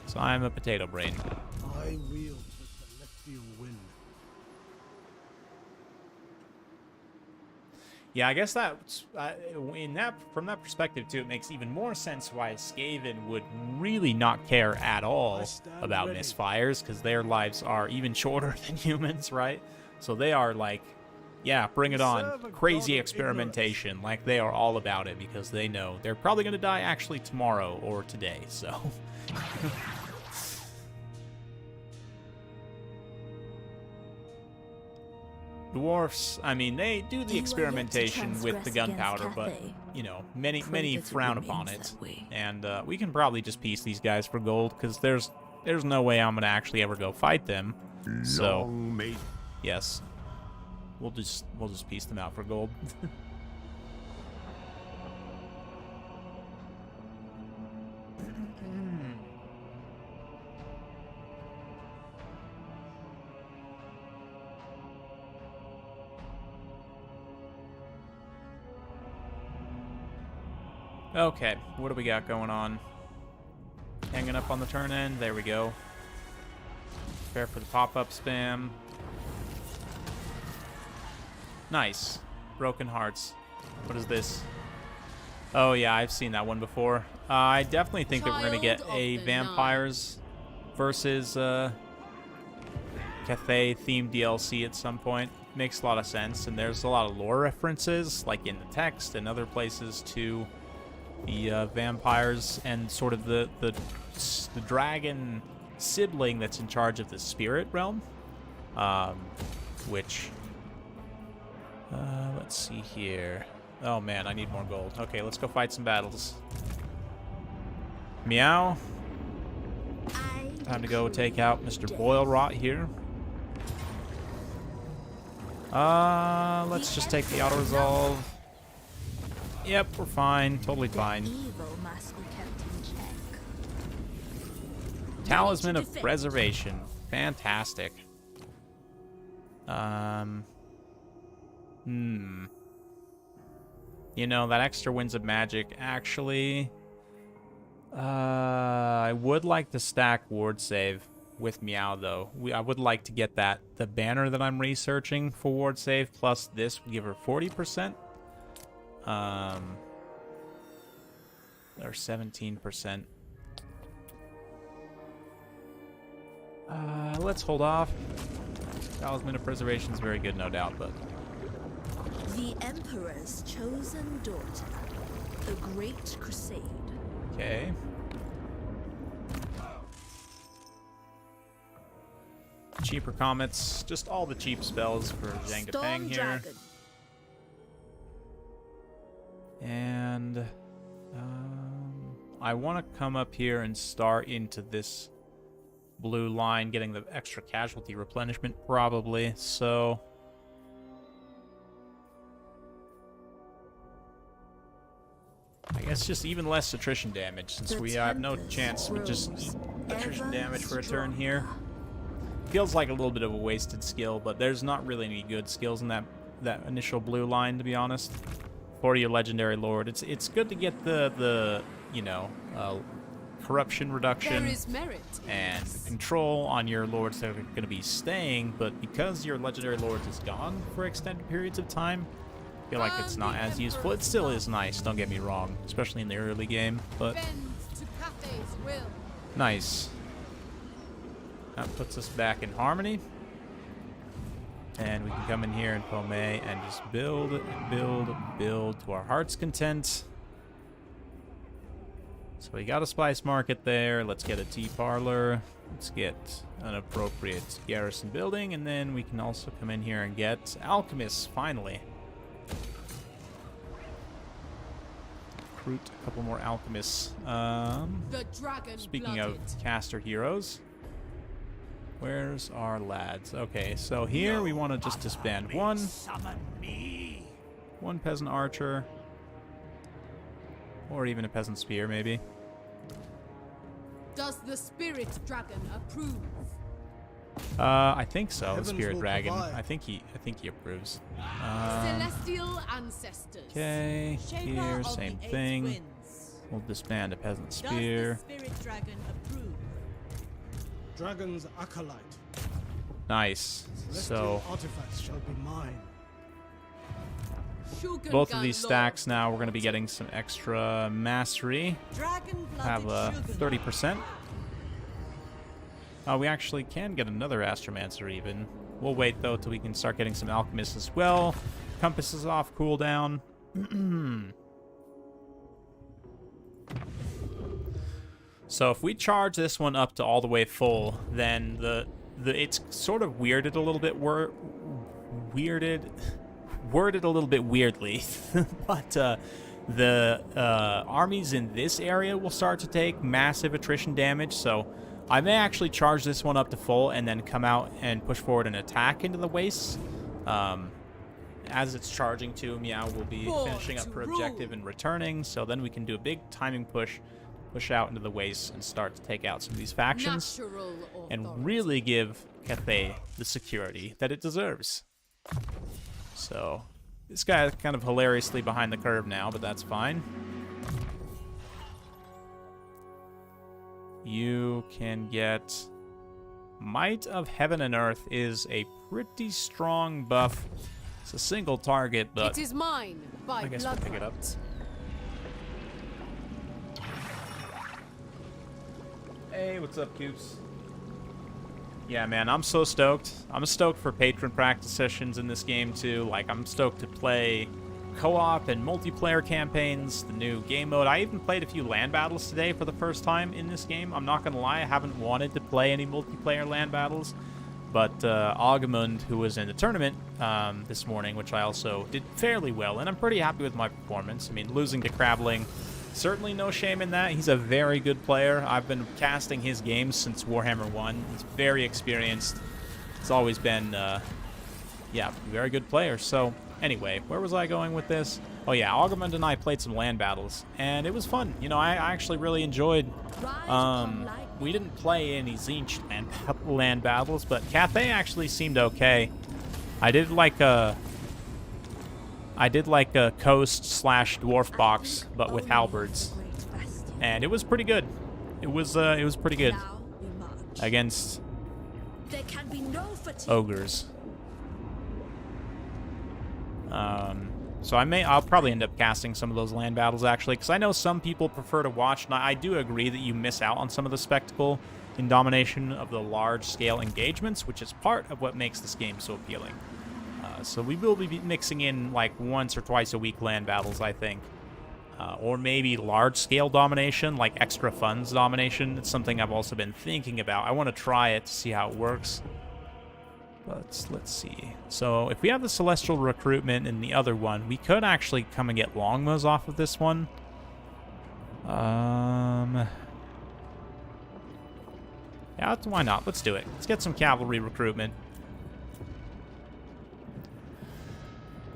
So I'm a potato brain. I wield the celestial wind. Yeah, I guess that's from that perspective too, it makes even more sense why Skaven would really not care at all about misfires, because their lives are even shorter than humans, right? So they are like, yeah, bring it on, crazy experimentation, like they are all about it because they know they're probably going to die actually tomorrow or today. So. Dwarfs, I mean, they do the experimentation with the gunpowder, but, you know, many frown upon it. And we can probably just piece these guys for gold, because there's no way I'm going to actually ever go fight them. So, yes, we'll just piece them out for gold. Okay, what do we got going on? Hanging up on the turn end. There we go. Prepare for the pop-up spam. Nice. Broken Hearts. What is this? Oh yeah, I've seen that one before. I definitely think that we're going to get a Vampires versus Cathay themed DLC at some point. Makes a lot of sense, and there's a lot of lore references, like in the text and other places, to the vampires and sort of the dragon sibling that's in charge of the spirit realm, which let's see here. Oh man, I need more gold. Okay, let's go fight some battles. Meow. Time to go take out Mr. Boilrot here. Let's just take the auto resolve. Yep, we're fine. Totally fine. Talisman of Preservation. Fantastic. You know, that extra Winds of Magic, actually... I would like to stack Ward Save with Meow, though. I would like to get the banner that I'm researching for Ward Save, plus this would give her 40%. Or 17%. Let's hold off. Talisman of Preservation is very good, no doubt, but... The Emperor's chosen daughter. The Great Crusade. Okay. Cheaper comets. Just all the cheap spells for Zhang Depeng here. Dragon. And I want to come up here and start into this blue line, getting the extra casualty replenishment probably. So I guess it's just even less attrition damage, since we have no chance to just eat attrition damage for a turn here. Feels like a little bit of a wasted skill, but there's not really any good skills in that initial blue line, to be honest. For your legendary lord, it's good to get the you know, corruption reduction There is merit. and control on your lords that are going to be staying, but because your legendary lord is gone for extended periods of time, I feel like it's not as useful. It still is nice, don't get me wrong, especially in the early game, but Bend to Cathay's will. nice. That puts us back in harmony. And we can come in here in Pomay and just build, build, build to our heart's content. So we got a spice market there. Let's get a tea parlor. Let's get an appropriate garrison building. And then we can also come in here and get alchemists, finally. Recruit a couple more alchemists. The dragon Speaking of caster heroes, where's our lads? Okay, so here we want to just disband one peasant archer, or even a peasant spear, maybe. Does the spirit dragon approve? I think so. The Heavens spirit will dragon. provide. I think he approves. Celestial ancestors. Okay, Shaper here, of same the Eight thing. Winds. We'll disband a peasant Does spear. the spirit dragon approve? Dragon's acolyte. Nice. Celestial So artifacts shall be mine. both of these stacks now, we're going to be getting some extra mastery. Have a 30%. We actually can get another Astromancer even. We'll wait though till we can start getting some alchemists as well. Compass is off cooldown. So if we charge this one up to all the way full, then it's sort of worded a little bit weirdly, but the armies in this area will start to take massive attrition damage. So I may actually charge this one up to full and then come out and push forward an attack into the wastes. As it's charging to, Meow will be finishing up her objective and returning, so then we can do a big timing push out into the wastes and start to take out some of these factions and really give Cathay the security that it deserves. So this guy is kind of hilariously behind the curve now, but that's fine. You can get Might of Heaven and Earth is a pretty strong buff. It's a single target, but it is mine by I guess we'll pick it up. Hey, what's up, Coops? Yeah, man, I'm so stoked. I'm stoked for patron practice sessions in this game, too. Like, I'm stoked to play co-op and multiplayer campaigns, the new game mode. I even played a few land battles today for the first time in this game. I'm not gonna lie, I haven't wanted to play any multiplayer land battles, but Agamund, who was in the tournament this morning, which I also did fairly well, and I'm pretty happy with my performance. I mean, losing to Crabling, certainly no shame in that. He's a very good player. I've been casting his games since Warhammer 1. He's very experienced. It's always been, yeah, very good player. So anyway, where was I going with this? Oh yeah, Agamund and I played some land battles, and it was fun. You know, I actually really enjoyed. We didn't play any Zinch land battles, but Cathay actually seemed okay. I did like a coast / dwarf box, but with halberds, and it was pretty good. It was pretty good against ogres. So I'll probably end up casting some of those land battles, actually, because I know some people prefer to watch, and I do agree that you miss out on some of the spectacle in domination of the large-scale engagements, which is part of what makes this game so appealing. So we will be mixing in, like, once or twice a week land battles, I think. Or maybe large-scale domination, like extra funds domination. It's something I've also been thinking about. I want to try it to see how it works. But let's see. So if we have the Celestial Recruitment in the other one, we could actually come and get Longmas off of this one. Yeah, why not? Let's do it. Let's get some cavalry recruitment.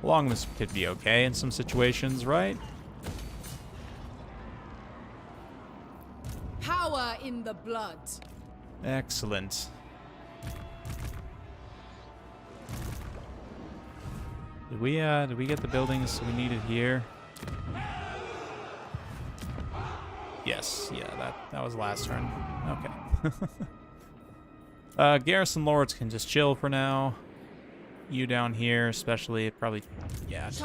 Longmas could be okay in some situations, right? in the blood. Excellent. Did we get the buildings we needed here? Yes, yeah, that was last turn. Okay. Garrison lords can just chill for now. You down here, especially, probably, yeah, just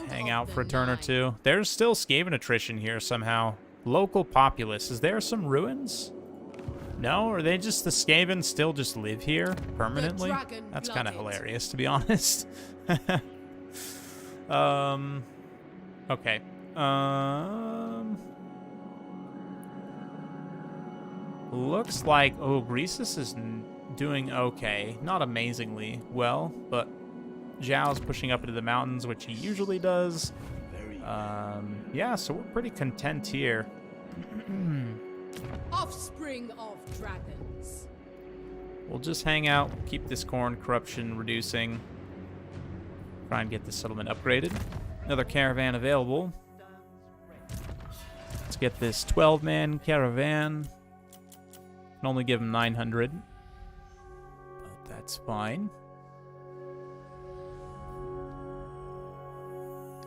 hang out for a turn or two. There's still Skaven attrition here somehow. Local populace. Is there some ruins? No? Or they just, the Skaven still just live here permanently? That's kind of hilarious, to be honest. Okay. Looks like, oh, Greasus is doing okay. Not amazingly well, but Zhao's pushing up into the mountains, which he usually does. Yeah, so we're pretty content here. Offspring of dragons. We'll just hang out, keep this corn corruption reducing. Try and get the settlement upgraded. Another caravan available. Let's get this 12-man caravan. Can only give him 900. But that's fine.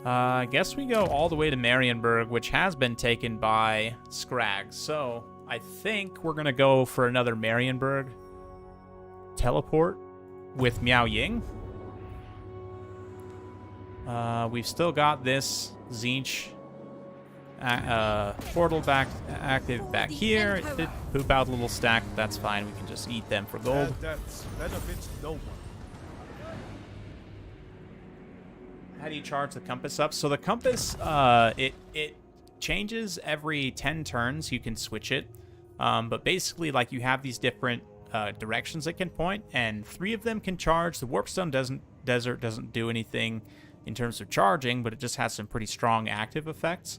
I guess we go all the way to Marienburg, which has been taken by Scrag. So I think we're going to go for another Marienburg teleport with Miao Ying. We've still got this Zinch portal active back here. It did poop out a little stack, but that's fine. We can just eat them for gold. That benefits no one. How do you charge the compass up? So the compass, it changes every 10 turns. You can switch it. But basically, like, you have these different directions it can point, and 3 of them can charge. The Warpstone Desert doesn't do anything in terms of charging, but it just has some pretty strong active effects.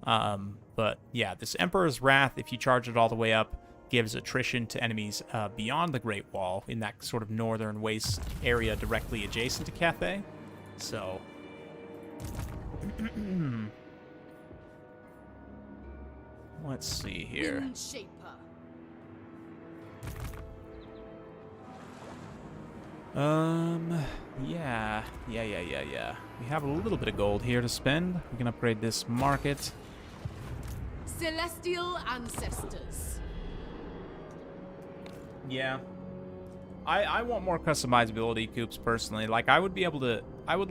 But yeah, this Emperor's Wrath, if you charge it all the way up, gives attrition to enemies beyond the Great Wall in that sort of northern waste area directly adjacent to Cathay. So let's see here. Windshaper. Yeah. We have a little bit of gold here to spend. We can upgrade this market. Celestial ancestors. Yeah. I want more customizability, Coops, personally. Like, I would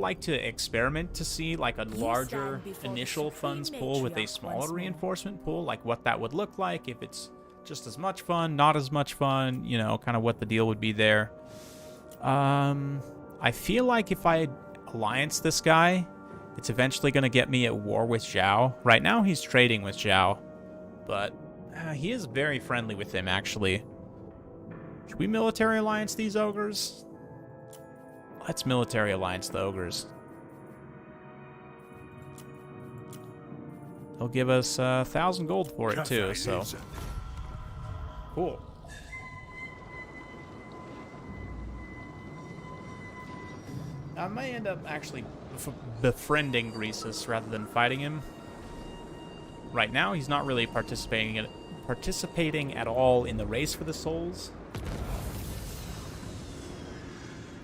like to experiment to see, like, a larger initial funds pool with a smaller reinforcement pool, like what that would look like, if it's just as much fun, not as much fun, you know, kind of what the deal would be there. I feel like if I alliance this guy, it's eventually going to get me at war with Zhao. Right now, he's trading with Zhao, but he is very friendly with him, actually. Should we military alliance these ogres? Let's military alliance the ogres. They'll give us 1,000 gold for it, too, so... Cool. I might end up actually befriending Greasus rather than fighting him. Right now, he's not really participating at all in the race for the souls.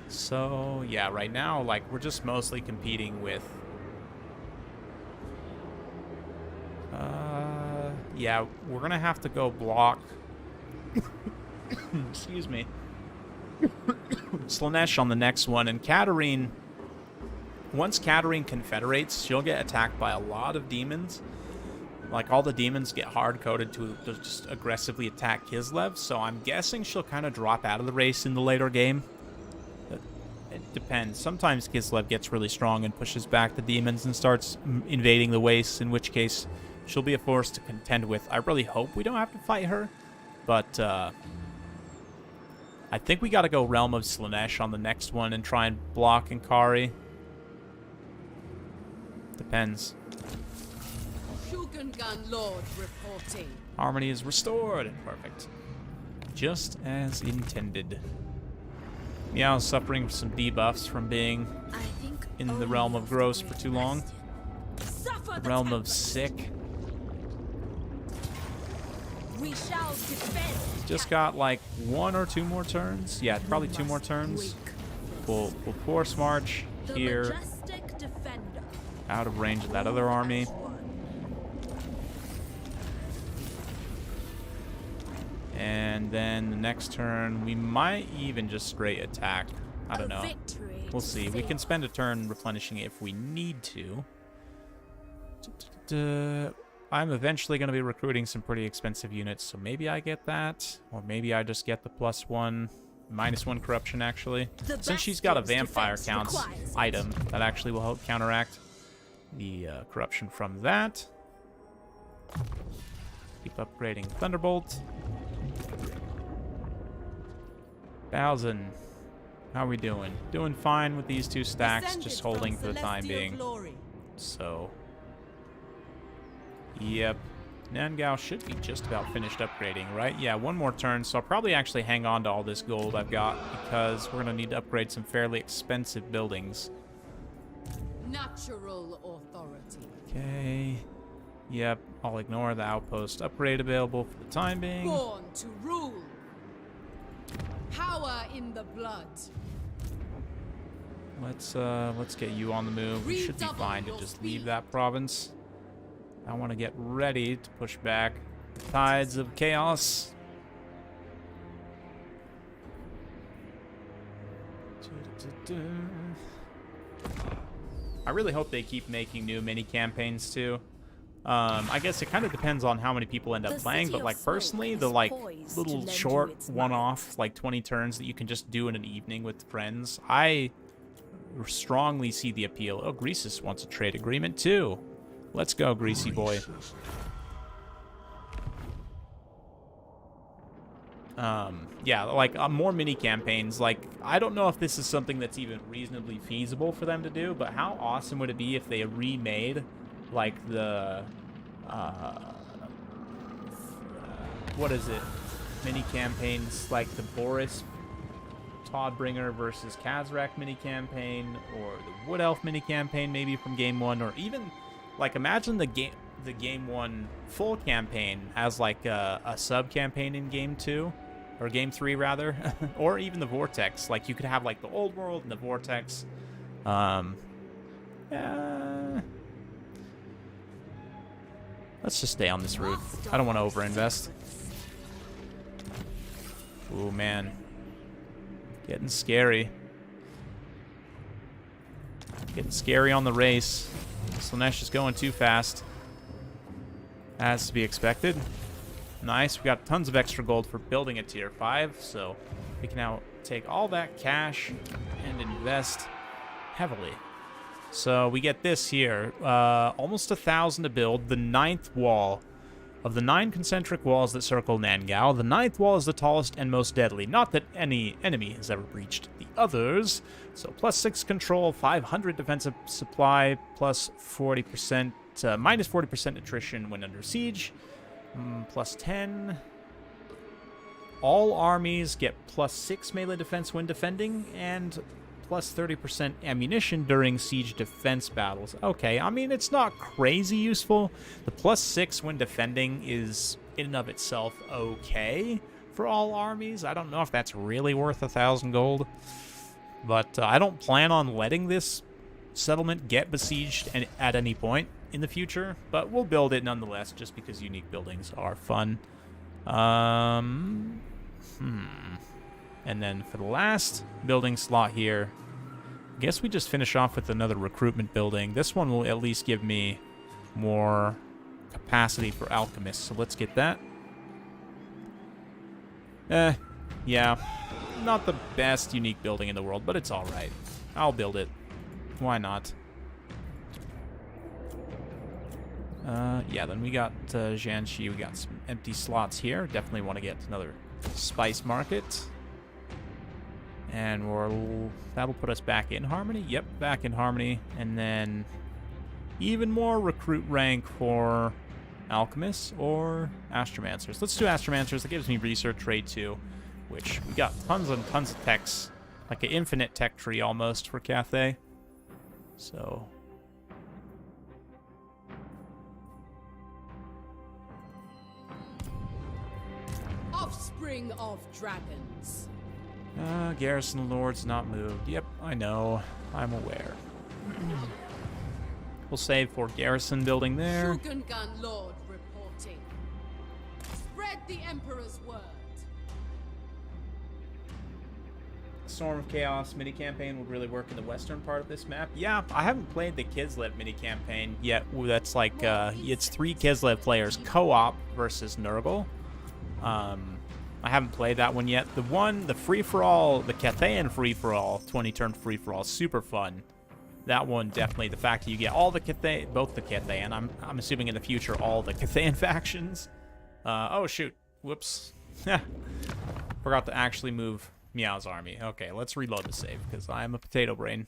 So, yeah, right now, like, we're just mostly competing with... yeah, we're gonna have to go block... Excuse me. Slaanesh on the next one, and Katarine... Once Katarine confederates, she'll get attacked by a lot of demons. Like, all the demons get hard-coded to just aggressively attack Kislev, so I'm guessing she'll kind of drop out of the race in the later game. But it depends. Sometimes Kislev gets really strong and pushes back the demons and starts invading the wastes, in which case she'll be a force to contend with. I really hope we don't have to fight her, but I think we gotta go Realm of Slaanesh on the next one and try and block Inkari. Depends. Kurgan Lord reporting. Harmony is restored. Perfect. Just as intended. Meow's suffering some debuffs from being in the realm of gross for too long. The realm of sick. We shall defend. Just got like 1 or 2 more turns. Yeah, probably 2 more turns. We'll force march The here majestic defender. out of range of that other army. And then the next turn, we might even just straight attack. I don't know. We'll see. We can spend a turn replenishing it if we need to. I'm eventually going to be recruiting some pretty expensive units, so maybe I get that. Or maybe I just get the +1, -1 corruption, actually. Since she's got a vampire counts item, that actually will help counteract the corruption from that. Keep upgrading Thunderbolt. 1,000. How are we doing? Doing fine with these 2 stacks, just holding for the time being. So, yep. Nangao should be just about finished upgrading, right? Yeah, 1 more turn, so I'll probably actually hang on to all this gold I've got because we're going to need to upgrade some fairly expensive buildings. Natural authority. Okay. Yep, I'll ignore the outpost upgrade available for the time being. Born to rule. Power in the blood. Let's get you on the move. We should be Redouble fine to your just speed. leave that province. I want to get ready to push back the tides of chaos. I really hope they keep making new mini campaigns too. I guess it kind of depends on how many people end up playing, but like personally, the like little short one-off, like 20 turns that you can just do in an evening with friends, I strongly see the appeal. Oh, Greasus wants a trade agreement too. Let's go, Greasy boy. Yeah, like more mini campaigns. Like, I don't know if this is something that's even reasonably feasible for them to do, but how awesome would it be if they remade like the what is it? Mini campaigns like the Boris Toddbringer versus Kazrak mini campaign, or the Wood Elf mini campaign maybe from game 1, or even like imagine the game 1 full campaign as like a sub campaign in game 2 or game 3 rather, or even the Vortex. Like you could have like the old world and the Vortex. Let's just stay on this route. I don't want to overinvest. Ooh, man. Getting scary. Getting scary on the race. Slanesh is going too fast. As to be expected. Nice. We got tons of extra gold for building a tier 5, so we can now take all that cash and invest heavily. So we get this here, almost 1,000 to build, the 9th wall. Of the 9 concentric walls that circle Nangao, the 9th wall is the tallest and most deadly. Not that any enemy has ever breached the others. So +6 control, 500 defensive supply, plus 40%, minus 40% attrition when under siege, +10. All armies get +6 melee defense when defending, and plus 30% ammunition during siege defense battles. Okay, I mean, it's not crazy useful. The +6 when defending is, in and of itself, okay for all armies. I don't know if that's really worth 1,000 gold. But I don't plan on letting this settlement get besieged at any point in the future. But we'll build it nonetheless, just because unique buildings are fun. And then for the last building slot here, I guess we just finish off with another recruitment building. This one will at least give me more capacity for alchemists, so let's get that. Yeah, not the best unique building in the world, but it's alright. I'll build it. Why not? Yeah, then we got Jianxi. We got some empty slots here. Definitely want to get another spice market. And that'll put us back in harmony. Yep, back in harmony. And then even more recruit rank for alchemists or astromancers. Let's do astromancers. That gives me research rate too, which we got tons and tons of techs, like an infinite tech tree almost for Cathay. So offspring of dragons. Garrison Lord's not moved. Yep, I know. I'm aware. We'll save for garrison building there. Kurgan Lord reporting. Spread the Emperor's word. Storm of Chaos mini-campaign would really work in the western part of this map. Yeah, I haven't played the Kislev mini-campaign yet. That's like, it's 3 Kislev players co-op versus Nurgle. I haven't played that one yet. The free-for-all, the Cathay free-for-all, 20-turn free-for-all, super fun. That one, definitely, the fact that you get all the Cathay, both the Cathay, and I'm assuming in the future, all the Cathayan factions. Oh, shoot. Whoops. Forgot to actually move Meow's army. Okay, let's reload the save, because I am a potato brain.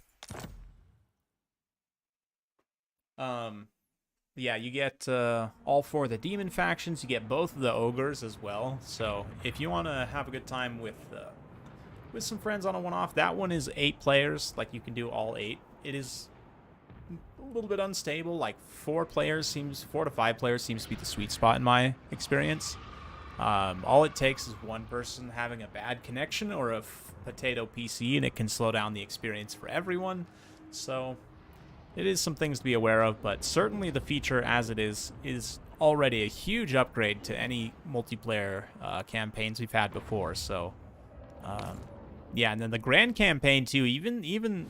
Yeah, you get all 4 of the demon factions. You get both of the ogres as well. So if you want to have a good time with some friends on a one-off, that one is 8 players. Like, you can do all 8. It is a little bit unstable. Like 4 to 5 players seems to be the sweet spot in my experience. All it takes is one person having a bad connection or a potato PC, and it can slow down the experience for everyone. So it is some things to be aware of, but certainly the feature as it is already a huge upgrade to any multiplayer campaigns we've had before. So yeah, and then the grand campaign too, even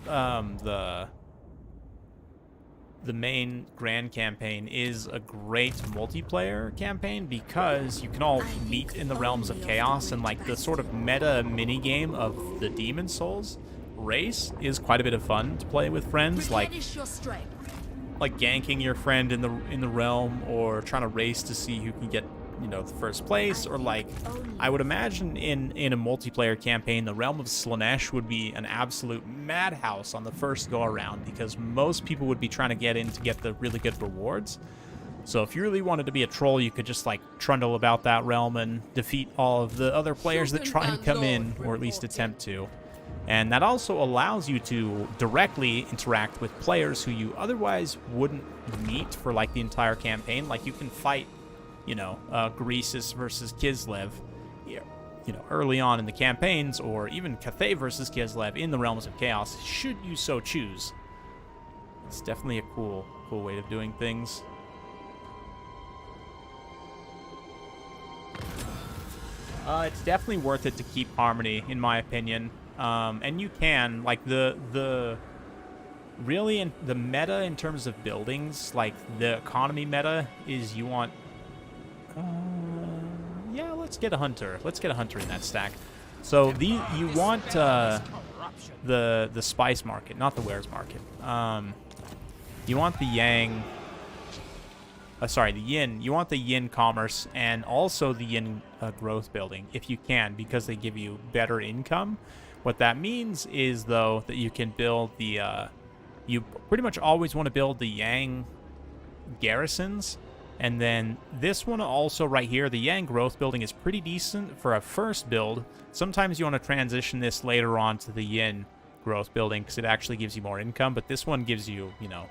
the main grand campaign is a great multiplayer campaign because you can all meet in the realms of chaos, and like the sort of meta mini game of the Demon Souls race is quite a bit of fun to play with friends, like ganking your friend in the realm, or trying to race to see who can get, you know, the first place, or like I would imagine in a multiplayer campaign, the realm of Slaanesh would be an absolute madhouse on the first go around because most people would be trying to get in to get the really good rewards. So if you really wanted to be a troll, you could just like trundle about that realm and defeat all of the other players that try and come in, or at least attempt to. And that also allows you to directly interact with players who you otherwise wouldn't meet for like the entire campaign. Like you can fight, you know, Greasus versus Kislev, you know, early on in the campaigns, or even Cathay versus Kislev in the Realms of Chaos, should you so choose. It's definitely a cool way of doing things. It's definitely worth it to keep Harmony, in my opinion. And you can, like, the meta in terms of buildings, like the economy meta is you want, yeah, let's get a hunter. Let's get a hunter in that stack. So you want the spice market, not the wares market. You want the yang. The yin. You want the yin commerce and also the yin growth building if you can, because they give you better income. What that means is, though, that you can build the, you pretty much always want to build the Yang garrisons. And then this one also right here, the Yang growth building is pretty decent for a first build. Sometimes you want to transition this later on to the Yin growth building because it actually gives you more income. But this one gives you, you know,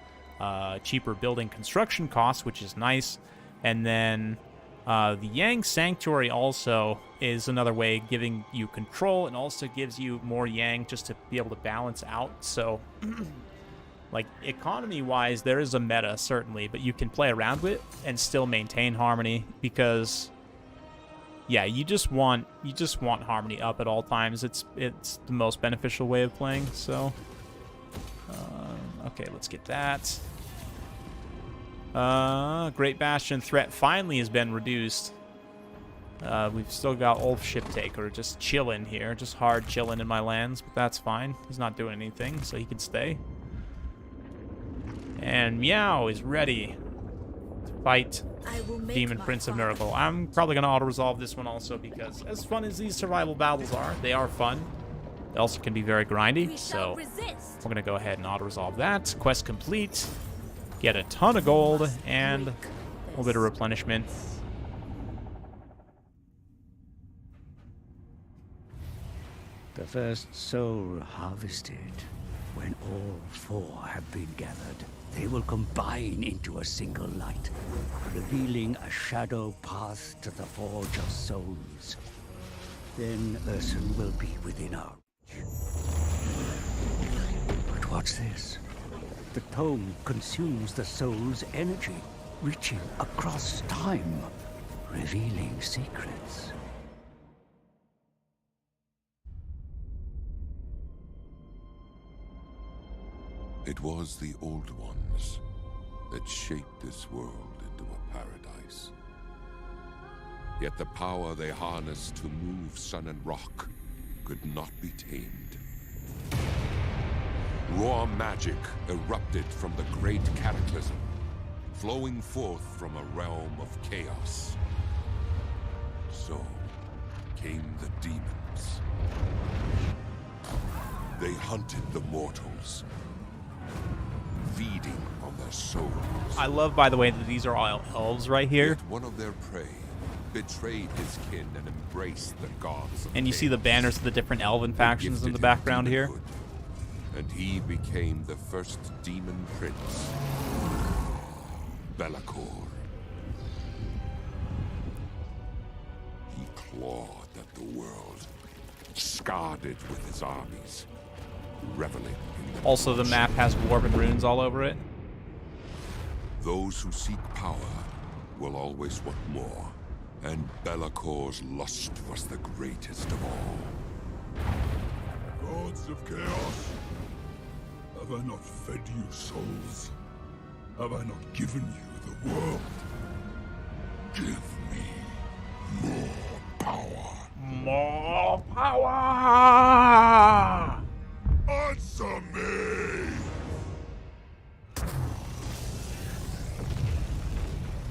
cheaper building construction costs, which is nice. And then the Yang Sanctuary also is another way giving you control, and also gives you more Yang just to be able to balance out. So, like, economy-wise, there is a meta, certainly, but you can play around with it and still maintain Harmony because, yeah, you just want Harmony up at all times. It's the most beneficial way of playing, so. Okay, let's get that. Great Bastion threat finally has been reduced. We've still got Ulf Shiptaker just chilling here, just hard chilling in my lands, but that's fine. He's not doing anything, so he can stay. And Meow is ready to fight Demon Prince of Nurgle. I'm probably going to auto-resolve this one also because as fun as these survival battles are, they are fun. They also can be very grindy, so we're going to go ahead and auto-resolve that. Quest complete. Get a ton of gold and a little bit of replenishment. The first soul harvested. When all 4 have been gathered, they will combine into a single light, revealing a shadow path to the Forge of Souls. then Urson will be within our reach. But what's this? The tome consumes the soul's energy, reaching across time, revealing secrets. It was the Old Ones that shaped this world into a paradise. Yet the power they harnessed to move sun and rock could not be tamed. Raw magic erupted from the great cataclysm, flowing forth from a realm of chaos. So came the demons. They hunted the mortals, feeding on their souls. I love, by the way, that these are all elves right here. Yet one of their prey betrayed his kin and embraced the gods of And you see the chaos. banners of the different elven factions in Gifted the him background here. demonhood, and he became the first demon prince, Be'lakor. He clawed at the world, scarred it with his armies, reveling in the Also, the map has dwarven runes all over it. Those who seek power will always want more, and Be'lakor's lust was the greatest of all. Gods of chaos, have I not fed you souls? Have I not given you the world? Give me more power. More power! Answer me!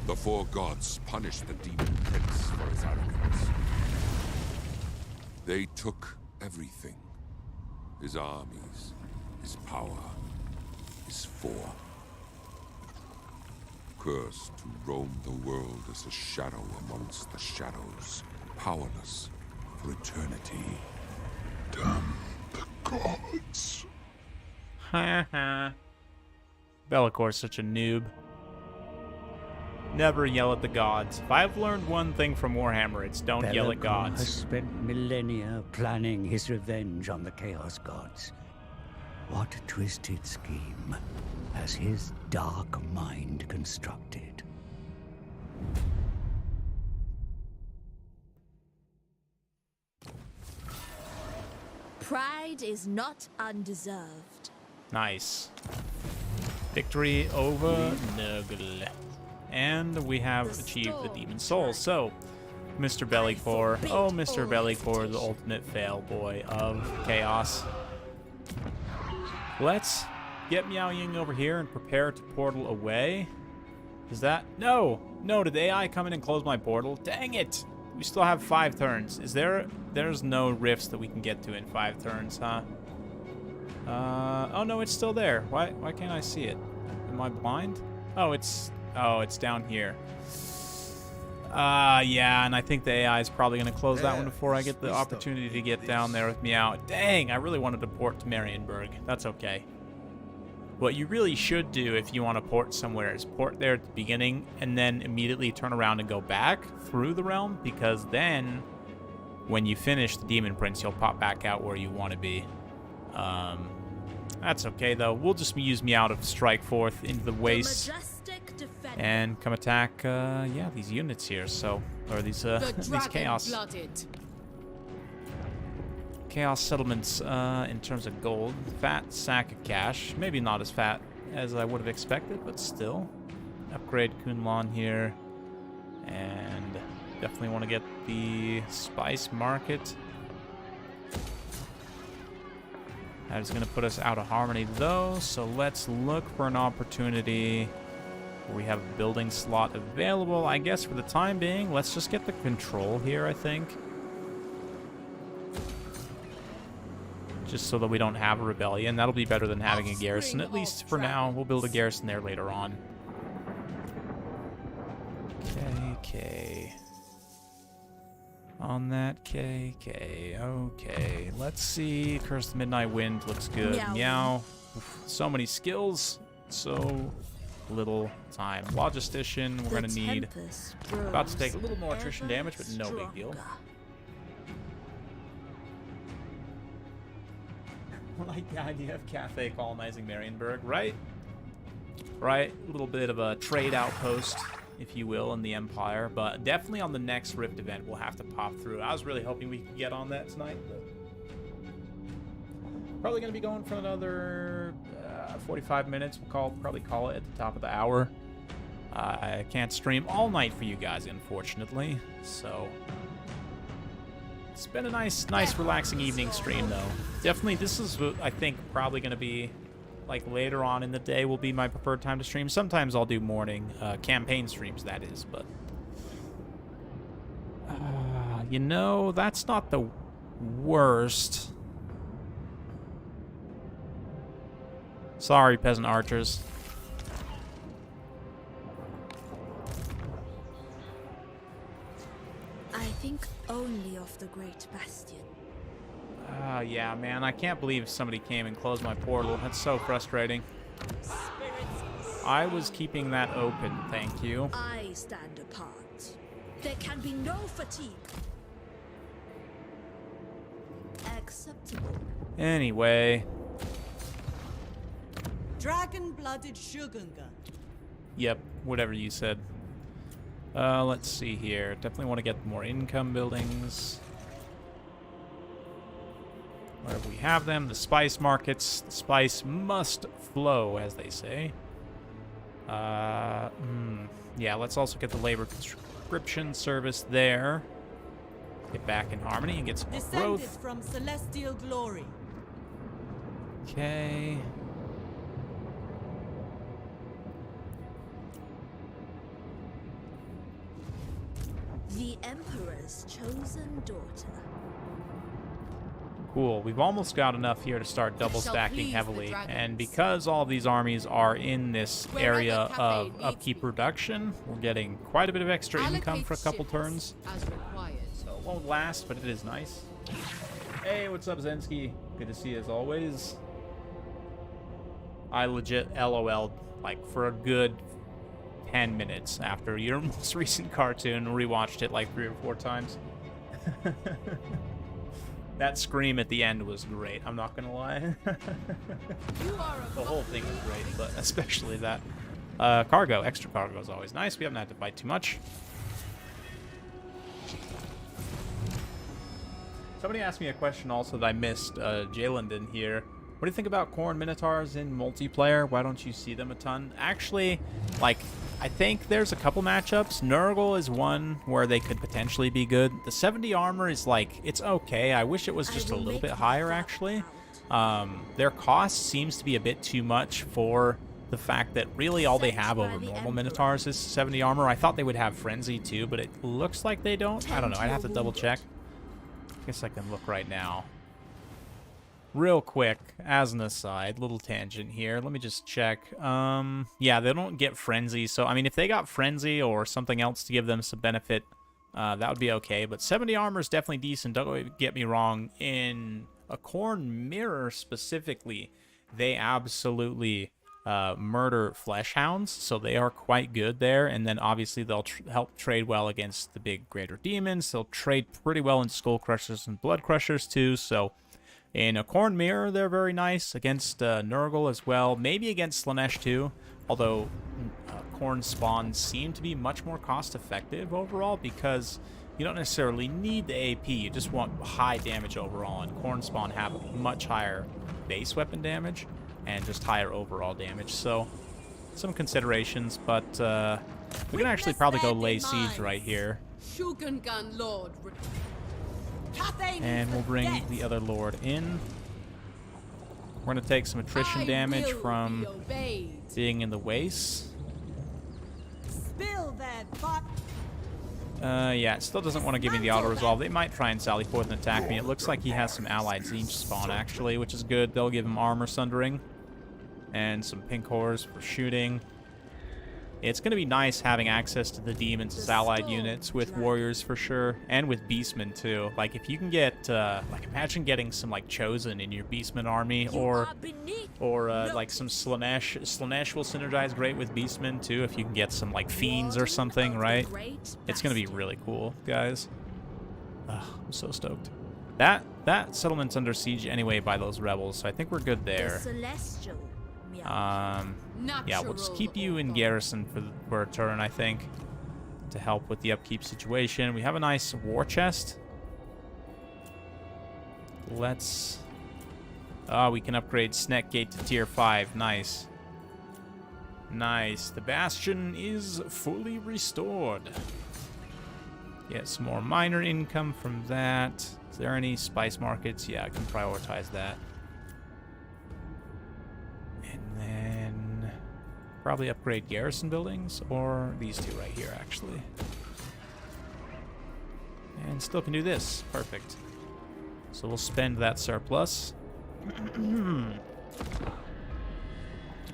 The four gods punished the demon prince for his arrogance. They took everything. His armies, his power, his form. Cursed to roam the world as a shadow amongst the shadows, powerless for eternity. Damn the gods. Haha. Be'lakor's such a noob. Never yell at the gods. If I've learned one thing from Warhammer, it's don't yell at Be'lakor has gods. spent millennia planning his revenge on the Chaos Gods. What a twisted scheme has his dark mind constructed. Pride is not undeserved. Nice. Victory over Nurgle. And we have achieved the Demon Soul. So, Mr. Be'lakor. Oh, Mr. Be'lakor, the ultimate fail boy of Chaos. Let's get Meow Ying over here and prepare to portal away. Is that... No! No, did the AI come in and close my portal? Dang it! We still have 5 turns. Is there... There's no rifts that we can get to in 5 turns, huh? Oh no, it's still there. Why can't I see it? Am I blind? Oh, it's down here. Yeah, and I think the AI is probably going to close that one before I get the opportunity to get down there with Meow. Dang, I really wanted to port to Marienburg. That's okay. What you really should do if you want to port somewhere is port there at the beginning and then immediately turn around and go back through the realm, because then when you finish the Demon Prince, you'll pop back out where you want to be. That's okay, though. We'll just use Meow to strike forth into the waste and come attack, yeah, these units here. So, or these these chaos settlements. In terms of gold, fat sack of cash. Maybe not as fat as I would have expected, but still. Upgrade Kunlun here, and definitely want to get the spice market. That is going to put us out of harmony, though, so let's look for an opportunity where we have a building slot available. I guess for the time being, let's just get the control here, I think. Just so that we don't have a rebellion. That'll be better than having a garrison, at least for now. We'll build a garrison there later on. KK. On that KK. Okay, let's see. Curse the Midnight Wind looks good. Meow. Oof, so many skills. So little time. Logistician, we're going to need... About to take a little more attrition damage, but no big deal. like the idea of Cathay colonizing Marienburg, right? Right? A little bit of a trade outpost, if you will, in the Empire. But definitely on the next Rift event, we'll have to pop through. I was really hoping we could get on that tonight, but probably going to be going for another 45 minutes. We'll probably call it at the top of the hour. I can't stream all night for you guys, unfortunately. So it's been a nice, relaxing evening stream, though. Definitely, this is, I think, probably going to be, like, later on in the day will be my preferred time to stream. Sometimes I'll do morning campaign streams, that is, but you know, that's not the worst. Sorry, peasant archers. I think only of the Great Bastion. Yeah, man, I can't believe somebody came and closed my portal. That's so frustrating. I was keeping that open, thank you. I stand apart. There can be no fatigue. Acceptable. Anyway. Dragon-blooded Kurgan. Yep, whatever you said. Let's see here. Definitely want to get more income buildings. Wherever we have them, the spice markets. The spice must flow, as they say. Yeah, let's also get the labor conscription service there. Get back in harmony and get some more Descended growth. from celestial glory. Okay. The Emperor's chosen daughter. Cool. We've almost got enough here to start double stacking heavily. And because all of these armies are in this area of upkeep production, we're getting quite a bit of extra income for a couple turns. As required. So it won't last, but it is nice. Hey, what's up, Zensky? Good to see you as always. I legit LOL'd like for a good 10 minutes after your most recent cartoon. Rewatched it like 3 or 4 times. That scream at the end was great, I'm not gonna lie. The whole thing was great, but especially that. Cargo, extra cargo is always nice. We haven't had to fight too much. Somebody asked me a question also that I missed. Jalen in here. What do you think about Khorne Minotaurs in multiplayer? Why don't you see them a ton? Actually, like, I think there's a couple matchups. Nurgle is one where they could potentially be good. The 70 armor is like, it's okay. I wish it was just a little bit higher, actually. Their cost seems to be a bit too much for the fact that really all they have over normal Minotaurs is 70 armor. I thought they would have Frenzy too, but it looks like they don't. I don't know. I'd have to double check. I guess I can look right now. Real quick, as an aside, little tangent here. Let me just check. Yeah, they don't get Frenzy. So, I mean, if they got Frenzy or something else to give them some benefit, that would be okay. But 70 armor is definitely decent. Don't get me wrong. In a Khorne Mirror specifically, they absolutely murder Fleshhounds. So they are quite good there. And then, obviously, they'll help trade well against the big Greater Demons. They'll trade pretty well in Skull Crushers and Blood Crushers, too. So in a Khorne Mirror, they're very nice. Against Nurgle as well. Maybe against Slaanesh too. Although Khorne spawns seem to be much more cost-effective overall because you don't necessarily need the AP. You just want high damage overall. And Khorne spawn have much higher base weapon damage and just higher overall damage. So some considerations, but we can actually probably go lay siege right here. Kurgan Lord. And we'll bring the other lord in. We're going to take some attrition damage from being in the wastes. Spill that butt. Yeah, it still doesn't want to give me the auto-resolve. They might try and sally forth and attack me. It looks like he has some allied siege spawn, actually, which is good. They'll give him armor sundering and some pink cores for shooting. It's going to be nice having access to the demons as allied units with warriors for sure, and with beastmen too. Like if you can get, like imagine getting some like chosen in your beastman army, or like some Slaanesh. Slaanesh will synergize great with beastmen too if you can get some like fiends or something, right? It's going to be really cool, guys. I'm so stoked. That settlement's under siege anyway by those rebels, so I think we're good The there. celestial. Meow. Yeah, we'll just keep you in garrison for a turn, I think, to help with the upkeep situation. We have a nice war chest. Let's... we can upgrade Sneck Gate to tier 5. Nice. Nice. The bastion is fully restored. Get some more minor income from that. Is there any spice markets? Yeah, I can prioritize that. And then probably upgrade garrison buildings, or these two right here, actually. And still can do this. Perfect. So we'll spend that surplus.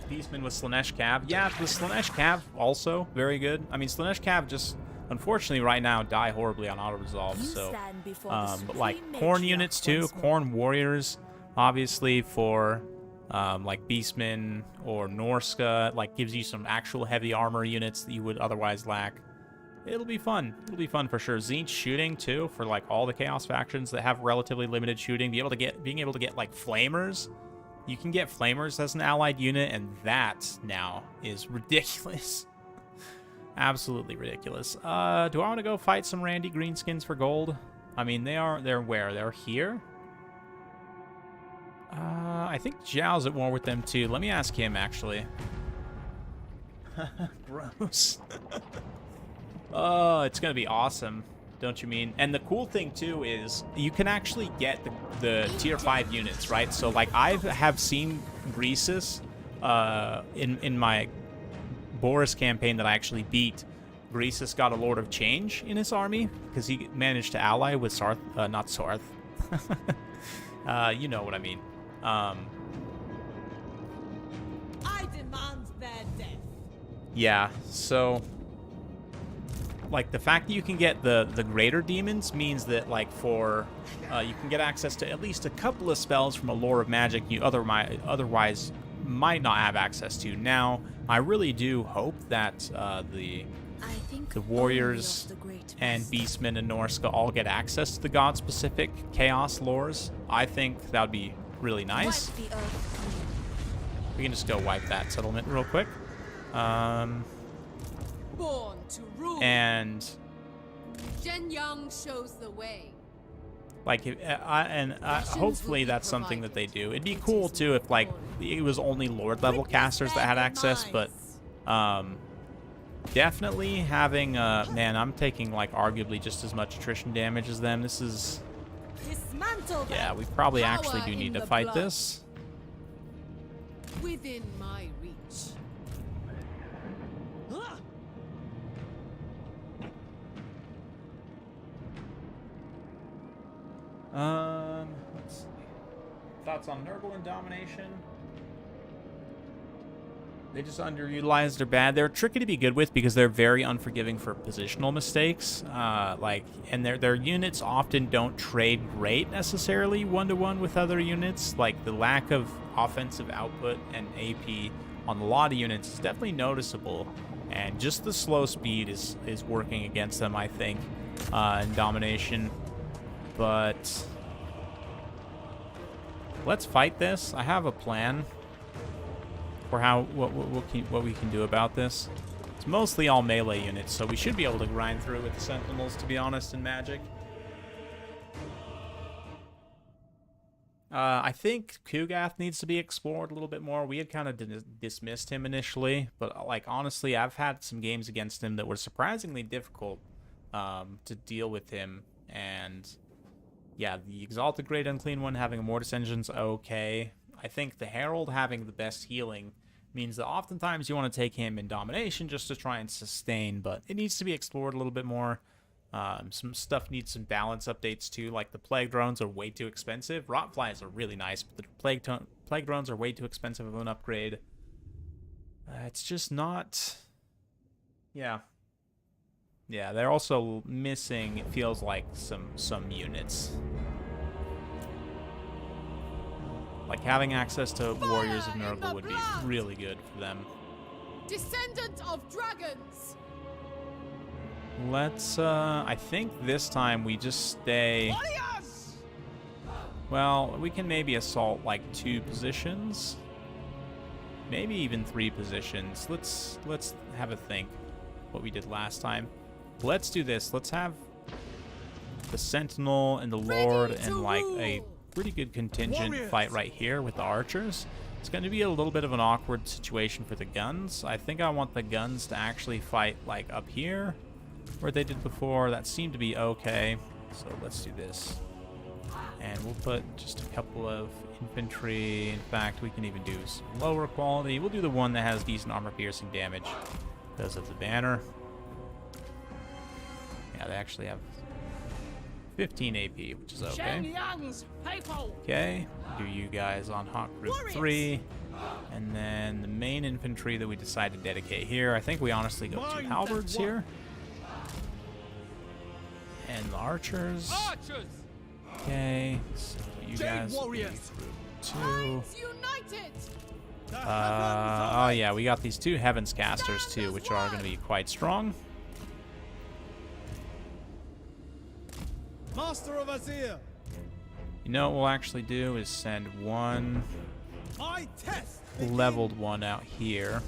Beastman with Slanesh Cav. Yeah, the Slanesh Cav also very good. I mean, Slanesh Cav just, unfortunately, right now die horribly on auto-resolve. You So, stand before the but like supreme Khorne matriarch units too, once more. Khorne warriors, obviously for like Beastmen or Norska, like gives you some actual heavy armor units that you would otherwise lack. It'll be fun. It'll be fun for sure. Tzeentch shooting too for like all the Chaos factions that have relatively limited shooting. Being able to get like flamers. You can get flamers as an allied unit, and that now is ridiculous. Absolutely ridiculous. Do I want to go fight some Randy Greenskins for gold? I mean, they're where? They're here? I think Zhao's at war with them too. Let me ask him, actually. Gross. Oh, it's gonna be awesome, don't you mean? And the cool thing too is you can actually get the tier 5 units, right? So like I have seen Greasus in my Boris campaign that I actually beat. Greasus got a Lord of Change in his army because he managed to ally with Sarth, not Sarth. You know what I mean. I demand their death. Yeah, so like the fact that you can get the greater demons means that like for you can get access to at least a couple of spells from a lore of magic you otherwise might not have access to. Now, I really do hope that the warriors and beastmen and Norska all get access to the god-specific chaos lores. I think that would be really nice. We can just go wipe that settlement real quick. Born to rule. And Zhen Yang shows the way. like, hopefully that's something that they do. It'd be cool too if like it was only Lord level casters that had access, but definitely having man, I'm taking like arguably just as much attrition damage as them. This is yeah, we probably actually do need to fight this. Within my reach. Let's see. Thoughts on Nurgle and Domination? They just underutilized or bad. They're tricky to be good with because they're very unforgiving for positional mistakes. And their units often don't trade great necessarily one-to-one with other units. Like the lack of offensive output and AP on a lot of units is definitely noticeable. And just the slow speed is working against them, I think, in Domination. But let's fight this. I have a plan for what we can do about this. It's mostly all melee units, so we should be able to grind through with the Sentinels, to be honest, in Magic. I think Kugath needs to be explored a little bit more. We had kind of dismissed him initially, but like honestly, I've had some games against him that were surprisingly difficult to deal with him. And yeah, the Exalted Great Unclean One having a Mortis Engine's okay. I think the Herald having the best healing means that oftentimes you want to take him in Domination just to try and sustain, but it needs to be explored a little bit more. Some stuff needs some balance updates too, like the Plague Drones are way too expensive. Rotflies are really nice, but the Plague Drones are way too expensive of an upgrade. It's just not... Yeah, they're also missing, it feels like, some units. Like having access to Warriors of Nurgle would be really good for them. Descendant of dragons. Let's, I think this time we just stay Well, we can maybe assault like 2 positions. Maybe even 3 positions. Let's have a think what we did last time. Let's do this. Let's have the Sentinel and the Lord and like a pretty good contingent fight right here with the archers. It's going to be a little bit of an awkward situation for the guns. I think I want the guns to actually fight like up here where they did before. That seemed to be okay. So let's do this. And we'll put just a couple of infantry. In fact, we can even do some lower quality. We'll do the one that has decent armor-piercing damage because of the banner. Yeah, they actually have 15 AP, which is okay. Okay, do you guys on Hawk Group 3. And then the main infantry that we decide to dedicate here. I think we honestly go 2 halberds here. And the archers. Okay, so you guys will be Group 2. Oh yeah, we got these 2 Heavens Casters too, which are going to be quite strong. Master of Azir. You know what we'll actually do is send one leveled one out here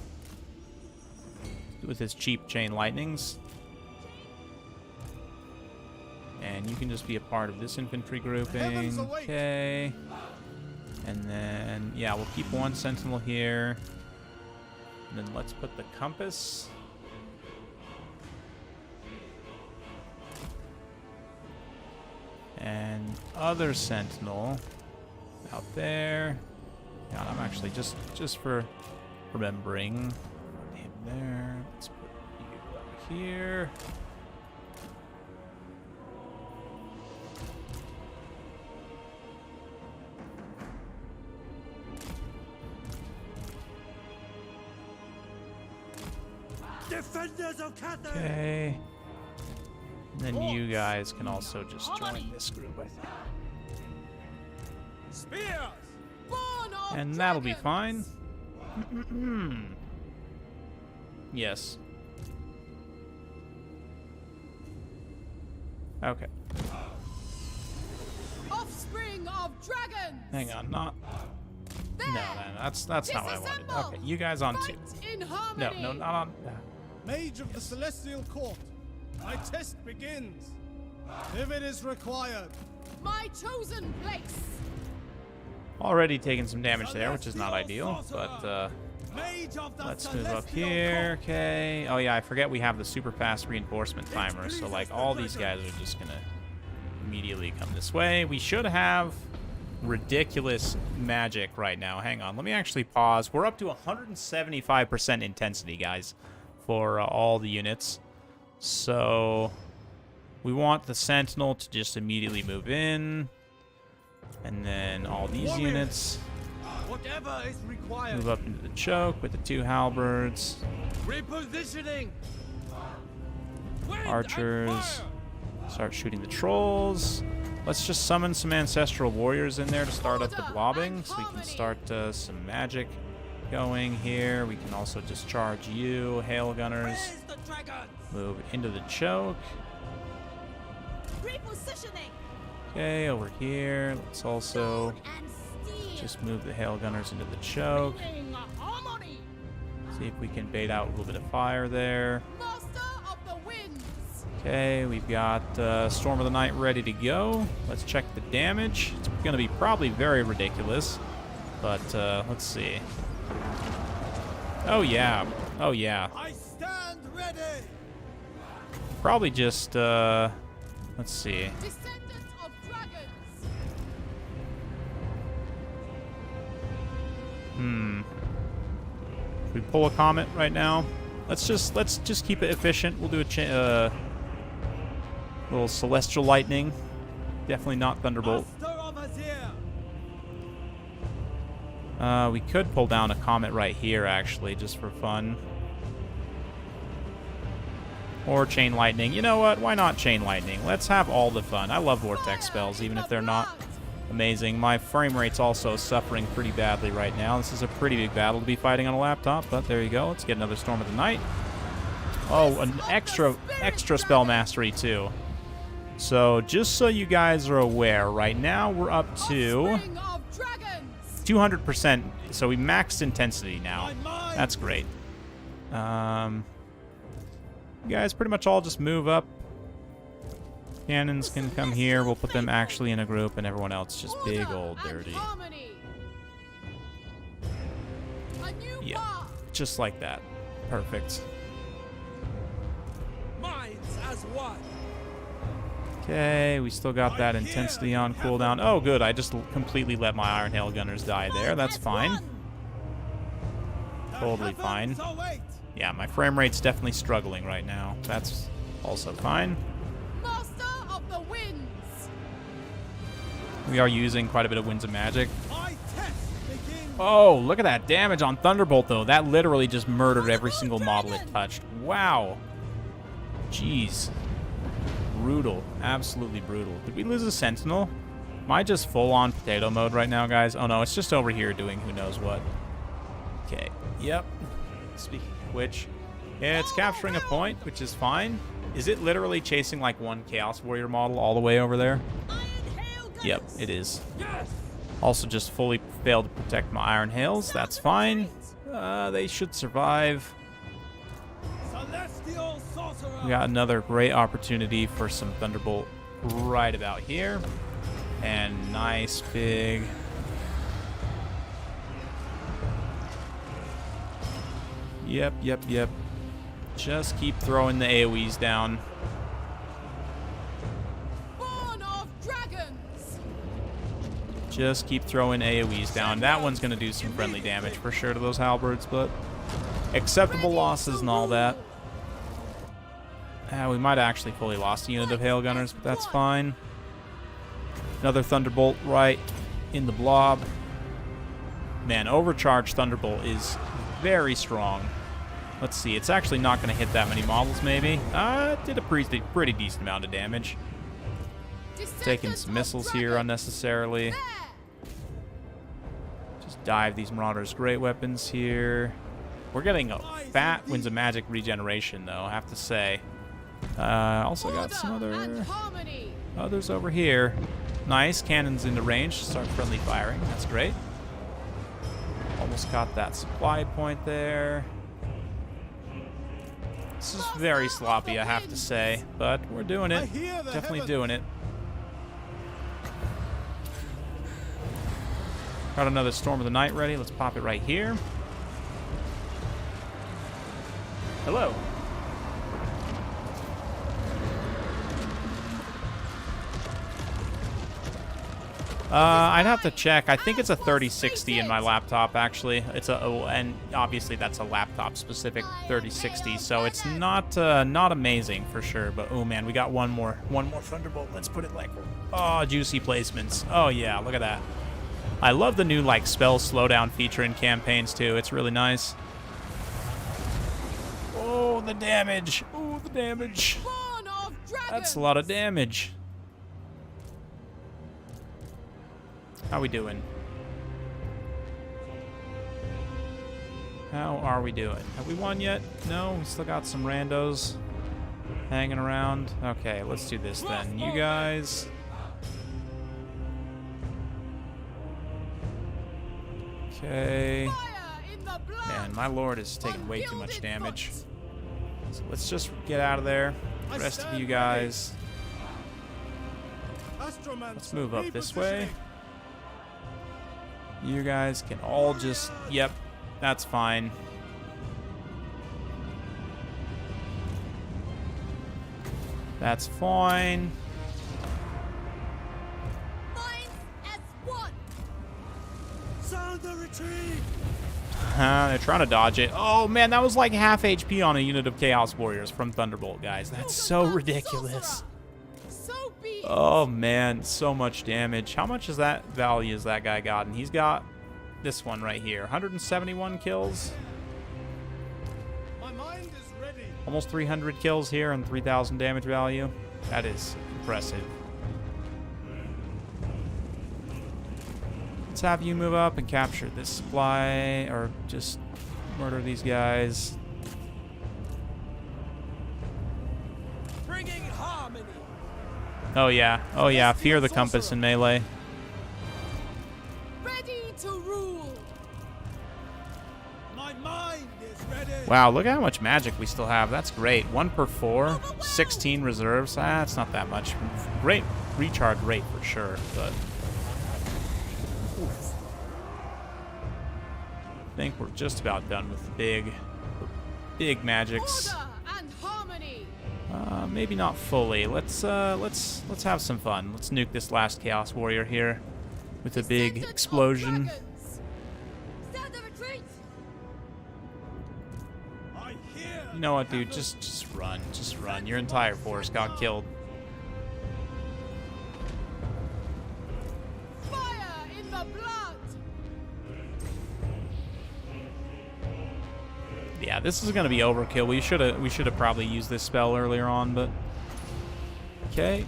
with his cheap chain lightnings. And you can just be a part of this infantry grouping. Okay. And then, yeah, we'll keep 1 sentinel here. And then let's put the compass. And other sentinel out there. Yeah, I'm actually just for remembering. Put him there. Let's put you out here. Defenders of Cathay. Okay. And then you guys can also just join this group, I think. Spears. And that'll be fine. Yes. Okay. Offspring of dragons. Hang on, not. No, that's not what I wanted. Okay, you guys on 2. No, not on. Mage of the Celestial Court, my test begins. If it is required. My chosen place. Already taking some damage there, which is not ideal, but let's move up here. Okay. Oh yeah, I forget we have the super fast reinforcement timer, so like all these guys are just gonna immediately come this way. We should have ridiculous magic right now. Hang on, let me actually pause. We're up to 175% intensity, guys, for all the units. So we want the Sentinel to just immediately move in. And then all these units Whatever is required. move up into the choke with the 2 halberds. Repositioning. Archers start shooting the trolls. Let's just summon some ancestral warriors in there to start up the blobbing, so we can start some magic going here. We can also just charge you, hail gunners. Move into the choke. Repositioning. Okay, over here. Let's also just move the hail gunners into the choke. See if we can bait out a little bit of fire there. Master of the winds. Okay, we've got Storm of the Night ready to go. Let's check the damage. It's going to be probably very ridiculous, but let's see. Oh yeah, oh yeah. I stand ready. Probably just let's see. Descendant of dragons. Should we pull a comet right now? Let's just keep it efficient. We'll do a little celestial lightning. Definitely not thunderbolt. Master of Azir. We could pull down a comet right here, actually, just for fun. Or chain lightning. You know what? Why not chain lightning? Let's have all the fun. I love vortex spells, even if they're not amazing. My frame rate's also suffering pretty badly right now. This is a pretty big battle to be fighting on a laptop, but there you go. Let's get another Storm of the Night. Oh, an extra spell mastery too. So just so you guys are aware, right now we're up to Offspring of dragons. 200%. So we maxed intensity now. That's great. You guys pretty much all just move up. Cannons can come here. We'll put them actually in a group, and everyone else just big old dirty. Yeah, just like that. Perfect. Okay, we still got that intensity on cooldown. Oh, good. I just completely let my Iron Hail Gunners die there. That's fine. Totally fine. Yeah, my frame rate's definitely struggling right now. That's also fine. Master of the winds. We are using quite a bit of Winds of Magic. Oh, look at that damage on Thunderbolt, though. That literally just murdered every single model it touched. Wow. Jeez. Brutal. Absolutely brutal. Did we lose a Sentinel? Am I just full-on potato mode right now, guys? Oh, no, it's just over here doing who knows what. Okay. Yep. Speaking of which, yeah, it's capturing a point, which is fine. Is it literally chasing like one Chaos Warrior model all the way over there? Yep, it is. Also just fully failed to protect my Iron Hails. That's fine. They should survive. We got another great opportunity for some Thunderbolt right about here. And nice big... Yep. Just keep throwing the AoEs down. Born of dragons. Just keep throwing AoEs down. That one's going to do some friendly damage for sure to those halberds, but acceptable losses and all that. We might have actually fully lost a unit of Hail Gunners, but that's fine. Another Thunderbolt right in the blob. Man, Overcharged Thunderbolt is very strong. Let's see, it's actually not going to hit that many models, maybe. It did a pretty decent amount of damage. Taking some missiles here unnecessarily. Just dive these Marauders' great weapons here. We're getting a fat Winds of Magic regeneration, though, I have to say. Also got some others over here. Nice, cannons into range to start friendly firing. That's great. Almost got that supply point there. This is very sloppy, I have to say, but we're doing it. Definitely doing it. Got another Storm of the Night ready. Let's pop it right here. Hello. I'd have to check. I think it's a 3060 in my laptop, actually. And obviously that's a laptop-specific 3060, so it's not amazing for sure. But oh man, we got one more Thunderbolt. Let's put it like, oh, juicy placements. Oh yeah, look at that. I love the new like spell slowdown feature in campaigns too. It's really nice. Oh, the damage. Oh, the damage. That's a lot of damage. How we doing? How are we doing? Have we won yet? No, we still got some randos hanging around. Okay, let's do this then. You guys. Okay. Man, my lord is taking way too much damage. So let's just get out of there. The rest of you guys. Let's move up this way. You guys can all just... Yep, that's fine. That's fine. Sound the retreat. They're trying to dodge it. Oh man, that was like half HP on a unit of Chaos Warriors from Thunderbolt, guys. That's so ridiculous. Oh man, so much damage. How much is that value has that guy gotten? He's got this one right here. 171 kills. My mind is ready. Almost 300 kills here and 3,000 damage value. That is impressive. Let's have you move up and capture this supply, or just murder these guys. Bringing harmony. Oh yeah, fear the compass in melee. Ready to rule. My mind is ready. Wow, look at how much magic we still have. That's great. 1 per 4, 16 reserves. That's not that much. Great recharge rate for sure, but oof. I think we're just about done with the big magics. Order and harmony. Maybe not fully. Let's have some fun. Let's nuke this last Chaos Warrior here with a big Descendant of explosion. dragons. Stand the retreat. I hear. You know what, dude? Just run. Just run. Your entire force got killed. Fire in the blood. Yeah, this is gonna be overkill. We should have probably used this spell earlier on, but okay.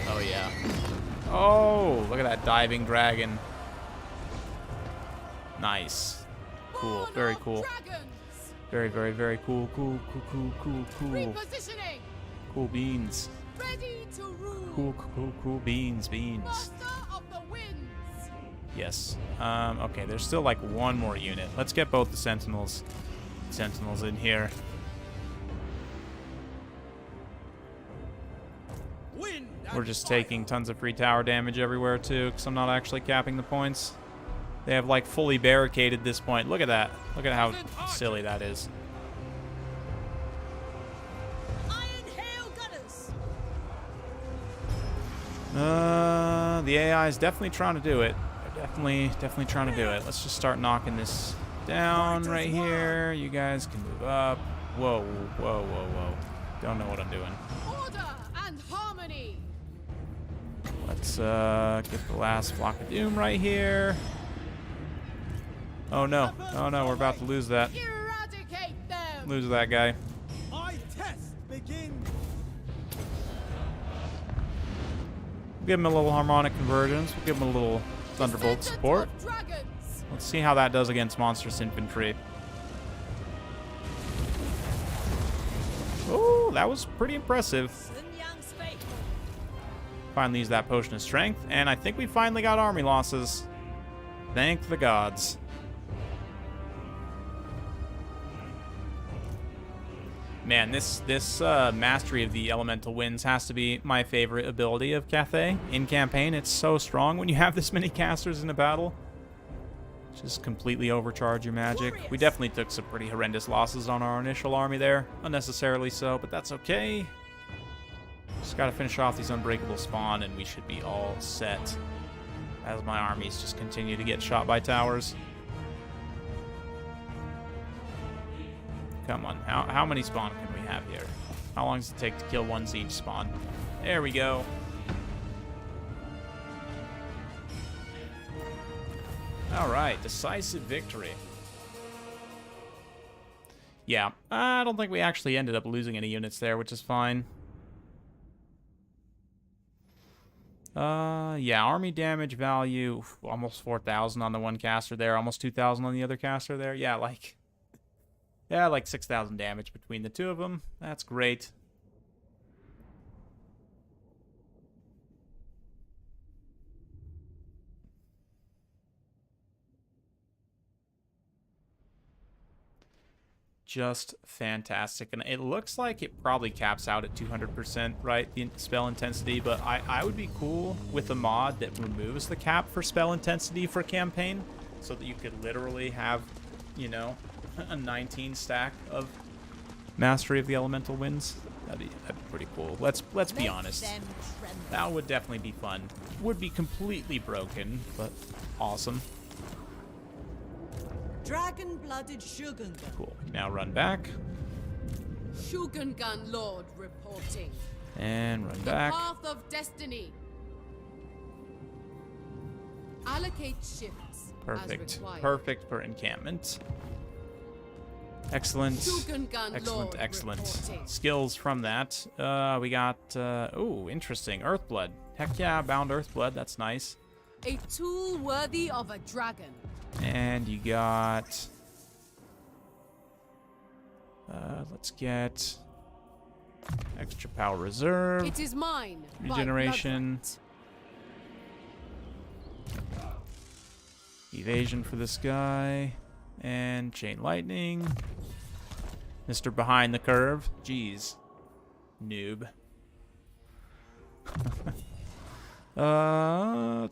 Oh yeah. Oh, look at that diving dragon. Nice. Cool. Born Very of cool. Dragons. Very cool. Cool. Repositioning. Cool beans. Ready to rule. Cool beans. Master of the winds. Yes. Okay, there's still like one more unit. Let's get both the sentinels in here. Wind and We're just fire. taking tons of free tower damage everywhere too, because I'm not actually capping the points. They have like fully barricaded this point. Look at that. Look at how silly that is. Iron Hail Gunners! The AI is definitely trying to do it. They're definitely trying to do it. Let's just start knocking this down right here. You guys can move up. Whoa. Don't know what I'm doing. Order and harmony. Let's get the last block of doom right here. Oh no, we're about to lose that. Eradicate them. Lose that guy. My test begins. Give him a little harmonic convergence. We'll give him a little thunderbolt Descendant support. of dragons. Let's see how that does against monstrous infantry. Oh, that was pretty impressive. Sun Yang's faithful. Finally use that potion of strength, and I think we finally got army losses. Thank the gods. Man, this mastery of the elemental winds has to be my favorite ability of Cathay in campaign. It's so strong when you have this many casters in a battle. Just completely overcharge your magic. We definitely took some pretty horrendous losses on our initial army there, unnecessarily so, but that's okay. Just gotta finish off these unbreakable spawn, and we should be all set. As my armies just continue to get shot by towers. Come on, how many spawn can we have here? How long does it take to kill one siege spawn? There we go. Alright, decisive victory. Yeah, I don't think we actually ended up losing any units there, which is fine. Yeah, army damage value, almost 4,000 on the one caster there, almost 2,000 on the other caster there. Yeah, like 6,000 damage between the two of them. That's great. Just fantastic. And it looks like it probably caps out at 200%, right? The spell intensity, but I would be cool with a mod that removes the cap for spell intensity for campaign so that you could literally have, you know, a 19 stack of Mastery of the Elemental Winds. That'd be pretty cool. Let's be honest. That would definitely be fun. Would be completely broken, but awesome. Dragon-blooded Shogun. Cool. Now run back. Shogungan Lord reporting. And run The back. path of destiny. Allocate shifts as Perfect. required. Perfect for encampment. Excellent. Shogungan Excellent, Lord excellent. reporting. Skills from that. We got, ooh, interesting. Earthblood. Heck yeah, bound Earthblood. That's nice. A tool worthy of a dragon. And you got Let's get extra power reserve. It is mine. by Regeneration. bloodright. Evasion for this guy. And chain lightning. Mr. Behind the Curve. Jeez. Noob. What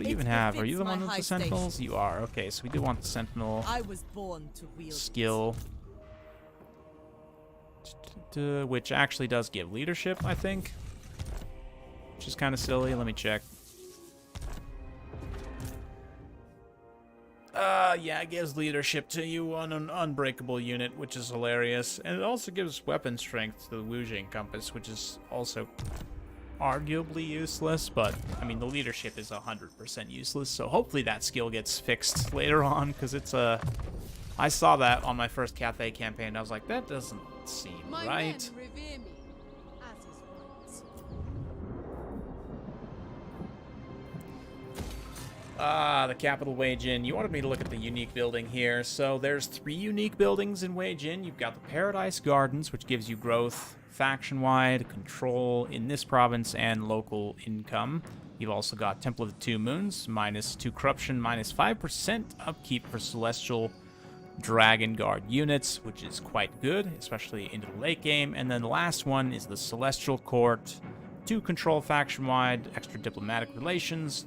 do you even have? Are you the one with the sentinels? You are. Okay, so we do want the sentinel I was born to wield skill. Which actually does give leadership, I think. Which is kind of silly. Let me check. Yeah, it gives leadership to you on an unbreakable unit, which is hilarious. And it also gives weapon strength to the Wujing Compass, which is also arguably useless, but, I mean, the leadership is 100% useless, so hopefully that skill gets fixed later on, because it's a... I saw that on my first Cathay campaign, and I was like, that doesn't seem My right. men revere me, as is right. The capital Wei Jin. You wanted me to look at the unique building here. So there's 3 unique buildings in Wei Jin. You've got the Paradise Gardens, which gives you growth faction-wide, control in this province, and local income. You've also got Temple of the Two Moons, -2 corruption, -5% upkeep for Celestial Dragon Guard units, which is quite good, especially into the late game. And then the last one is the Celestial Court, 2 control faction-wide, extra diplomatic relations,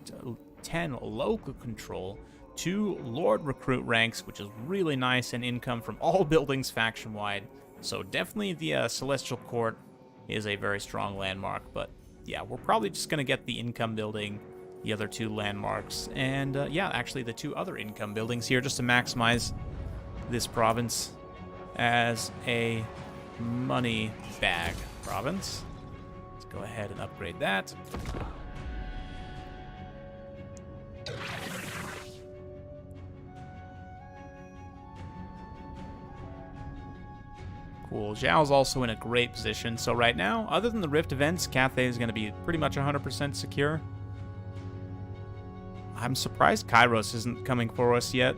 10 local control, 2 Lord Recruit ranks, which is really nice, and income from all buildings faction-wide. So definitely the Celestial Court is a very strong landmark, but yeah, we're probably just going to get the income building, the other 2 landmarks, and yeah, actually the 2 other income buildings here just to maximize this province as a money bag province. Let's go ahead and upgrade that. Cool. Zhao's also in a great position. So right now, other than the Rift events, Cathay is going to be pretty much 100% secure. I'm surprised Kairos isn't coming for us yet.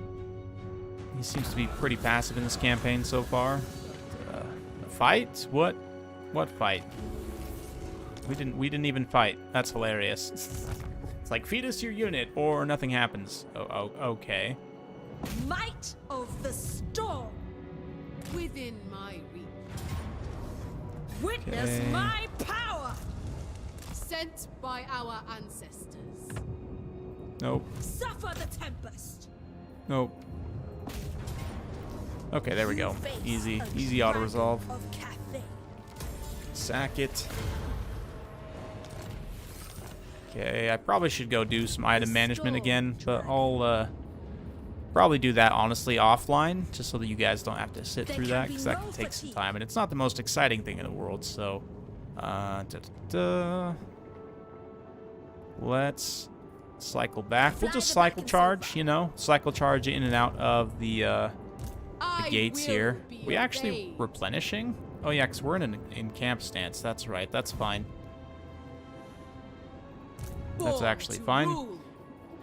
He seems to be pretty passive in this campaign so far. A fight? What fight? We didn't even fight. That's hilarious. It's like, feed us your unit or nothing happens. Oh, okay. Might of the storm. Within my reach. Witness Okay. my power. Sent by our ancestors. Nope. Suffer the tempest. Nope. Okay, there we You go. face Easy a auto resolve. dragon of Cathay. Sack it. Okay, I probably should go do some item management again, but I'll probably do that honestly offline, just so that you guys don't have to sit through that, because that can take some time, and it's not the most exciting thing in the world. So, let's cycle back. We'll just cycle charge, you know, cycle charge in and out of the gates will here. be We actually obeyed. replenishing? Oh yeah, because we're in camp stance. That's right. That's fine. That's Born actually to fine. rule.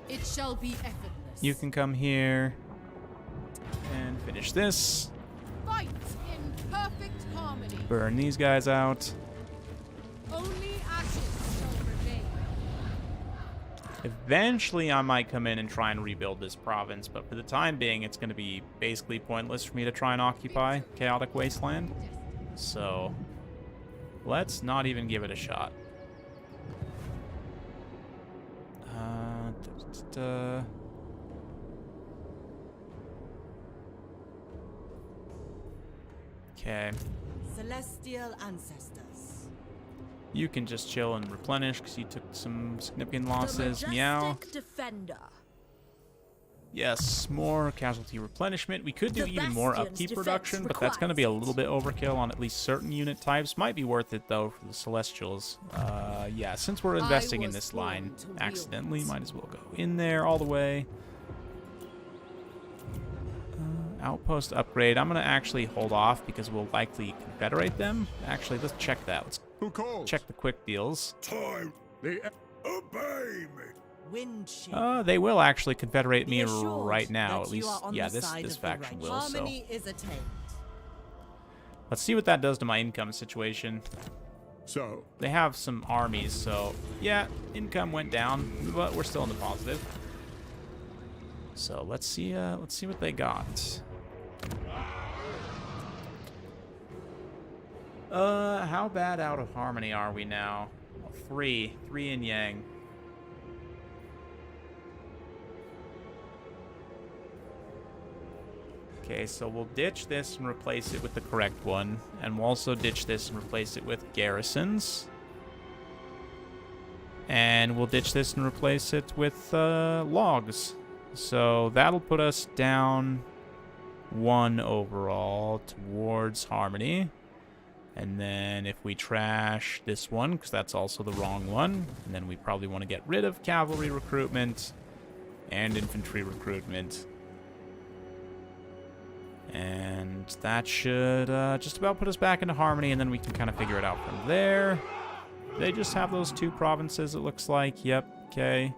It shall be effortless. You can come here and finish this. fight in perfect harmony. Burn these guys out. Only ashes shall remain. Eventually, I might come in and try and rebuild this province, but for the time being, it's going to be basically pointless for me to try and occupy Chaotic Wasteland. So, let's not even give it a shot. Okay. Celestial ancestors. You can just chill and replenish because you took some significant The losses. Meow. majestic defender. Yes, more casualty replenishment. We could do The even more Bastion's upkeep defense production, but that's going to be a little bit requires overkill on at least certain unit types. Might be worth it, though, for the Celestials. Yeah, since we're investing in was this born line to wield accidentally, it. might as well go in there all the way. Outpost upgrade. I'm going to actually hold off because we'll likely confederate them. Actually, let's check that. Let's Who calls? check the quick deals. Time. Obey me. Wind shape. They will actually confederate me Be assured right now. that At least, you are on yeah, the this side of the faction right. will. So. Harmony is attained. Let's see what that does to my income situation. So, They have some armies, so yeah, income went down, but we're still in the positive. So let's see what they got. How bad out of harmony are we now? 3 in Yang. Okay, so we'll ditch this and replace it with the correct one. And we'll also ditch this and replace it with garrisons. And we'll ditch this and replace it with logs. So that'll put us down 1 overall towards harmony. And then if we trash this one, because that's also the wrong one, and then we probably want to get rid of cavalry recruitment and infantry recruitment. And that should just about put us back into harmony, and then we can kind of figure it out from there. They just have those 2 provinces, it looks like. Yep, okay.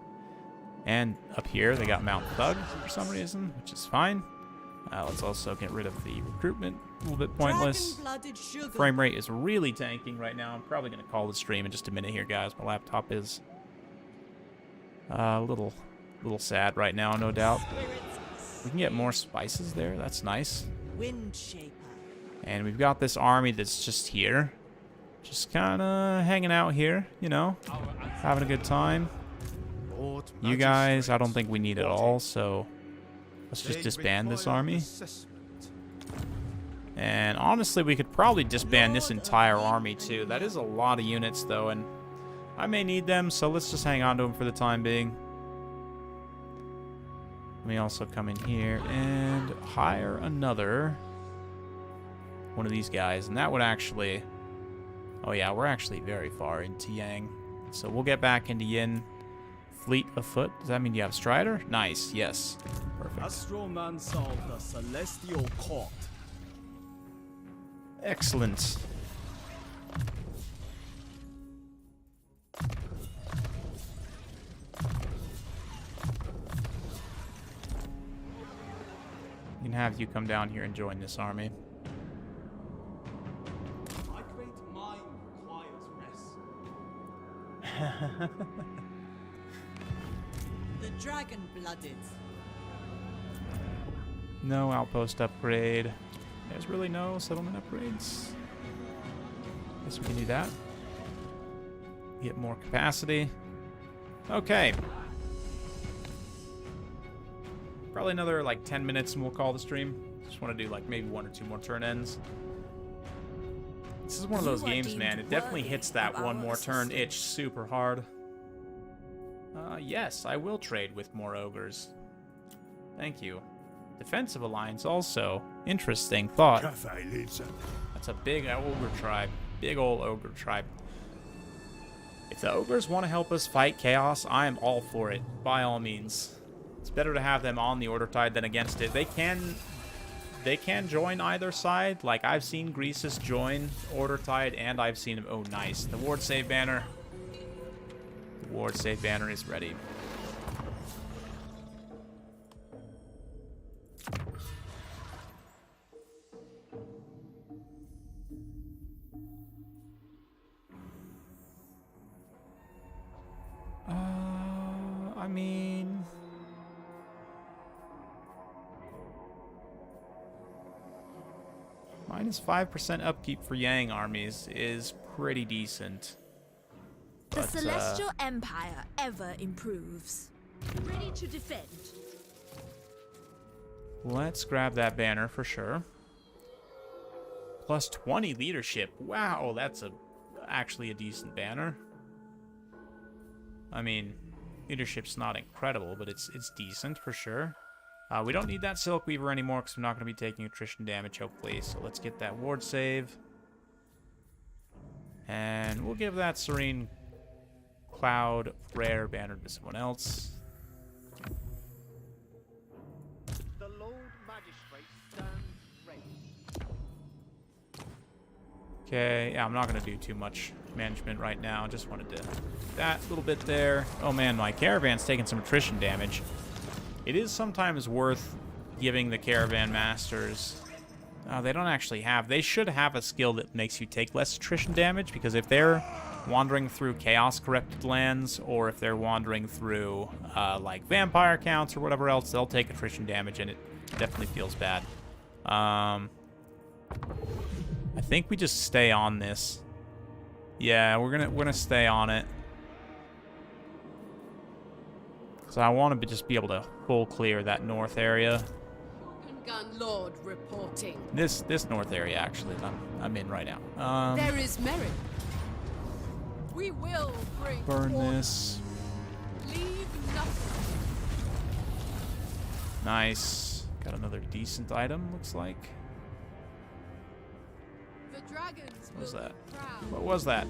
And up here, they got Mount Thug for some reason, which is fine. Let's also get rid of the recruitment. A little bit pointless. Dragon-blooded sugar. Frame rate is really tanking right now. I'm probably going to call the stream in just a minute here, guys. My laptop is a little sad right now, no doubt. We can get more spices there. That's nice. Wind shaper. And we've got this army that's just here. Just kind of hanging out here, you know. Having a good time. You guys, I don't think we need it all, so let's just disband this army. And honestly, we could probably disband this entire army too. That is a lot of units though, and I may need them, so let's just hang on to them for the time being. Let me also come in here and hire another one of these guys, and that would actually... Oh yeah, we're actually very far into Yang. So we'll get back into Yin. Fleet afoot. Does that mean you have Strider? Nice, yes. Perfect. Astroman solved the celestial court. Excellent. We can have you come down here and join this army. My great mind requires rest. The dragon-blooded. No outpost upgrade. There's really no settlement upgrades. Guess we can do that. Get more capacity. Okay. Probably another like 10 minutes and we'll call the stream. Just want to do like maybe 1 or 2 more turn ends. This is one of those games, man. It definitely hits that 1 more turn itch super hard. Yes, I will trade with more ogres. Thank you. Defensive alliance also. Interesting thought. Cathay leads it. That's a big ogre tribe. Big old ogre tribe. If the ogres want to help us fight chaos, I am all for it. By all means. It's better to have them on the Order Tide than against it. They can join either side. Like, I've seen Greasus join Order Tide, and I've seen him... Oh, nice. The ward save banner. The ward save banner is ready. I mean... minus 5% upkeep for Yang armies is pretty decent. The But, Celestial Empire ever improves. Ready to defend. let's grab that banner for sure. Plus 20 leadership. Wow, that's actually a decent banner. I mean, leadership's not incredible, but it's decent for sure. We don't need that Silk Weaver anymore because I'm not going to be taking attrition damage, hopefully. So let's get that ward save. And we'll give that Serene Cloud rare banner to someone else. The Lord Magistrate stands ready. Okay, yeah, I'm not going to do too much management right now. Just wanted to do that little bit there. Oh man, my caravan's taking some attrition damage. It is sometimes worth giving the caravan masters They don't actually have... They should have a skill that makes you take less attrition damage, because if they're wandering through chaos-corrupted lands, or if they're wandering through, like, vampire counts or whatever else, they'll take attrition damage, and it definitely feels bad. I think we just stay on this. Yeah, we're gonna stay on it. So I want to just be able to full clear that north area. Kurgan Lord reporting. This north area, actually, that I'm in right now. There is merit. We will bring Burn order. this. Leave nothing. Nice. Got another decent item, looks like. The dragons What was will that? be proud. What was that?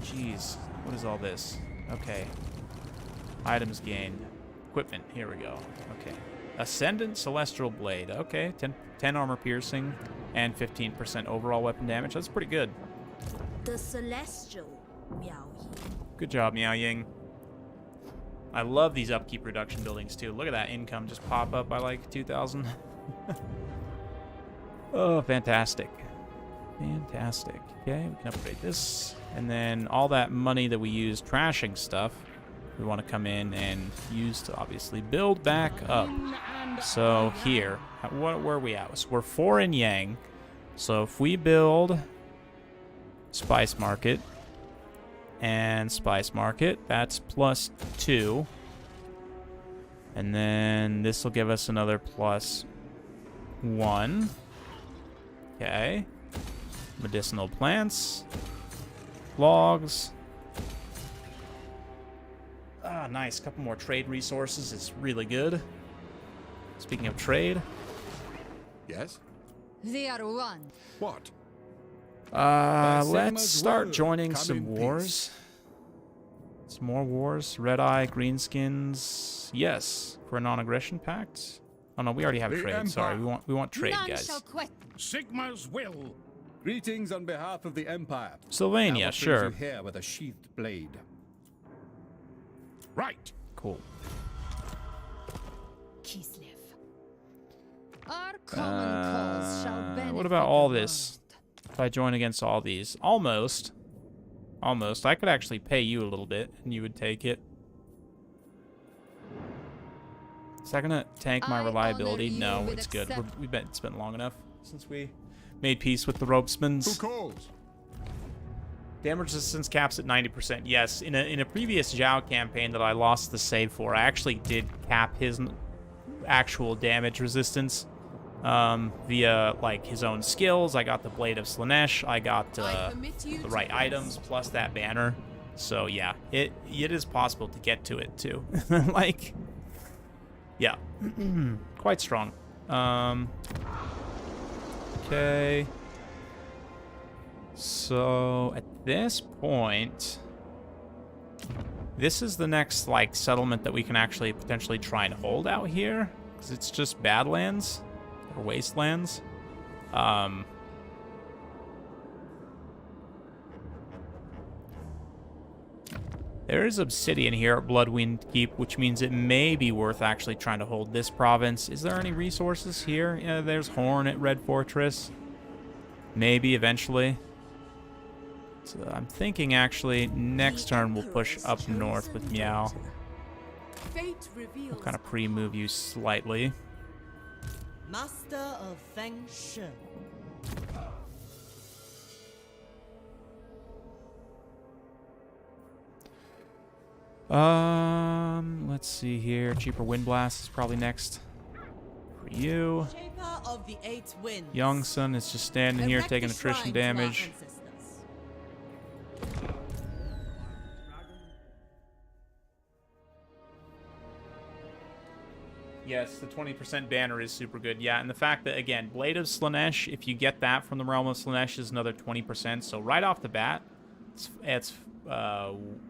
Jeez. What is all this? Okay. Items gained. Equipment. Here we go. Okay. Ascendant Celestial Blade. Okay. 10 armor piercing and 15% overall weapon damage. That's pretty good. The Celestial Miao Yi. Good job, Miao Ying. I love these upkeep reduction buildings, too. Look at that income just pop up by, like, 2,000. Oh, fantastic. Fantastic. Okay, we can upgrade this. And then all that money that we use trashing stuff, we want to come in and use to obviously build back up. So here, where are we at? So we're 4 in Yang. So if we build Spice Market and Spice Market, that's +2. And then this will give us another +1. Okay. Medicinal plants. Logs. Ah, nice. A couple more trade resources is really good. Speaking of trade. Yes? They are one. What? Let's start word. joining Come some in wars. Some more wars. Red Eye, Greenskins. Yes. For a non-aggression pact. Oh no, we already have The trade. Sorry, Empire. we want trade, None guys. shall quit. Sigma's will. Greetings on behalf of the Empire. Sylvania, Our friends sure. you here with a sheathed blade. Right. Cool. Kislev. Our common cause shall benefit What about all the this? If I join against all these, almost. I could actually pay you a little bit, and you would take it. Is that gonna tank my I reliability? honor you No, with it's good. accept- We've spent long enough since we made peace with the Ropesmans. Who calls? Damage resistance caps at 90%. Yes, in a previous Zhao campaign that I lost the save for, I actually did cap his actual damage resistance via like his own skills. I got the Blade of Slanesh. I got I permit you the to right rest. items plus that banner. So yeah, it is possible to get to it too. Like, yeah, quite strong. Okay. So at this point, this is the next like settlement that we can actually potentially try and hold out here, because it's just Badlands or Wastelands. There is obsidian here at Bloodwind Keep, which means it may be worth actually trying to hold this province. Is there any resources here? Yeah, there's Horn at Red Fortress. Maybe eventually. So I'm thinking actually next turn we'll push up north with Meow. Fate reveals. We'll kind of pre-move you slightly. Master of Feng Shui. Let's see here. Cheaper Wind Blast is probably next for you. Shaper of the Eight Winds. Youngson is just standing here Erect taking a attrition shrine to our damage. ancestors. Yes, the 20% banner is super good. Yeah, and the fact that, again, Blade of Slanesh, if you get that from the Realm of Slanesh, is another 20%. So right off the bat, it's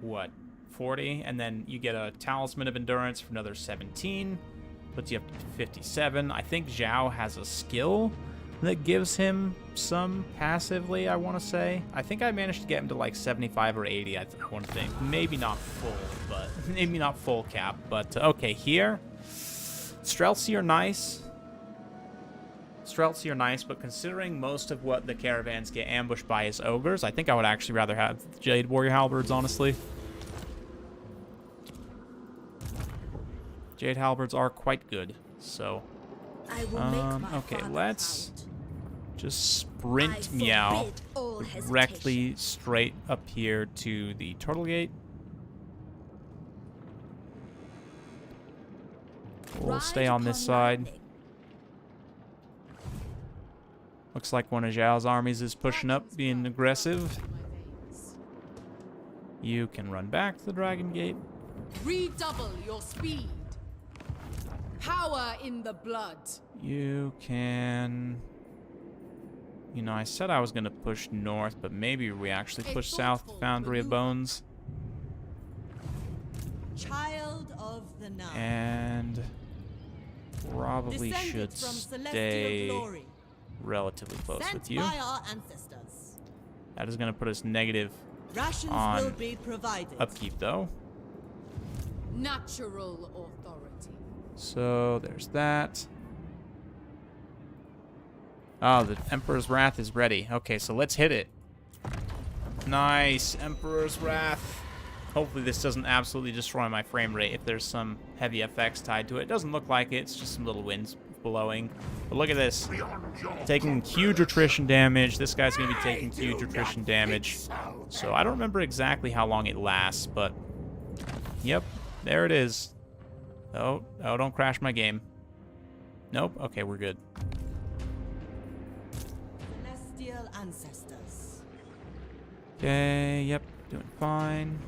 what, 40? And then you get a Talisman of Endurance for another 17. Puts you up to 57. I think Zhao has a skill that gives him some passively, I want to say. I think I managed to get him to like 75 or 80, I want to think. Maybe not full, but maybe not full cap. But okay, here. Streltsy are nice. Streltsy are nice, but considering most of what the caravans get ambushed by is ogres, I think I would actually rather have Jade Warrior Halberds, honestly. Jade Halberds are quite good, so... I will make my okay, father let's proud. just sprint Meow forbid all directly hesitation. straight up here to the Turtle Gate. We'll stay on this side. Looks like one of Zhao's armies is pushing up, being aggressive. You can run back to the Dragon Gate. Redouble your speed. Power in the blood. You can... You know, I said I was going to push north, but maybe we actually push south to Foundry of Bones. Child of the night. And probably Descended should from celestial stay glory. relatively close Sent with you. by our ancestors. That is going to put us negative Rations on will be provided. upkeep, though. Natural authority. So there's that. Oh, the Emperor's Wrath is ready. Okay, so let's hit it. Nice, Emperor's Wrath. Hopefully this doesn't absolutely destroy my frame rate if there's some heavy effects tied to it. It doesn't look like it. It's just some little winds blowing. But look at this. Taking huge attrition damage. This guy's going to be taking huge attrition damage. So I don't remember exactly how long it lasts, but... Yep, there it is. Oh, don't crash my game. Nope. Okay, we're good. Celestial ancestors. Okay, yep, doing fine.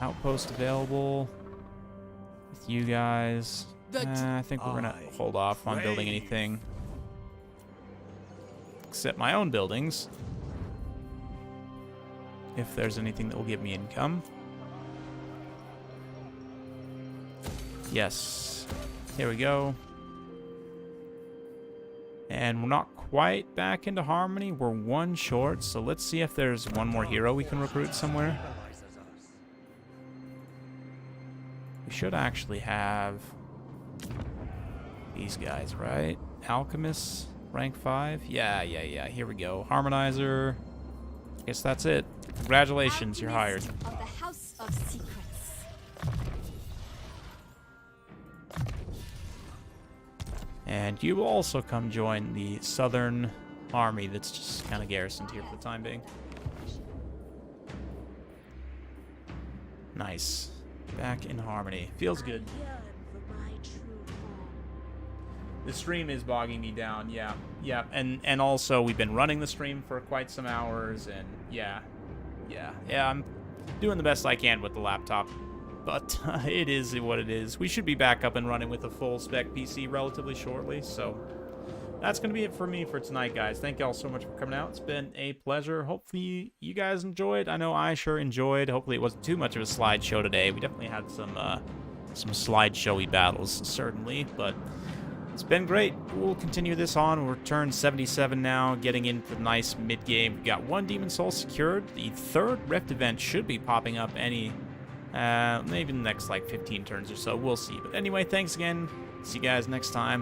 Outpost available with you guys. I think we're gonna hold off on building anything except my own buildings. If there's anything that will give me income. Yes, here we go. And we're not quite back into harmony. We're one short, so let's see if there's one more hero we can recruit somewhere. We should actually have these guys, right? Alchemists, rank 5. Yeah. Here we go. Harmonizer. Guess that's it. Congratulations, you're hired. Of the House of Secrets. And you will also come join the southern army that's just kind of garrisoned here for the time being. Nice. Back in harmony. Feels good. The stream is bogging me down, yeah. And also we've been running the stream for quite some hours, and yeah, I'm doing the best I can with the laptop. But it is what it is. We should be back up and running with a full spec PC relatively shortly. So that's going to be it for me for tonight, guys. Thank y'all so much for coming out. It's been a pleasure. Hopefully you guys enjoyed. I know I sure enjoyed. Hopefully it wasn't too much of a slideshow today. We definitely had some slideshowy battles, certainly. But it's been great. We'll continue this on. We're turn 77 now, getting into the nice mid-game. We've got 1 Demon Soul secured. The 3rd Rift event should be popping up maybe in the next like 15 turns or so. We'll see. But anyway, thanks again. See you guys next time.